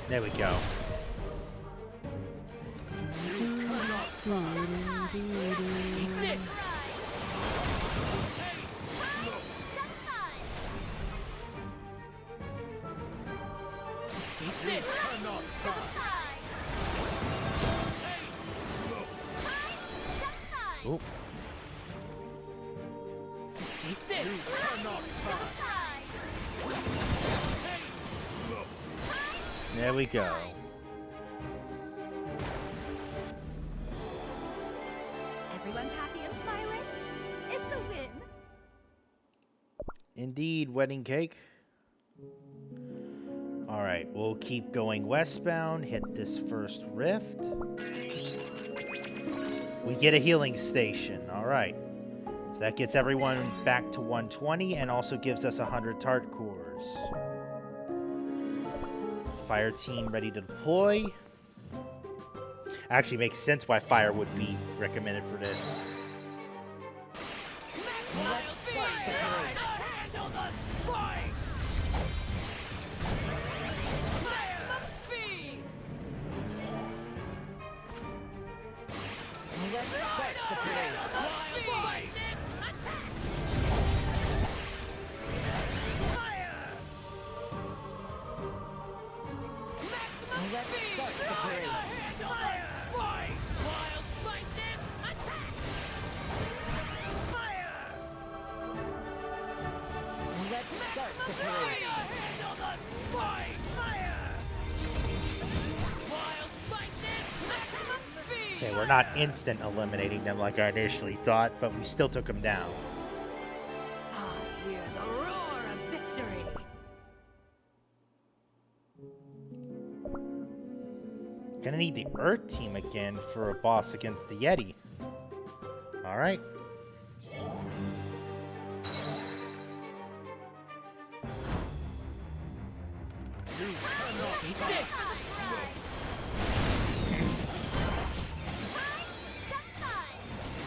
There we go. Oop. There we go. Everyone's happy and smiling. It's a win. Indeed, wedding cake. Alright, we'll keep going westbound, hit this first rift. We get a healing station, alright. So that gets everyone back to 120 and also gives us 100 tart cores. Fire team ready to deploy. Actually makes sense why fire would be recommended for this. Okay, we're not instant eliminating them like I initially thought, but we still took them down. I hear the roar of victory. Gonna need the Earth team again for a boss against the Yeti. Alright.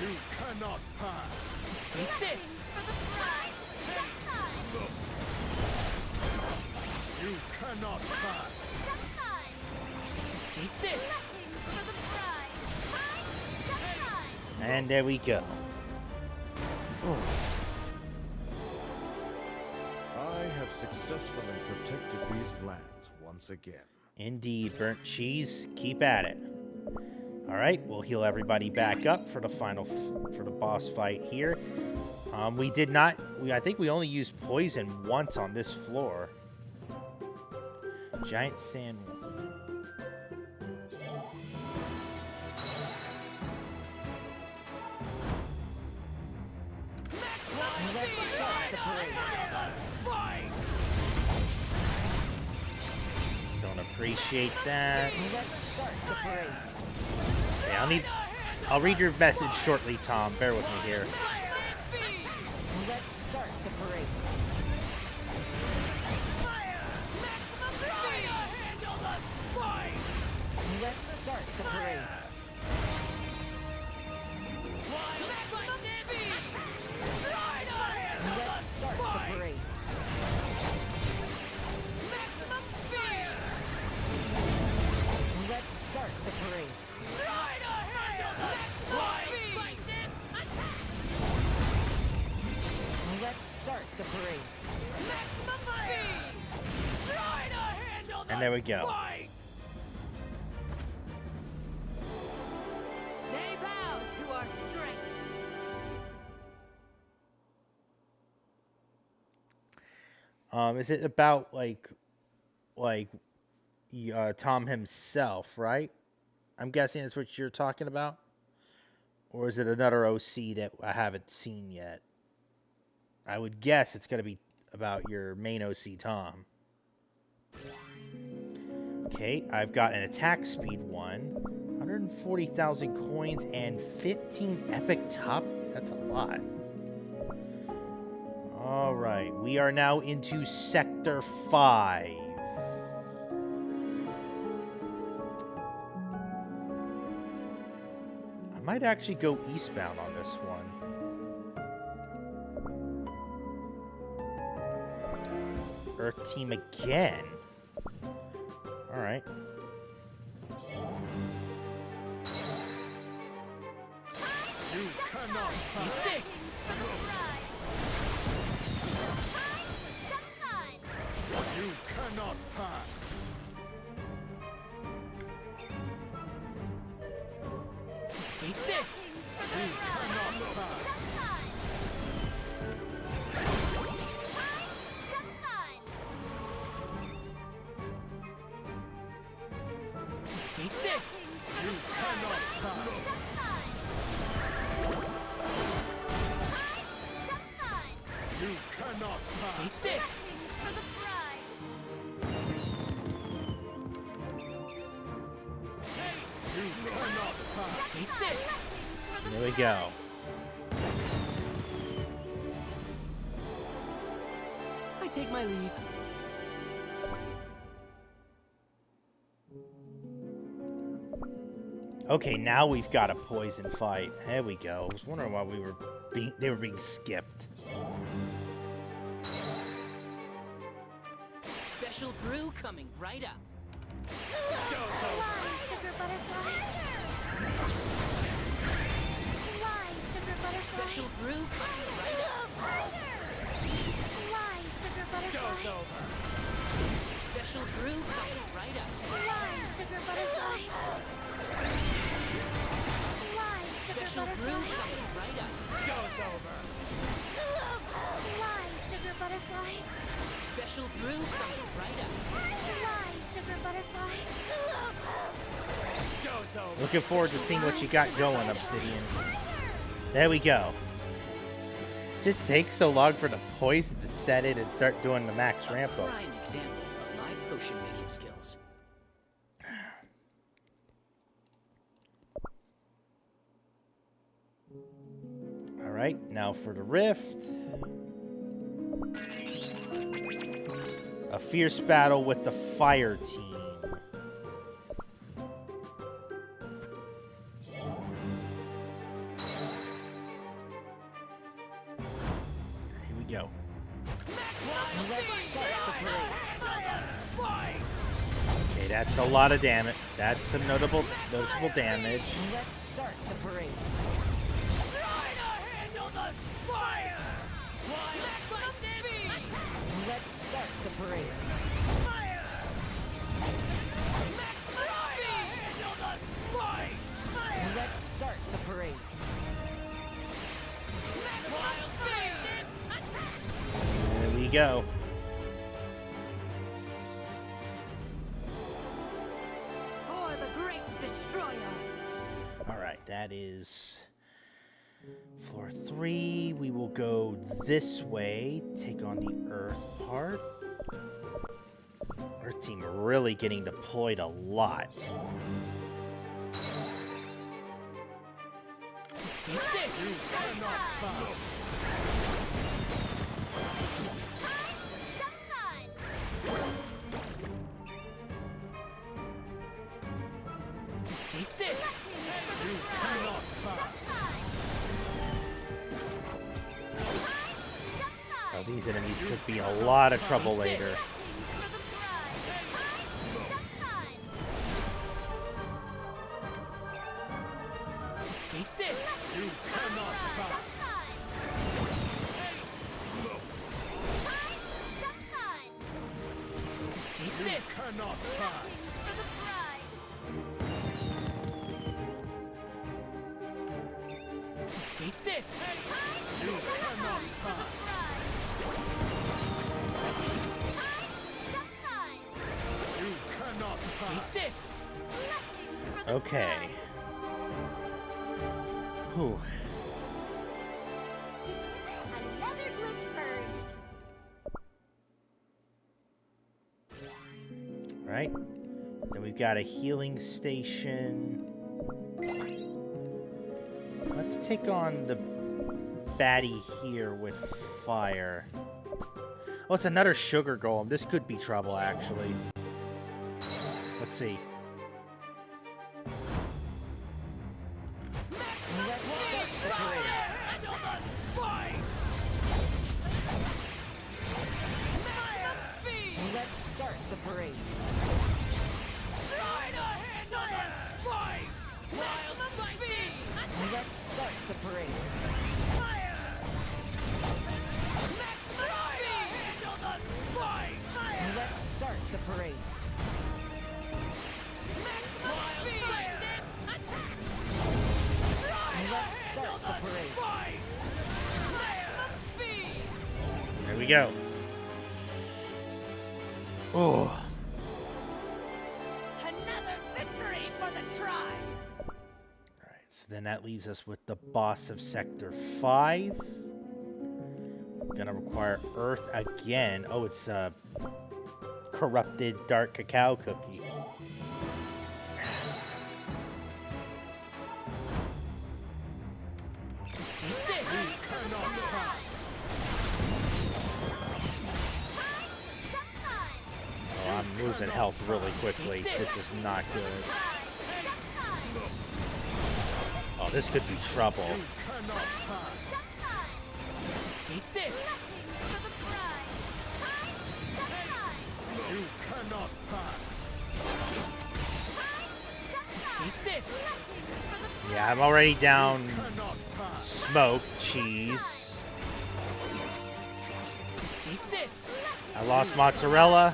You cannot pass. You cannot pass. And there we go. I have successfully protected these lands once again. Indeed, Burnt Cheese. Keep at it. Alright, we'll heal everybody back up for the final, for the boss fight here. We did not, I think we only used poison once on this floor. Giant sand. Don't appreciate that. Yeah, I'll read your message shortly, Tom. Bear with me here. there we go. spikes! They bow to our strength. Is it about Tom himself, right? I'm guessing that's what you're talking about, or is it another OC that I haven't seen yet? I would guess it's gonna be about your main OC, Tom. Okay, I've got an attack speed 140,000 coins, and 15 epic toppings. That's a lot. All right, we are now into Sector 5. I might actually go eastbound on this one. Earth team again. All right. You cannot pass. This! You cannot pass. Escape this! You cannot pass. Escape this! You cannot pass. You cannot pass. Escape this! You cannot pass. Escape this! There we go. I take my leave. Okay, now we've got a poison fight. There we go. I was wondering why they were being skipped. Special brew coming right up. Special brew coming right up. Special brew coming right up. Special brew coming right up. Special brew coming right up. Looking forward to seeing what you got going, Obsidian. There we go. Just takes so long for the poison to set in and start doing the max ramp up. Prime example of my potion making skills. All right, now for the rift. A fierce battle with the fire team. Here we go. Okay, that's a lot of damage. That's some noticeable damage. Let's start the parade. Let's start the parade. Let's start the parade. There we go. For the great destroyer. All right, that is floor 3. We will go this way, take on the earth part. Earth team really getting deployed a lot. Escape this! You cannot pass. Escape this! You cannot pass. Oh, these enemies could be a lot of trouble later. Escape this! You cannot pass. Escape You this! cannot cannot pass. For the pride. Escape this. You cannot pass. You cannot escape this. Okay. Whew. Another glitch purged. Right. Then we've got a healing station. Let's take on the baddie here with fire. Oh, it's another sugar golem. This could be trouble, actually. Let's see. Let's start the parade. Let's start the parade. Let's start the parade. Let's start the parade. There we go. Oh. Another victory for the tribe. Alright, so then that leaves us with the boss of Sector 5. Gonna require Earth again. Oh, it's a corrupted dark cacao cookie. Oh, I'm losing health really quickly. This is not good. Oh, this could be trouble. Escape this. You cannot pass. Escape this. Yeah, I'm already down Cannot pass. smoke, cheese. Escape this. I lost mozzarella.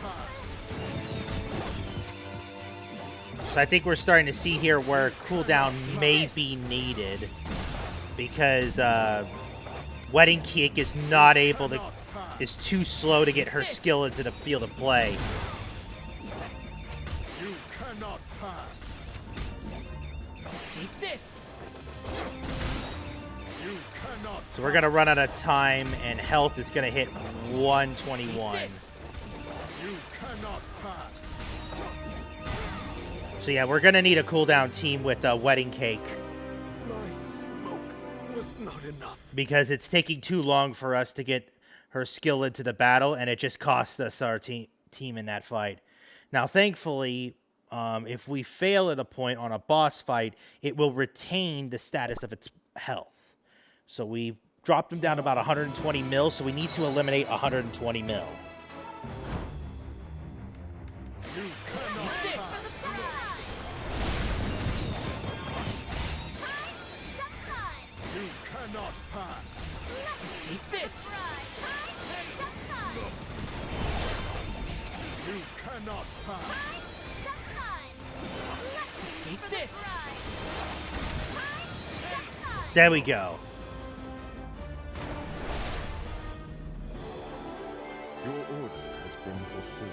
So I think we're starting to see here where cooldown may be needed. Because Wedding Cake is not able to... is too slow to get her skill into the field of play. You cannot pass. Escape this. You cannot. So we're going to run out of time, and health is going to hit 121. This. You cannot pass. So yeah, we're going to need a cooldown team with Wedding Cake. My smoke was not enough. Because it's taking too long for us to get her skill into the battle, and it just cost us our team in that fight. Now, thankfully, if we fail at a point on a boss fight, it will retain the status of its health. So we've dropped him down to about 120 mil, so we need to eliminate 120 mil. You cannot pass. You cannot pass. Escape this. You cannot pass. Escape this. There we go. Your order has been fulfilled.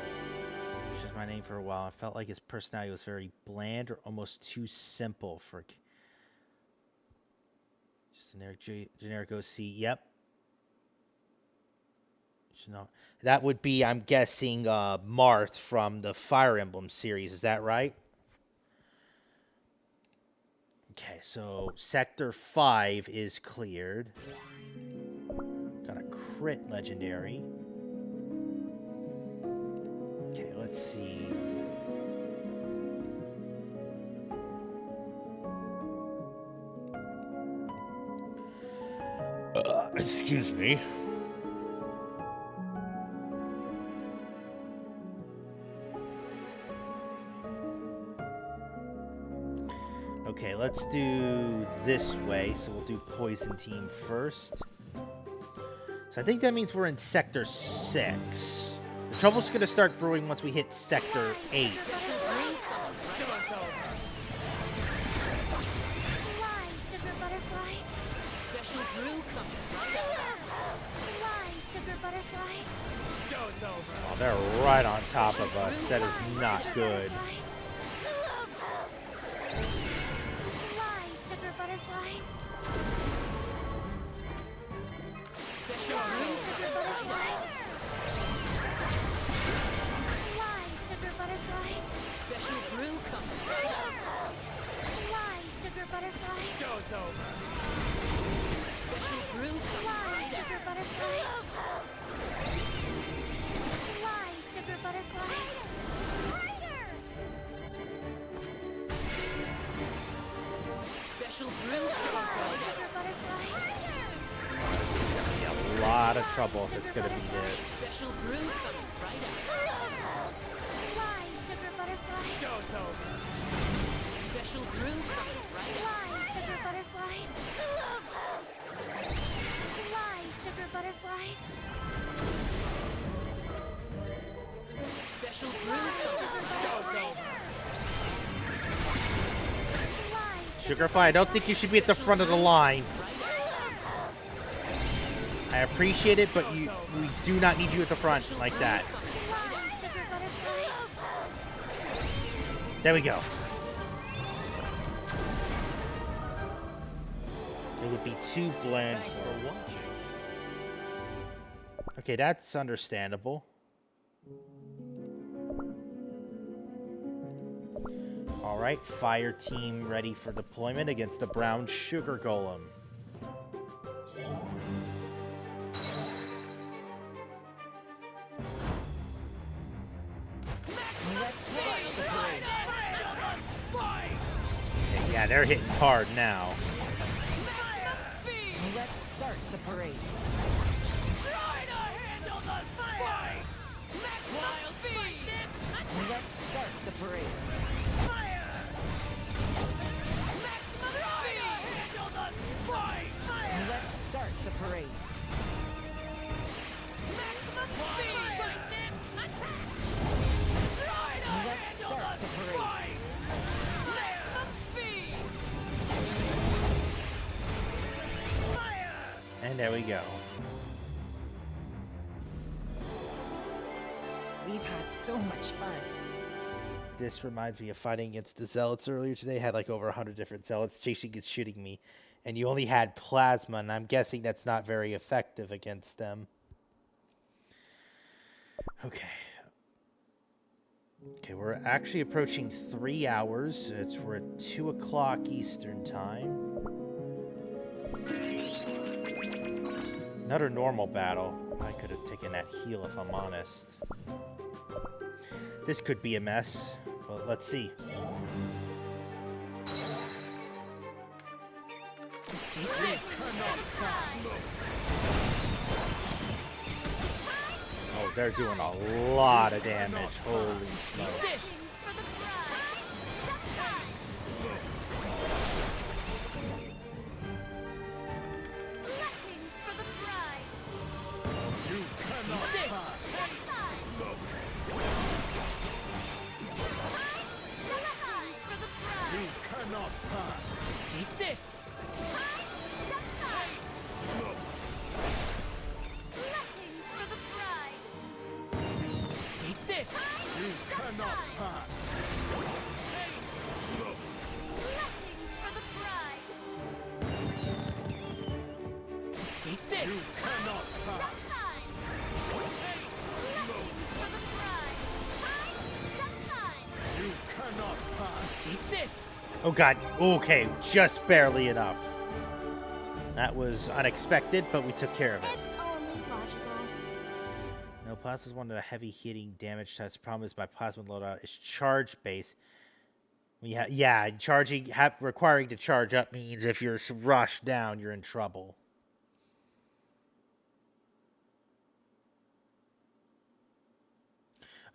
Which is my name for a while. I felt like his personality was very bland or almost too simple for... Just generic OC. Yep. No, that would be, I'm guessing, Marth from the Fire Emblem series. Is that right? Okay, so Sector 5 is cleared. Got a crit legendary. Okay, let's see. Excuse me. Okay, let's do this way. So we'll do Poison Team first. So I think that means we're in Sector 6. We're Trouble's gonna start brewing once we hit Sector 8. Fly, sugar butterfly. Special brew coming right up. Fly, sugar butterfly. Oh, they're right on top of us. That is not good. Fly, sugar butterfly. Special brew Sugar butterfly. Fly, sugar butterfly. Special brew coming right up. Fly, sugar butterfly. Special brew coming Fly, right up. sugar butterfly. Fly, sugar butterfly. Special brew coming right up. Sugar butterfly. Be a lot of trouble if it's gonna be this. Special brew coming right up. Fly, sugar butterfly. Special brew coming right up. Fly, sugar butterfly. Fly, sugar butterfly. Special brew coming right up. Sugarfly, I don't think you should be at the front of the line. I appreciate it, but we do not need you at the front like that. There we go. It would be too bland for watching. Okay, that's understandable. All right, fire team ready for deployment against the brown sugar golem. Okay, yeah, they're hitting hard now. Let's start the parade. Let's start the parade. Let's start the parade. Let's start the parade. And there we go. We've had so much fun. This reminds me of fighting against the zealots earlier today. I had like over 100 different zealots chasing and shooting me. And you only had plasma, and I'm guessing that's not very effective against them. Okay. Okay, we're actually approaching 3 hours. We're at 2 o'clock Eastern time. Another normal battle. I could have taken that heal if I'm honest. This could be a mess, but let's see. Oh, they're doing a lot of damage. Holy smokes. Escape this! Escape this! You cannot pass. Escape this! You cannot pass. You cannot pass. Escape this! Oh god, okay, just barely enough. That was unexpected, but we took care of it. It's only logical. No, plasma is one of the heavy hitting damage types. The problem is my plasma loadout is charge based. Yeah, requiring to charge up means if you're rushed down, you're in trouble.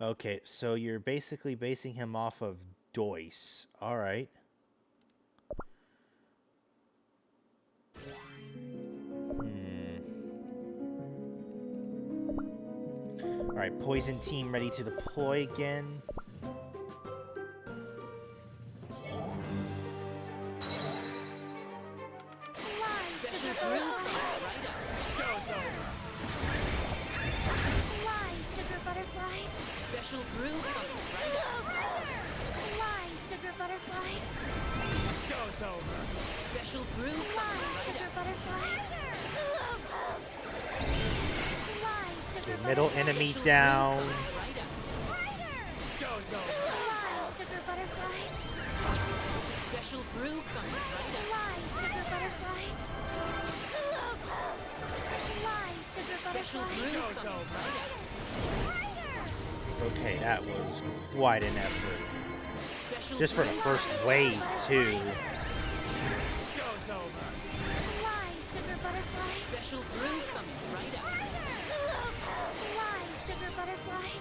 Okay, so you're basically basing him off of Doyce. All right. All Alright, poison team ready to deploy again. Special brew coming right up. Fly, sugar butterfly. Show's over. Special brew coming right Sugar up. butterfly. Fly, sugar Okay, middle butterfly. enemy down. Right up. Show's over. Fly, sugar butterfly. Special brew coming right up. Fly, sugar butterfly. Fly, sugar Special butterfly. brew Show's coming over. right up. Okay, that was quite an effort. Special Just for the brew first coming wave, right up. too. Show's over. Fly, sugar butterfly. Special brew coming right up. Fly, sugar butterfly.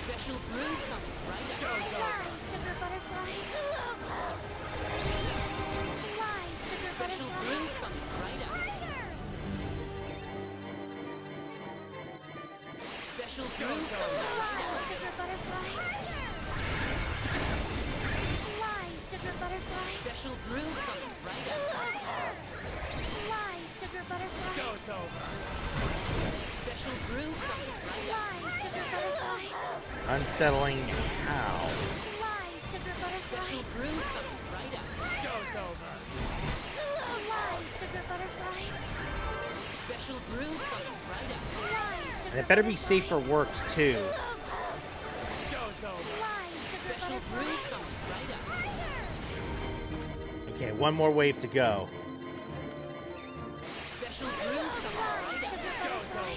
Special brew coming right up. Fly, sugar butterfly. Fly, sugar Special butterfly. brew coming right up. Special brew coming right up. Sugar butterfly. Fly, sugar butterfly. Special brew coming right up. Fly, sugar butterfly. Show's over. Special brew coming right up. Fly, sugar butterfly. Unsettling how? Fly, sugar butterfly. Special brew coming right up. Show's over. Fly, sugar butterfly. Special brew coming right up. Fly, And sugar it better be safe for works, too. Show's over. Fly, sugar Special brew butterfly. coming right up. Okay, one more wave to go. Special brew coming right up. Sugar butterfly.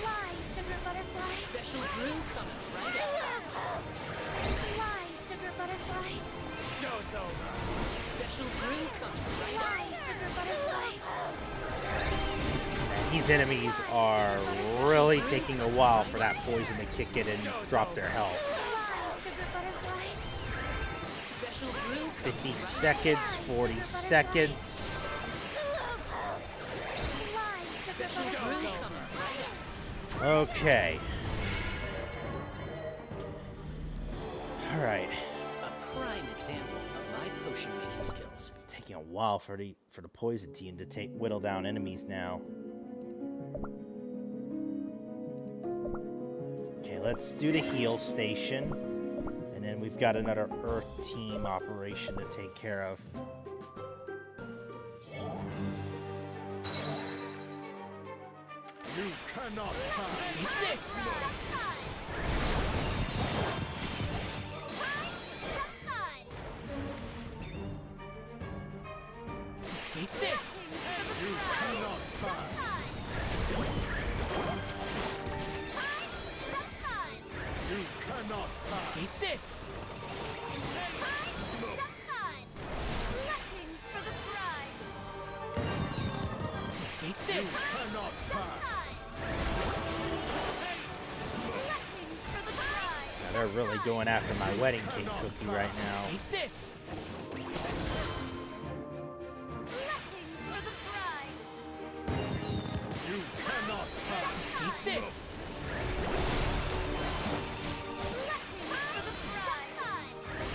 Fly, sugar butterfly. Special brew coming right up. Fly, sugar butterfly. Show's over. Special brew coming right up. Fly, sugar butterfly. And these enemies are really taking a while for that poison to kick in and drop their health. Fly, sugar butterfly. Special brew 50 seconds, 40 seconds. Fly, sugar Special butterfly. brew coming right up. Okay. Alright. A prime example of my potion making skills. It's taking a while for the poison team to whittle down enemies now. Okay, let's do the heal station. And then we've got another Earth team operation to take care of. You cannot pass. This! Escape this! You cannot pass. You cannot pass. Escape this! Escape You this! cannot pass. Now they're really going after my wedding cake cookie right now. Escape this! You cannot pass. Escape this!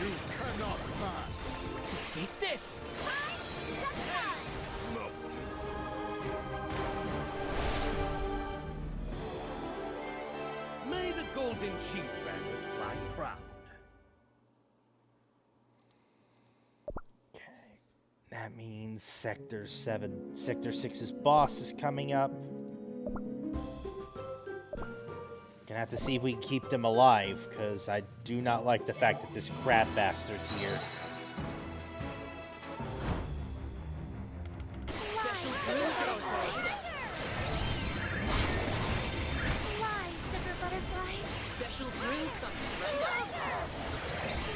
You cannot pass. Escape this! May the golden cheese bangers fly proud. Okay. That means Sector 6's boss is coming up. Gonna have to see if we can keep them alive, because I do not like the fact that this crab bastard's here. Special brew coming right up. Fly, sugar butterfly. Special brew coming right up.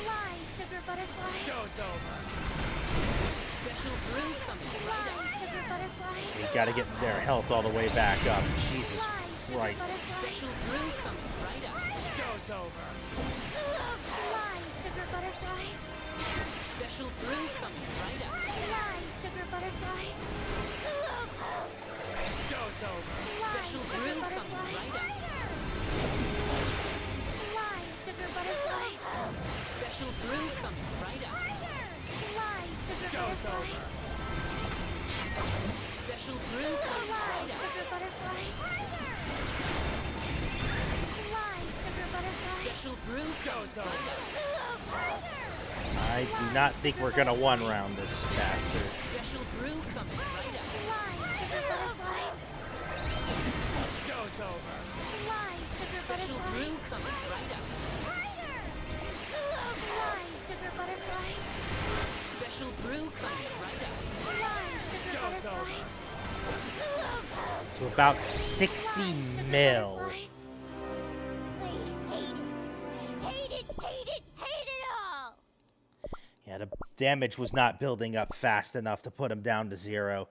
Fly, sugar butterfly. Show's over. Special brew coming right Fly, up. sugar butterfly. They gotta get their health all the way back up. Jesus Fly, sugar Christ. butterfly. Special brew coming right up. Show's over. Fly, sugar butterfly. Special brew coming right up. Fly, sugar butterfly. Show's over. Fly, I do not think we're gonna one round this bastard. Special brew coming right up. Fly, sugar butterflies. Show's over. Fly, sugar Special butterflies. brew coming right up. Fly, sugar butterflies. Special brew coming right up. Fly, sugar butterflies. So about 60 mil. I hate it all. Yeah, the damage was not building up fast enough to put him down to 0.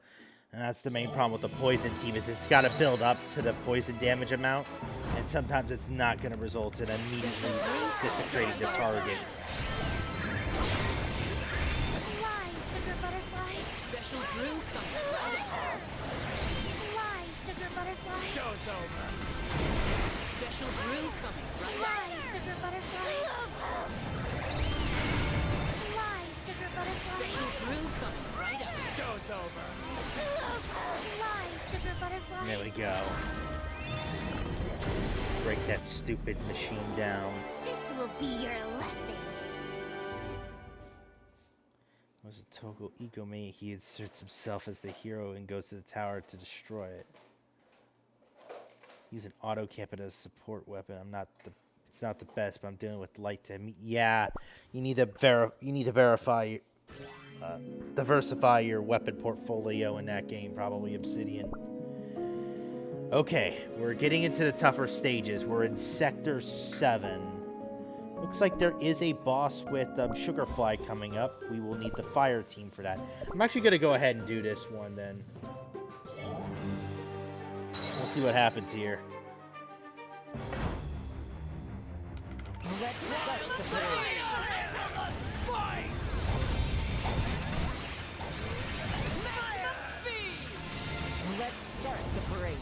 And that's the main problem with the poison team is it's got to build up to the poison damage amount. And sometimes it's not going to result in immediately desecrating the target. Fly, sugar butterflies. Special brew coming right up. Fly, sugar butterflies. Show's over. Special brew coming right up. Fly, sugar butterflies. Fly, sugar butterflies. Special brew coming right up. Show's over. Fly, sugar butterflies. There we go. Break that stupid machine down. This will be your lesson. Was a total egomaniac. He inserts himself as the hero and goes to the tower to destroy it. Use an auto cannon as a support weapon. It's not the best, but I'm dealing with light to me. Yeah, you need to verify, diversify your weapon portfolio in that game. Probably Obsidian. Okay, we're getting into the tougher stages. We're in Sector 7. Looks like there is a boss with Sugarfly coming up. We will need the fire team for that. I'm actually going to go ahead and do this one then. We'll see what happens here. Let's start the parade. Let's start the parade.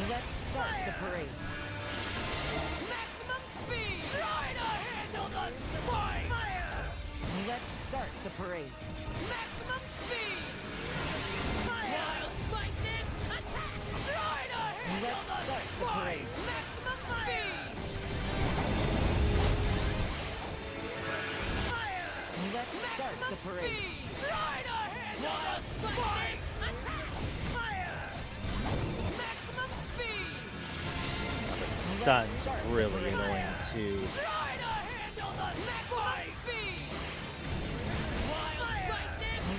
Let's start the parade. Let's start the parade. Let's start the parade. Let's start the parade. The stun's really annoying too.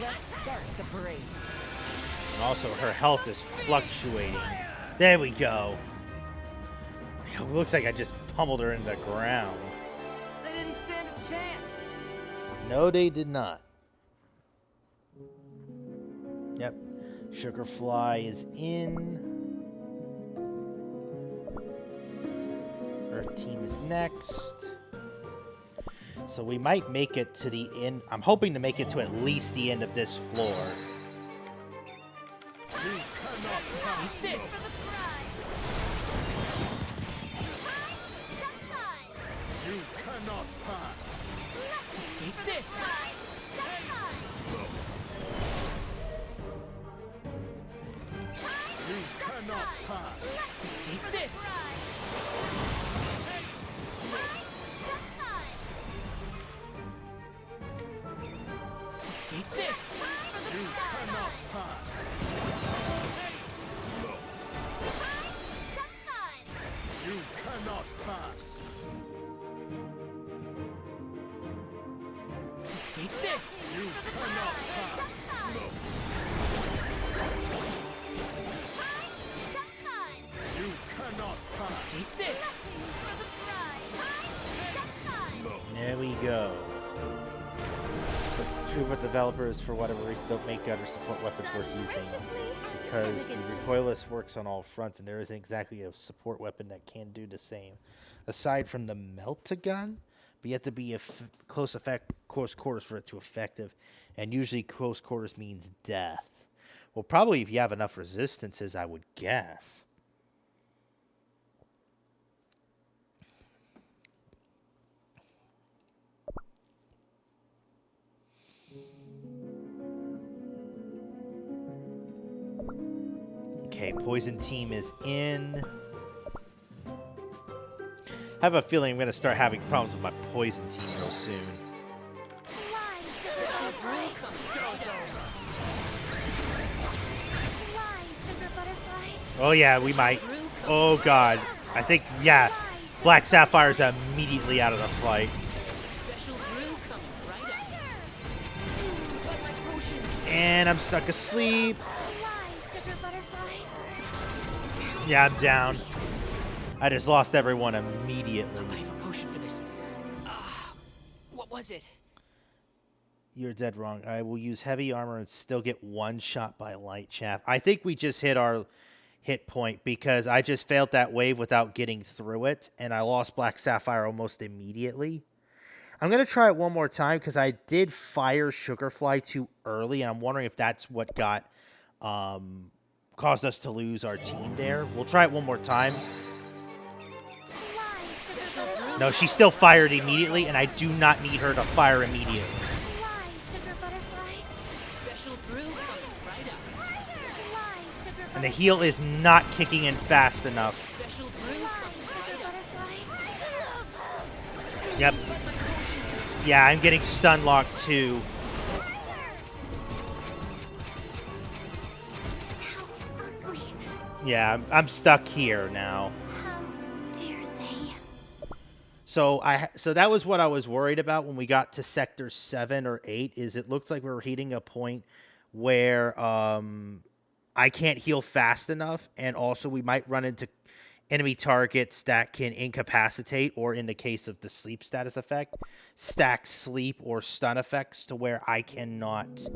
Let's start the parade. And also, her health is fluctuating. There we go. It looks like I just pummeled her into the ground. They didn't stand a chance. No, they did not. Yep. Sugarfly is in. Earth team is next. So we might make it to the end. I'm hoping to make it to at least the end of this floor. This. You cannot pass. Escape this. You cannot pass. Escape this. Escape this. You cannot pass. You cannot pass. Escape this. You cannot pass. You cannot pass. Escape this. There we go. But true, but developers, for whatever reason, don't make other support weapons worth using. Because the recoilless works on all fronts, and there isn't exactly a support weapon that can do the same. Aside from the melt-a-gun, but you have to be close quarters for it to effective. And usually close quarters means death. Well, probably if you have enough resistances, I would guess. Okay, poison team is in. have a feeling I'm going to start having problems with my poison team real soon. Fly, sugar butterfly. Oh, yeah, we might. Oh, God. I think, yeah, Black Sapphire's immediately out of the fight. Special brew coming right up. Got my potions. And I'm stuck asleep. Fly, sugar butterfly. Yeah, I'm down. I just lost everyone immediately. I have a potion for this. What was it? You're dead wrong. I will use heavy armor and still get one shot by light chaff. I think we just hit our hit point because I just failed that wave without getting through it, and I lost Black Sapphire almost immediately. I'm going to try it one more time because I did fire Sugarfly too early, and I'm wondering if that's what got caused us to lose our team there. We'll try it one more time. No, she still fired immediately, and I do not need her to fire immediately. Fly, sugar butterfly. Special brew coming right up. Fly, sugar butterfly. And the heal is not kicking in fast enough. Special brew coming right up. Butterfly. Yep. Yeah, I'm getting stun locked too. How ugly. Yeah, I'm stuck here now. How dare they? So that was what I was worried about when we got to sector 7 or 8. Is it looks like we're hitting a point where I can't heal fast enough, and also we might run into enemy targets that can incapacitate, or in the case of the sleep status effect, stack sleep or stun effects to where I cannot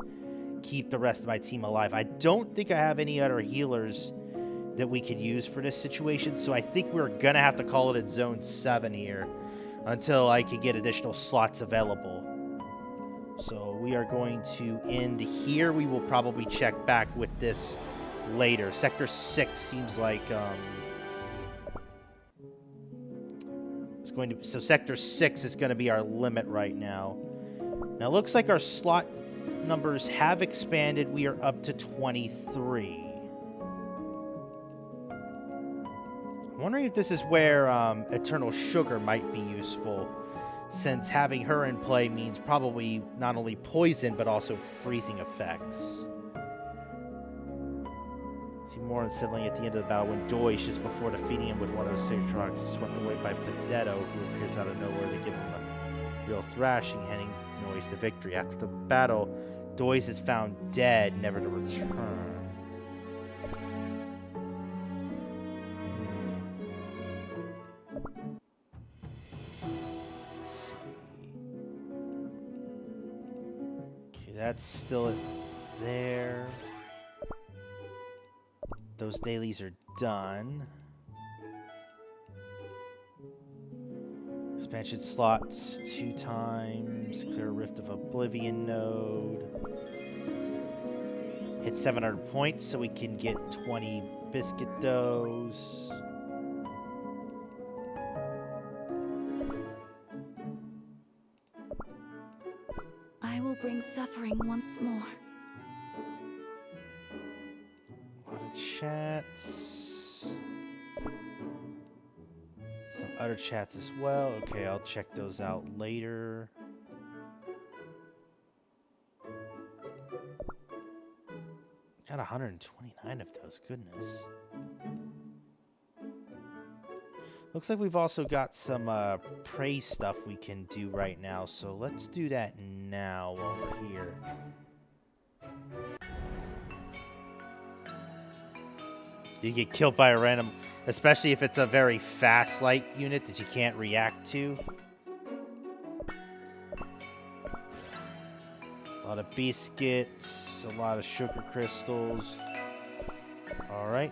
keep the rest of my team alive. I don't think I have any other healers that we could use for this situation, so I think we're going to have to call it at Zone 7 here until I can get additional slots available. So we are going to end here. We will probably check back with this later. Sector 6 seems like... So Sector 6 is going to be our limit right now. Now, it looks like our slot numbers have expanded. We are up to 23. I'm wondering if this is where Eternal Sugar might be useful, since having her in play means probably not only poison, but also freezing effects. See more unsettling at the end of the battle when Deutsch, just before defeating him with one of his signature rocks, is swept away by Pedetto, who appears out of nowhere to give him a real thrashing, handing Noise to victory. After the battle, Deutsch is found dead, never to return. Let's see. Okay, that's still there. Those dailies are done. Expansion slots 2 times. Clear Rift of Oblivion node. Hit 700 points so we can get 20 biscuit doughs. I will bring suffering once more. Chats. Some other chats as well. Okay, I'll check those out later. Got 129 of those. Goodness. Looks like we've also got some praise stuff we can do right now. So let's do that now while we're here. You get killed by a random, especially if it's a very fast light unit that you can't react to. A lot of biscuits, a lot of sugar crystals. All right.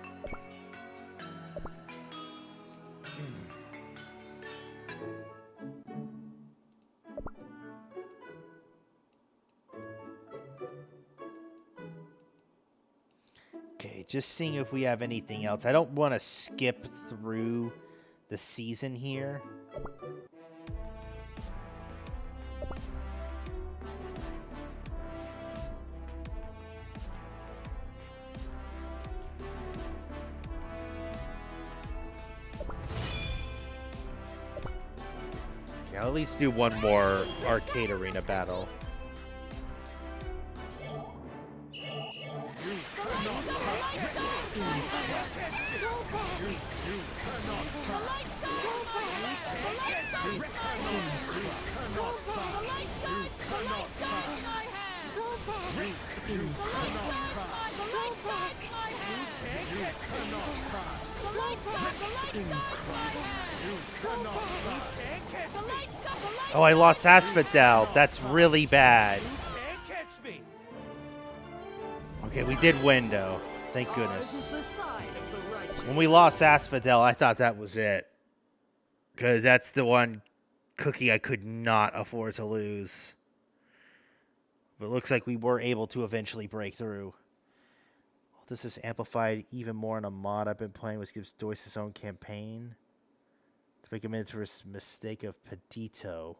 Okay, just seeing if we have anything else. I don't want to skip through the season here. Okay, I'll at least do one more arcade arena battle. Oh, I lost Asphodel. That's really bad. Okay, we did win, though. Thank goodness. When we lost Asphodel, I thought that was it. Because that's the one cookie I could not afford to lose. But it looks like we were able to eventually break through. This is amplified even more in a mod I've been playing, which gives Joyce his own campaign to make him into his mistake of Petito.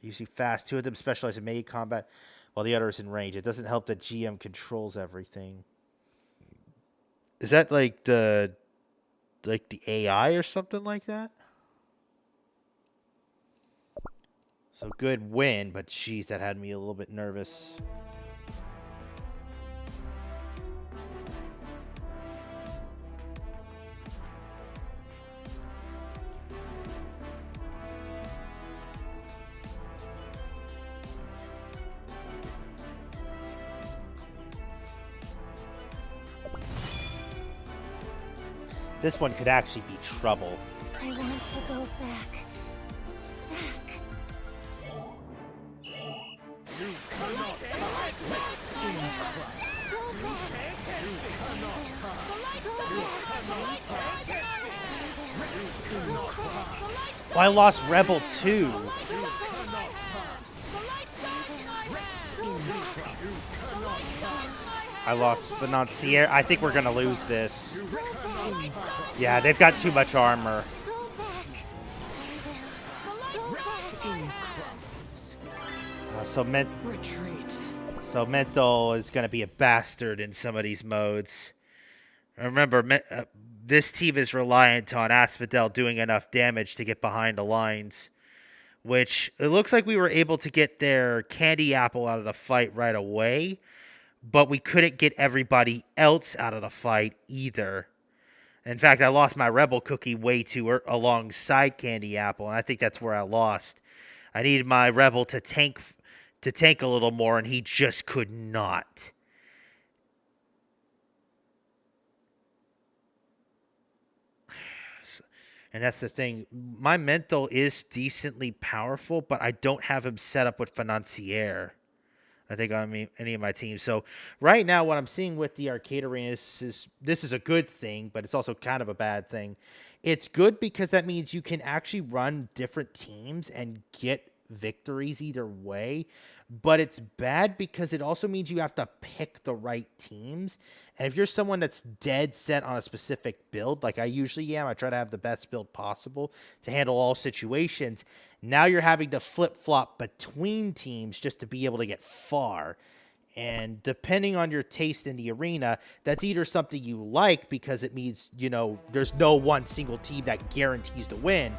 Usually fast. Two of them specialize in melee combat, while the other is in range. It doesn't help that GM controls everything. Is that like the AI or something like that? So good win, but geez, that had me a little bit nervous. This one could actually be trouble. I want to go back. Oh, I lost Rebel too. I lost Financier. I think we're gonna lose this. Yeah, they've got too much armor. So Mental is gonna be a bastard in some of these modes. Remember, this team is reliant on Asphodel doing enough damage to get behind the lines, which it looks like we were able to get their Candy Apple out of the fight right away, but we couldn't get everybody else out of the fight either. In fact, I lost my Rebel Cookie way too alongside Candy Apple, and I think that's where I lost. I needed my Rebel to tank a little more, and he just could not. And that's the thing. My Mental is decently powerful, but I don't have him set up with Financier, I think, on any of my teams. So right now, what I'm seeing with the arcade arena is this is a good thing, but it's also kind of a bad thing. It's good because that means you can actually run different teams and get victories either way. But it's bad because it also means you have to pick the right teams. And if you're someone that's dead set on a specific build, like I usually am, I try to have the best build possible to handle all situations. Now you're having to flip-flop between teams just to be able to get far. And depending on your taste in the arena, that's either something you like because it means, you know, there's no one single team that guarantees to win.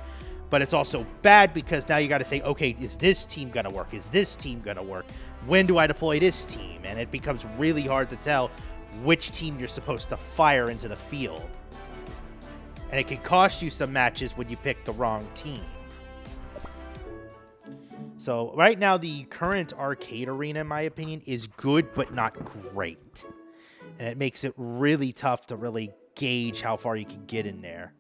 But it's also bad because now you got to say, okay, is this team going to work? Is this team going to work? When do I deploy this team? And it becomes really hard to tell which team you're supposed to fire into the field. And it can cost you some matches when you pick the wrong team. So right now, the current arcade arena, in my opinion, is good but not great. And it makes it really tough to really gauge how far you can get in there.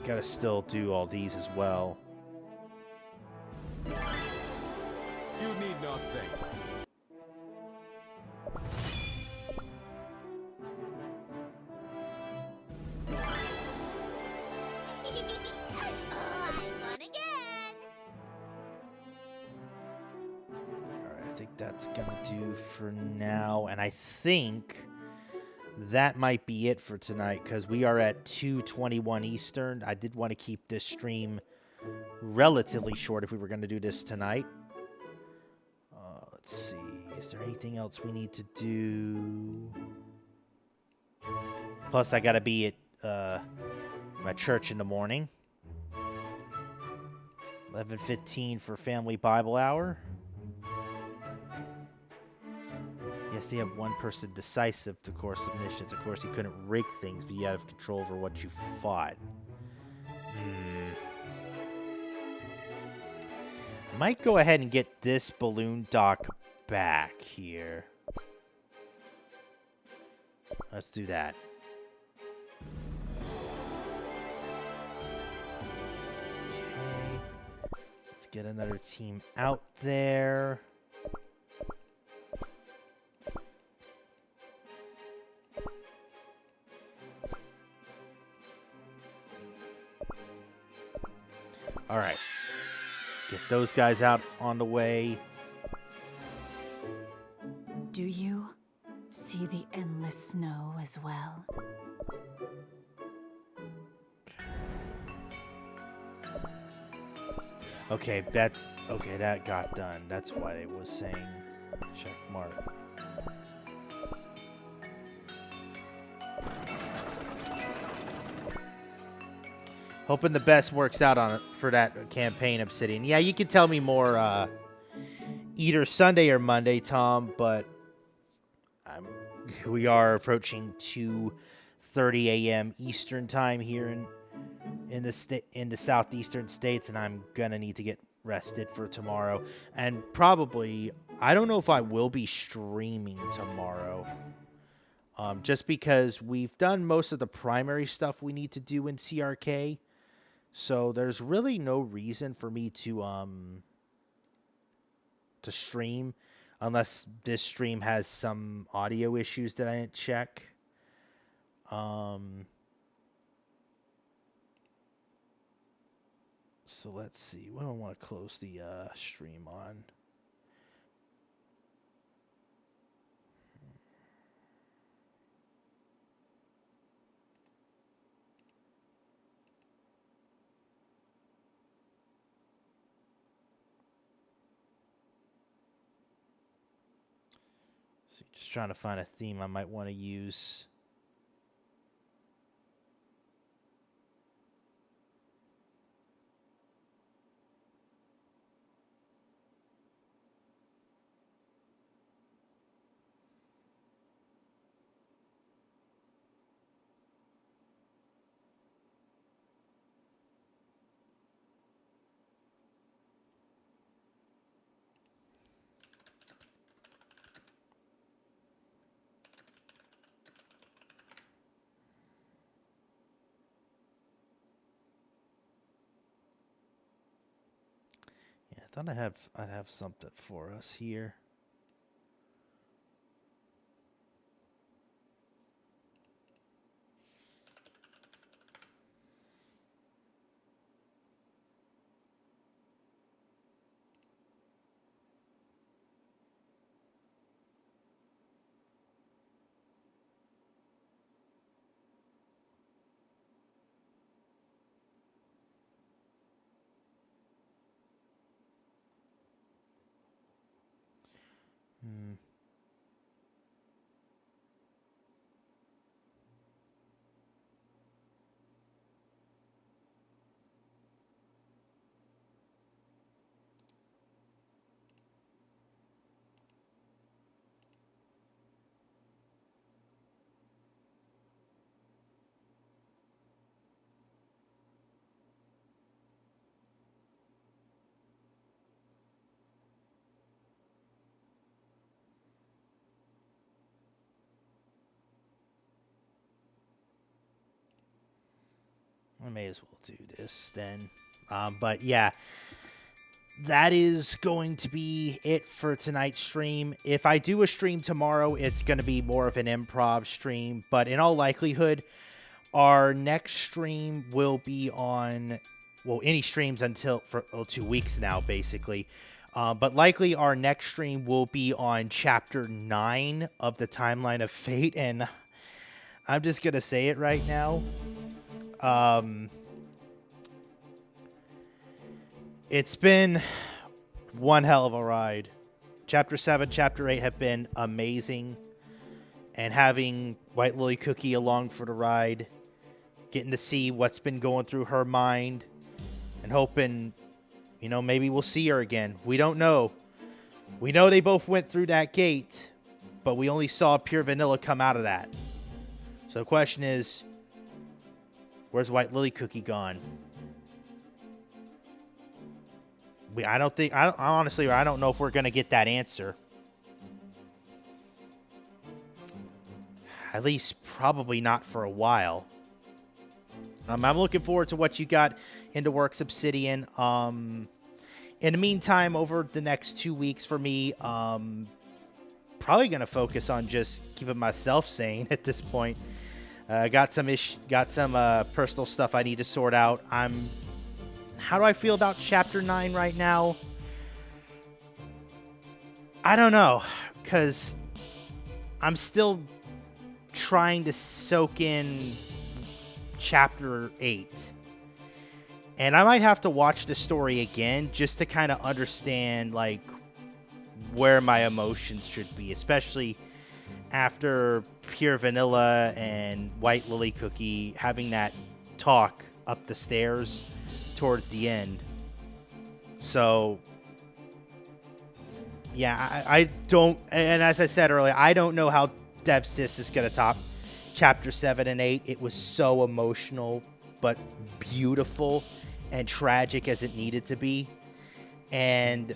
Gotta still do all these as well. You need not think. I won again. Alright, I think that's gonna do for now. And I think that might be it for tonight because we are at 2:21 Eastern. I did want to keep this stream relatively short if we were going to do this tonight. Let's see. Is there anything else we need to do? Plus, I gotta be at my church in the morning. 11:15 for family Bible hour. Yes, they have one person decisive to core submissions. Of course, you couldn't rig things, but you have control over what you fought. Might go ahead and get this balloon dock back here. Let's do that. Okay. Let's get another team out there. All right. Get those guys out on the way. Do you see the endless snow as well? Okay, that's okay. That got done. That's why it was saying check mark. Hoping the best works out on it for that campaign, Obsidian. Yeah, you can tell me more either Sunday or Monday, Tom. But we are approaching 2:30 a.m. Eastern time here in the southeastern states, and I'm gonna need to get rested for tomorrow. And probably, I don't know if I will be streaming tomorrow. Just because we've done most of the primary stuff we need to do in CRK. So there's really no reason for me to stream unless this stream has some audio issues that I didn't check. So let's see. What do I want to close the stream on? So just trying to find a theme I might want to use. I thought I'd have something for us here. I may as well do this then. But yeah, that is going to be it for tonight's stream. If I do a stream tomorrow, it's going to be more of an improv stream. But in all likelihood, our next stream will be on, well, any streams until for 2 weeks now, basically. But likely our next stream will be on Chapter 9 of the Timeline of Fate. And I'm just going to say it right now. It's been one hell of a ride. Chapter 7, Chapter 8 have been amazing. And having White Lily Cookie along for the ride, getting to see what's been going through her mind, and hoping, you know, maybe we'll see her again. We don't know. We know they both went through that gate, but we only saw pure vanilla come out of that. So the question is, where's White Lily Cookie gone? Honestly, I don't know if we're going to get that answer. At least probably not for a while. I'm looking forward to what you got into Works Obsidian. In the meantime, over the next 2 weeks for me, probably going to focus on just keeping myself sane at this point. Got some personal stuff I need to sort out. How do I feel about Chapter 9 right now? I don't know, because I'm still trying to soak in Chapter 8. And I might have to watch the story again just to kind of understand, like, where my emotions should be, especially after Pure Vanilla and White Lily Cookie having that talk up the stairs towards the end. So, yeah, I don't, and as I said earlier, I don't know how DevSys is going to top Chapter 7 and 8. It was so emotional, but beautiful and tragic as it needed to be. And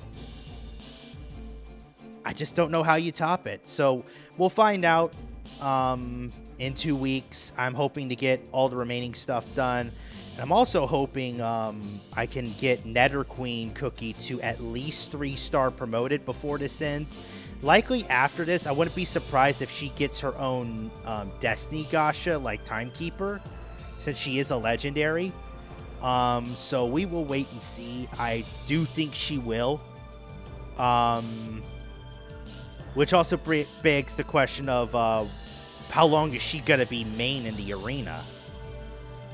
I just don't know how you top it. So we'll find out in 2 weeks. I'm hoping to get all the remaining stuff done. And I'm also hoping I can get Nether Queen Cookie to at least 3-star promoted before this ends. Likely after this, I wouldn't be surprised if she gets her own Destiny Gacha, like Timekeeper, since she is a legendary. So we will wait and see. I do think she will. Which also begs the question of how long is she going to be main in the arena?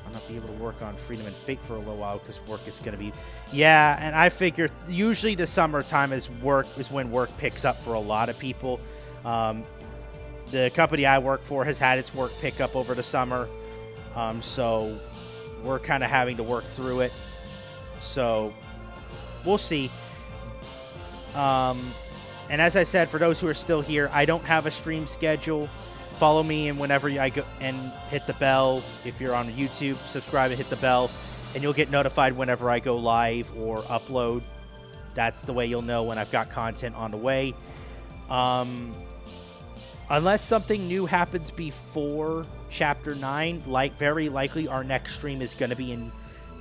I'm not be able to work on Freedom and Fate for a little while because work is going to be... Yeah, and I figure usually the summertime is when work picks up for a lot of people. The company I work for has had its work pick up over the summer. So we're kind of having to work through it. So we'll see. And as I said, for those who are still here, I don't have a stream schedule. Follow me, and whenever I go and hit the bell, if you're on YouTube, subscribe and hit the bell, and you'll get notified whenever I go live or upload. That's the way you'll know when I've got content on the way. Unless something new happens before Chapter 9, very likely our next stream is going to be in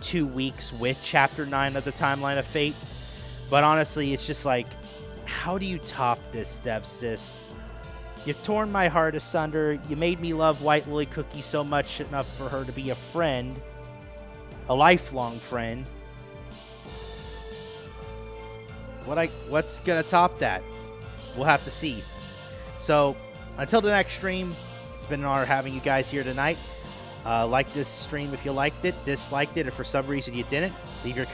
2 weeks with Chapter 9 of the Timeline of Fate. But honestly, it's just like, how do you top this, DevSys? You've torn my heart asunder. You made me love White Lily Cookie so much enough for her to be a friend. A lifelong friend. What's going to top that? We'll have to see. So, until the next stream, it's been an honor having you guys here tonight. Like this stream if you liked it, disliked it, or for some reason you didn't. Leave your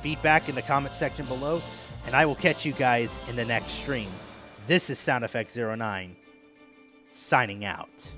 feedback in the comment section below, and I will catch you guys in the next stream. This is Sound Effect 09, signing out.